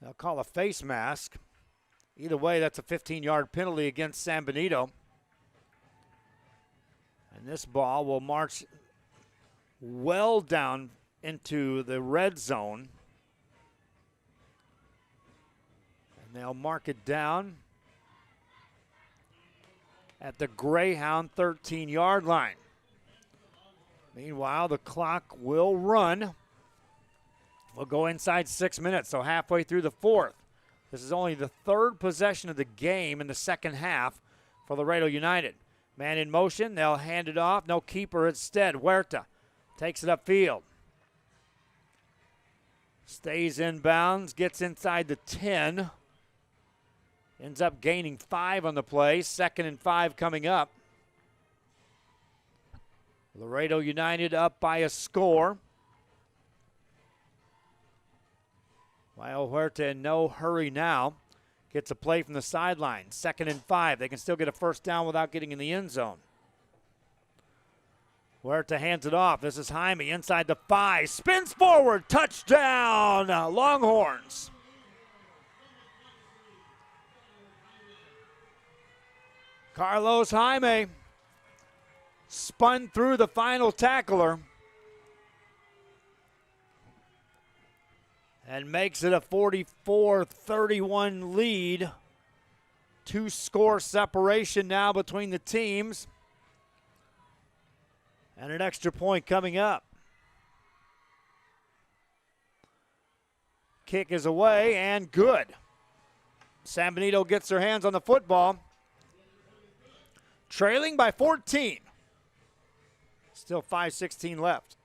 They'll call a face mask. Either way, that's a 15-yard penalty against San Benito. And this ball will march well down into the red zone. And they'll mark it down at the Greyhound 13-yard line. Meanwhile, the clock will run. We'll go inside 6 minutes, so halfway through the 4th. This is only the 3rd possession of the game in the second half for Laredo United. Man in motion, they'll hand it off. No keeper instead. Huerta takes it upfield. Stays inbounds, gets inside the 10. Ends up gaining 5 on the play. 2nd and 5 coming up. Laredo United up by a score. While Huerta in no hurry now. Gets a play from the sideline. 2nd and 5. They can still get a first down without getting in the end zone. Huerta hands it off. This is Jaime inside the 5. Spins forward. Touchdown, Longhorns. Carlos Jaime spun through the final tackler and makes it a 44-31 lead. 2-score separation now between the teams. And an extra point coming up. Kick is away and good. San Benito gets their hands on the football. Trailing by 14. Still 5:16 left.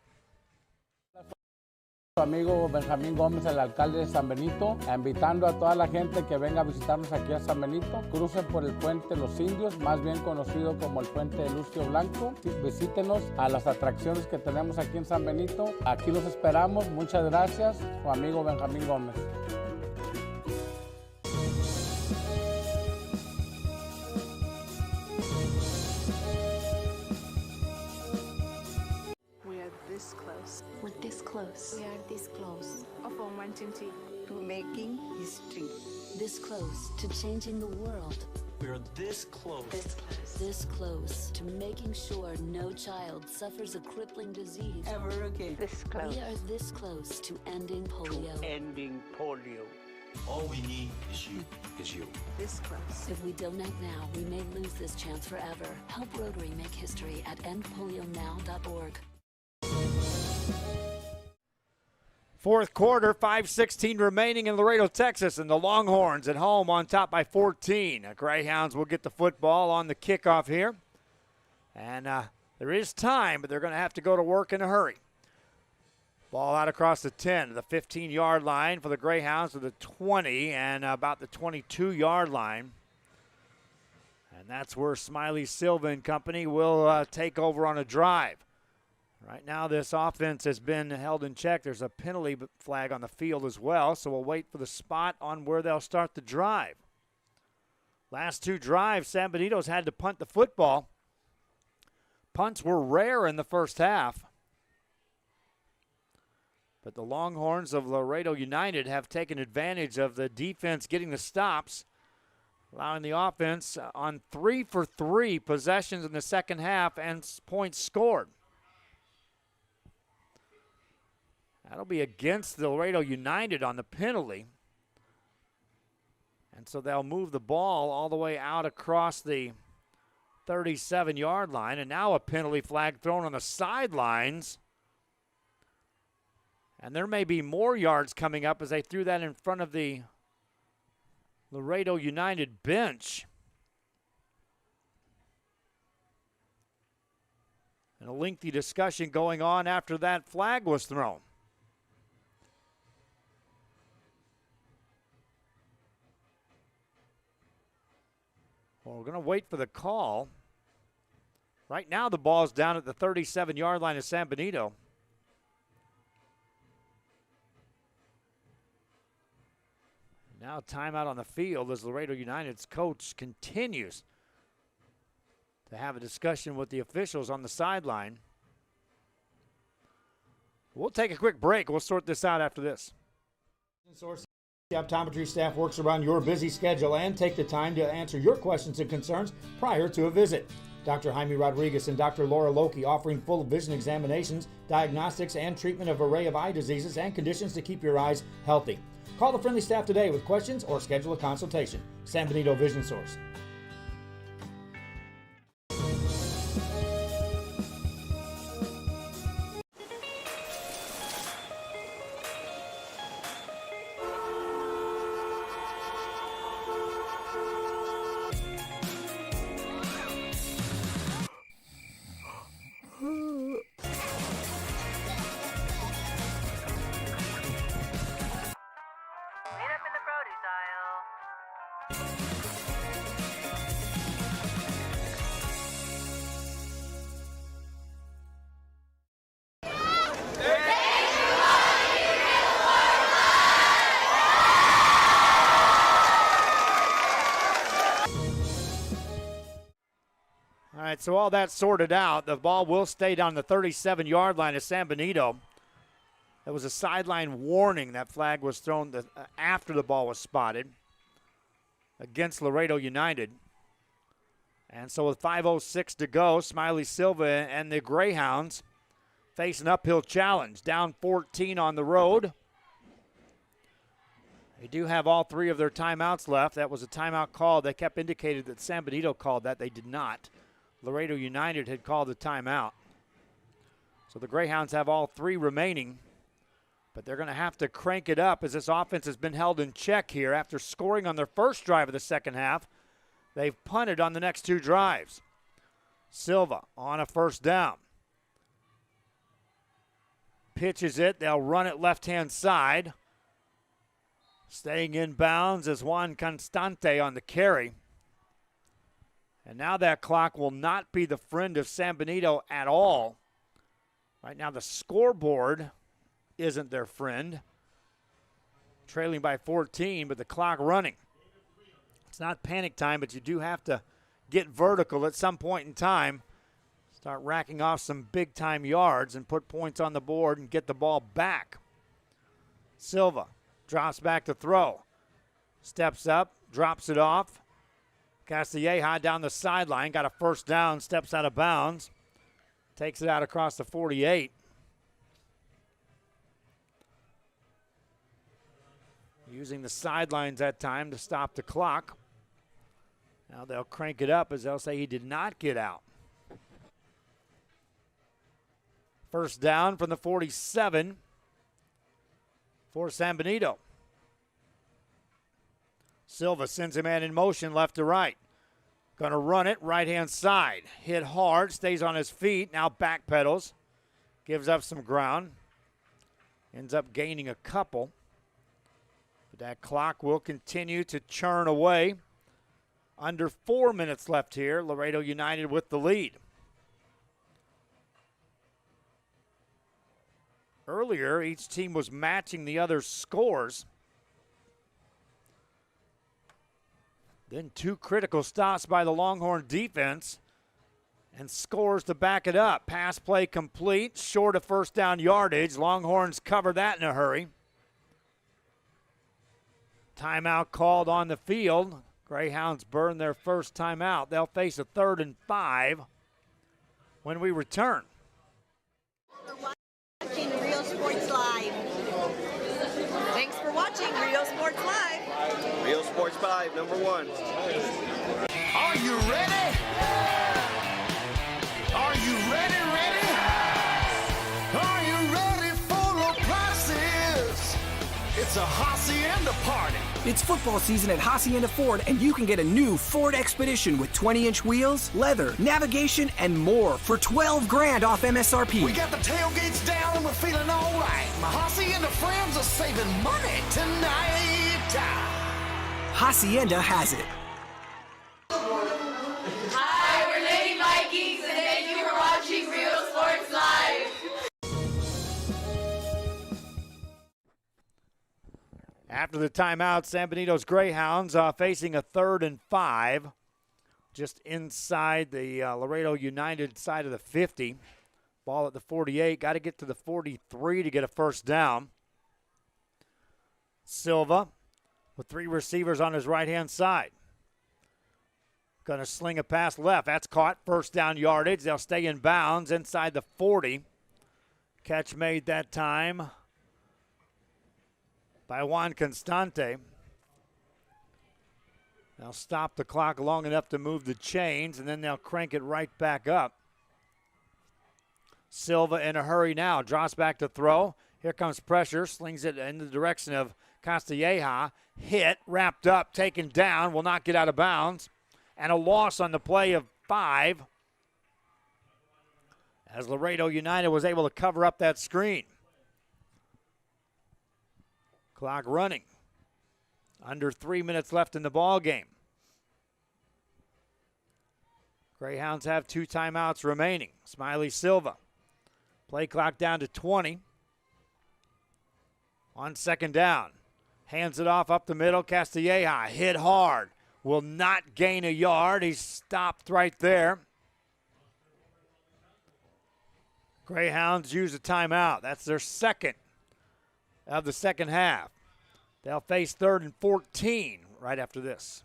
Amigo Benjamín Gómez, el alcalde de San Benito, invitando a toda la gente que venga a visitarnos aquí a San Benito. Crucen por el puente Los Indios, más bien conocido como el puente de Lucio Blanco. Visítenos a las atracciones que tenemos aquí en San Benito. Aquí los esperamos. Muchas gracias. Su amigo Benjamín Gómez. This close. We're this close. We are this close. Of wanting to making history. This close to changing the world. We're this close. This close to making sure no child suffers a crippling disease ever again. This close. We are this close to ending polio. Ending polio. All we need is you. This close. If we don't act now, we may lose this chance forever. Help Rotary make history at endpolionow.org. 4th quarter, 5:16 remaining in Laredo, Texas, and the Longhorns at home on top by 14. The Greyhounds will get the football on the kickoff here. And there is time, but they're going to have to go to work in a hurry. Ball out across the 10 to the 15-yard line for the Greyhounds to the 20 and about the 22-yard line. And that's where Smiley Silva and company will take over on a drive. Right now, this offense has been held in check. There's a penalty flag on the field as well, so we'll wait for the spot on where they'll start the drive. Last two drives, San Benito's had to punt the football. Punts were rare in the first half. But the Longhorns of Laredo United have taken advantage of the defense getting the stops, allowing the offense on 3 for 3 possessions in the second half and points scored. That'll be against the Laredo United on the penalty. And so they'll move the ball all the way out across the 37-yard line. And now a penalty flag thrown on the sidelines. And there may be more yards coming up as they threw that in front of the Laredo United bench. And a lengthy discussion going on after that flag was thrown. Well, we're going to wait for the call. Right now the ball is down at the 37-yard line of San Benito. Now timeout on the field as Laredo United's coach continues to have a discussion with the officials on the sideline. We'll take a quick break. We'll sort this out after this. The optometry staff works around your busy schedule and take the time to answer your questions and concerns prior to a visit. Dr. Jaime Rodriguez and Dr. Laura Loki offering full vision examinations, diagnostics, and treatment of an array of eye diseases and conditions to keep your eyes healthy. Call the friendly staff today with questions or schedule a consultation. San Benito Vision Source. So all that sorted out, the ball will stay down the 37-yard line of San Benito. There was a sideline warning. That flag was thrown after the ball was spotted against Laredo United. And so with 5:06 to go, Smiley Silva and the Greyhounds face an uphill challenge. Down 14 on the road. They do have all three of their timeouts left. That was a timeout call. They kept indicated that San Benito called that. They did not. Laredo United had called the timeout. So the Greyhounds have all three remaining, but they're going to have to crank it up as this offense has been held in check here. After scoring on their first drive of the second half, they've punted on the next two drives. Silva on a first down. Pitches it. They'll run it left-hand side. Staying in bounds is Juan Constante on the carry. And now that clock will not be the friend of San Benito at all. Right now the scoreboard isn't their friend. Trailing by 14, but the clock running. It's not panic time, but you do have to get vertical at some point in time. Start racking off some big-time yards and put points on the board and get the ball back. Silva drops back to throw. Steps up, drops it off. Castilleja down the sideline, got a first down, steps out of bounds. Takes it out across the 48. Using the sidelines that time to stop the clock. Now they'll crank it up as they'll say he did not get out. First down from the 47 for San Benito. Silva sends a man in motion left to right. Going to run it right-hand side. Hit hard, stays on his feet, now backpedals. Gives up some ground. Ends up gaining a couple. But that clock will continue to churn away. Under 4 minutes left here. Laredo United with the lead. earlier, each team was matching the other's scores. Then 2 critical stops by the Longhorn defense and scores to back it up. Pass play complete, short of first down yardage. Longhorns cover that in a hurry. Timeout called on the field. Greyhounds burn their first timeout. They'll face a 3rd and 5 when we return. Watching Real Sports Live. Thanks for watching Real Sports Live. Real Sports 5, number 1. Are you ready? Are you ready? Are you ready for low prices? It's a hacienda party. It's football season at Hacienda Ford, and you can get a new Ford Expedition with 20-inch wheels, leather, navigation, and more for $12,000 off MSRP. We got the tailgates down and we're feeling all right. My hacienda friends are saving money tonight. Hacienda has it. Hi, we're Lady Vikings, and thank you for watching Real Sports Live. After the timeout, San Benito's Greyhounds facing a 3rd and 5 just inside the Laredo United side of the 50. Ball at the 48. Got to get to the 43 to get a first down. Silva with 3 receivers on his right-hand side. Going to sling a pass left. That's caught. First down yardage. They'll stay in bounds inside the 40. Catch made that time by Juan Constante. They'll stop the clock long enough to move the chains, and then they'll crank it right back up. Silva in a hurry now. Drops back to throw. Here comes pressure. Slings it in the direction of Castilleja. Hit, wrapped up, taken down. Will not get out of bounds. And a loss on the play of 5 as Laredo United was able to cover up that screen. Clock running. Under 3 minutes left in the ball game. Greyhounds have 2 timeouts remaining. Smiley Silva. Play clock down to 20. On 2nd down. Hands it off up the middle. Castilleja hit hard. Will not gain a yard. He's stopped right there. Greyhounds use a timeout. That's their second of the second half. They'll face 3rd and 14 right after this.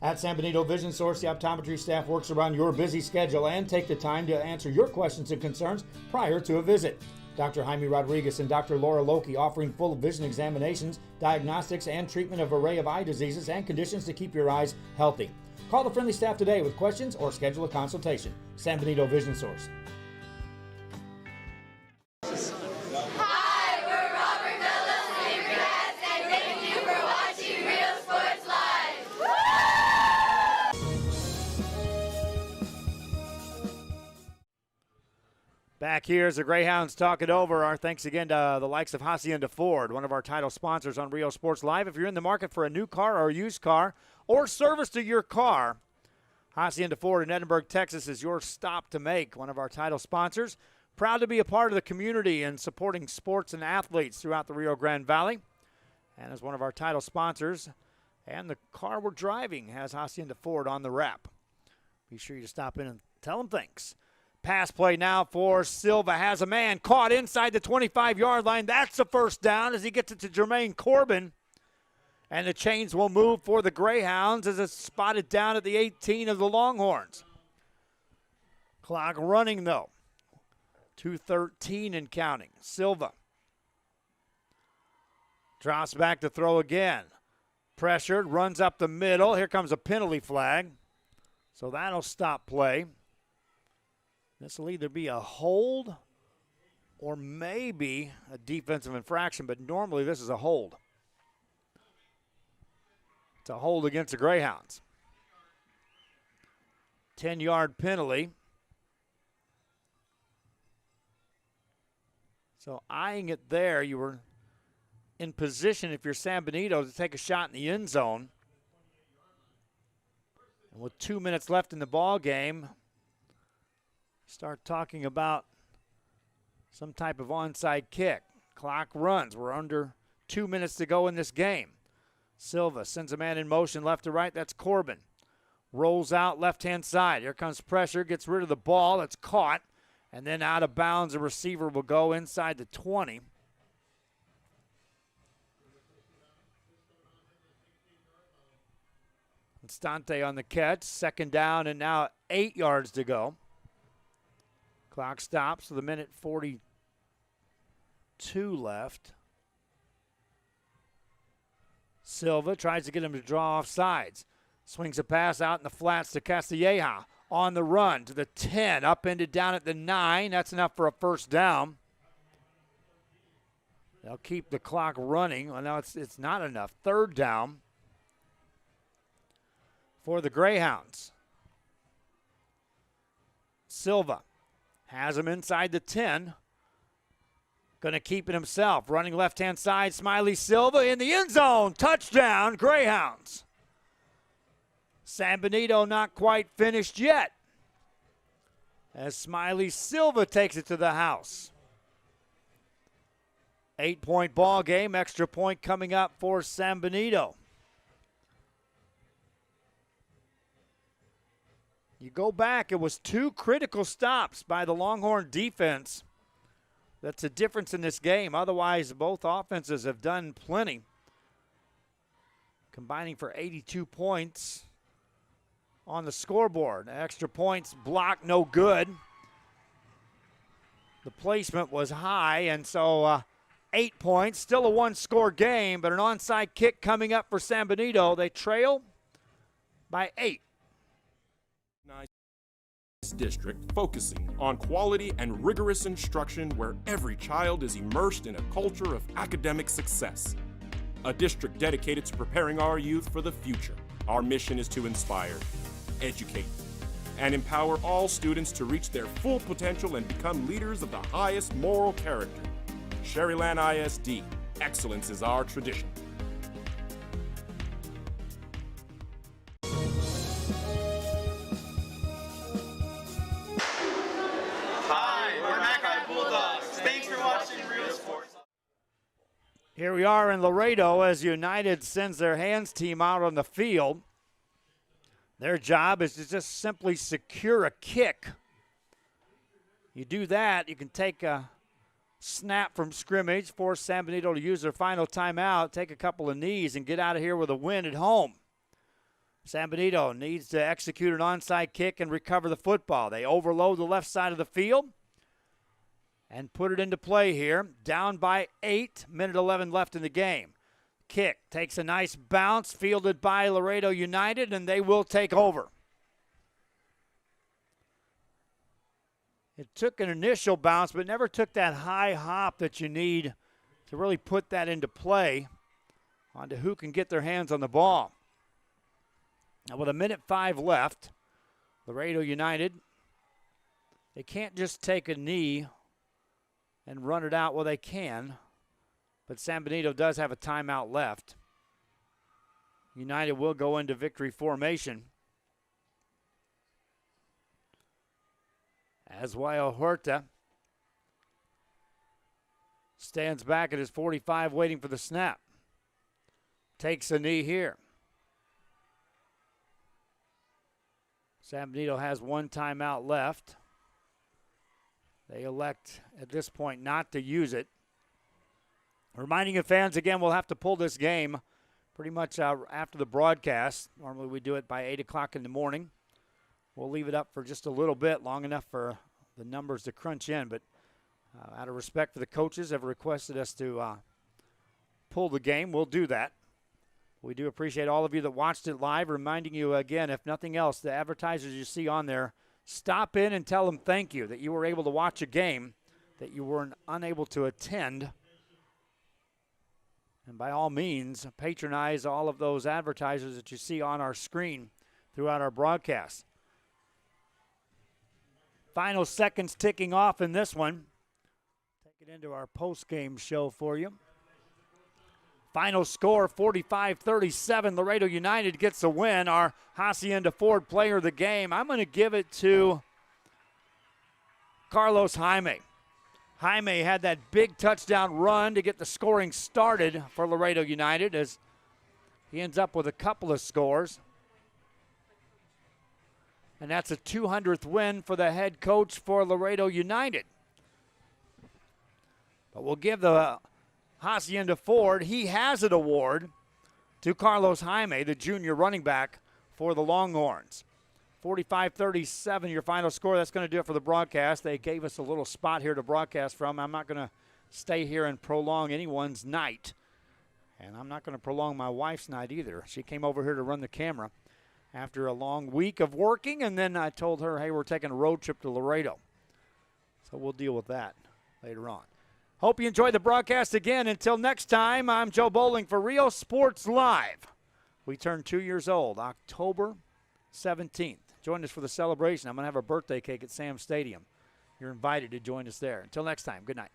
At San Benito Vision Source, the optometry staff works around your busy schedule and take the time to answer your questions and concerns prior to a visit. Dr. Jaime Rodriguez and Dr. Laura Loki offering full vision examinations, diagnostics, and treatment of an array of eye diseases and conditions to keep your eyes healthy. Call the friendly staff today with questions or schedule a consultation. San Benito Vision Source. Hi, we're Robert Bella's favorite cats, and thank you for watching Real Sports Live. Back here as the Greyhounds talk it over. Our thanks again to the likes of Hacienda Ford, one of our title sponsors on Rio Sports Live. If you're in the market for a new car or a used car or service to your car, Hacienda Ford in Edinburgh, Texas is your stop to make. One of our title sponsors. Proud to be a part of the community and supporting sports and athletes throughout the Rio Grande Valley. And as one of our title sponsors, and the car we're driving has Hacienda Ford on the wrap. Be sure you to stop in and tell them thanks. Pass play now for Silva. Has a man caught inside the 25-yard line. That's a first down as he gets it to Jermaine Corbin. And the chains will move for the Greyhounds as it's spotted down at the 18 of the Longhorns. Clock running, though. 2:13 and counting. Silva drops back to throw again. Pressured, runs up the middle. Here comes a penalty flag. So that'll stop play. This will either be a hold or maybe a defensive infraction, but normally this is a hold. It's a hold against the Greyhounds. 10-yard penalty. So eyeing it there, you were in position if you're San Benito to take a shot in the end zone. And with 2 minutes left in the ball game, start talking about some type of onside kick. Clock runs. We're under 2 minutes to go in this game. Silva sends a man in motion left to right. That's Corbin. Rolls out left-hand side. Here comes pressure. Gets rid of the ball. It's caught. And then out of bounds, the receiver will go inside the 20. Constante on the catch. Second down and now 8 yards to go. Clock stops with a minute 42 left. Silva tries to get him to draw off sides. Swings a pass out in the flats to Castilleja. On the run to the 10, up into down at the 9. That's enough for a first down. They'll keep the clock running. Well, now it's not enough. Third down for the Greyhounds. Silva has him inside the 10. Going to keep it himself. Running left-hand side, Smiley Silva in the end zone. Touchdown, Greyhounds. San Benito not quite finished yet, as Smiley Silva takes it to the house. 8-point ball game, extra point coming up for San Benito. You go back, it was 2 critical stops by the Longhorn defense. That's a difference in this game. Otherwise, both offenses have done plenty, combining for 82 points on the scoreboard. Extra points blocked, no good. The placement was high, and so 8 points. Still a one-score game, but an onside kick coming up for San Benito. They trail by 8. District focusing on quality and rigorous instruction where every child is immersed in a culture of academic success. A district dedicated to preparing our youth for the future. Our mission is to inspire, educate, and empower all students to reach their full potential and become leaders of the highest moral character. Sherryland ISD, excellence is our tradition. Here we are in Laredo as United sends their hands team out on the field. Their job is to just simply secure a kick. You do that, you can take a snap from scrimmage, force San Benito to use their final timeout, take a couple of knees, and get out of here with a win at home. San Benito needs to execute an onside kick and recover the football. They overload the left side of the field and put it into play here. Down by 8, minute 11 left in the game. Kick takes a nice bounce, fielded by Laredo United, and they will take over. It took an initial bounce, but never took that high hop that you need to really put that into play onto who can get their hands on the ball. Now with a minute 5 left, Laredo United, they can't just take a knee and run it out. Well, they can, but San Benito does have a timeout left. United will go into victory formation. As Huerta stands back at his 45 waiting for the snap. Takes a knee here. San Benito has one timeout left. They elect at this point not to use it. Reminding the fans again, we'll have to pull this game pretty much after the broadcast. Normally we do it by 8 o'clock in the morning. We'll leave it up for just a little bit, long enough for the numbers to crunch in. But out of respect for the coaches, have requested us to pull the game. We'll do that. We do appreciate all of you that watched it live. Reminding you again, if nothing else, the advertisers you see on there, stop in and tell them thank you that you were able to watch a game that you weren't unable to attend. And by all means, patronize all of those advertisers that you see on our screen throughout our broadcast. Final seconds ticking off in this one. Take it into our post-game show for you. Final score, 45-37. Laredo United gets a win. Our Hacienda Ford player of the game, I'm going to give it to Carlos Jaime. Jaime had that big touchdown run to get the scoring started for Laredo United as he ends up with a couple of scores. And that's a 200th win for the head coach for Laredo United. But we'll give the Hacienda Ford, he has an award, to Carlos Jaime, the junior running back for the Longhorns. 45-37, your final score. That's going to do it for the broadcast. They gave us a little spot here to broadcast from. I'm not going to stay here and prolong anyone's night. And I'm not going to prolong my wife's night either. She came over here to run the camera after a long week of working, and then I told her, hey, we're taking a road trip to Laredo. So we'll deal with that later on. Hope you enjoyed the broadcast again. Until next time, I'm Joe Bowling for Rio Sports Live. We turn 2 years old, October 17th. Join us for the celebration. I'm going to have a birthday cake at Sam Stadium. You're invited to join us there. Until next time, good night.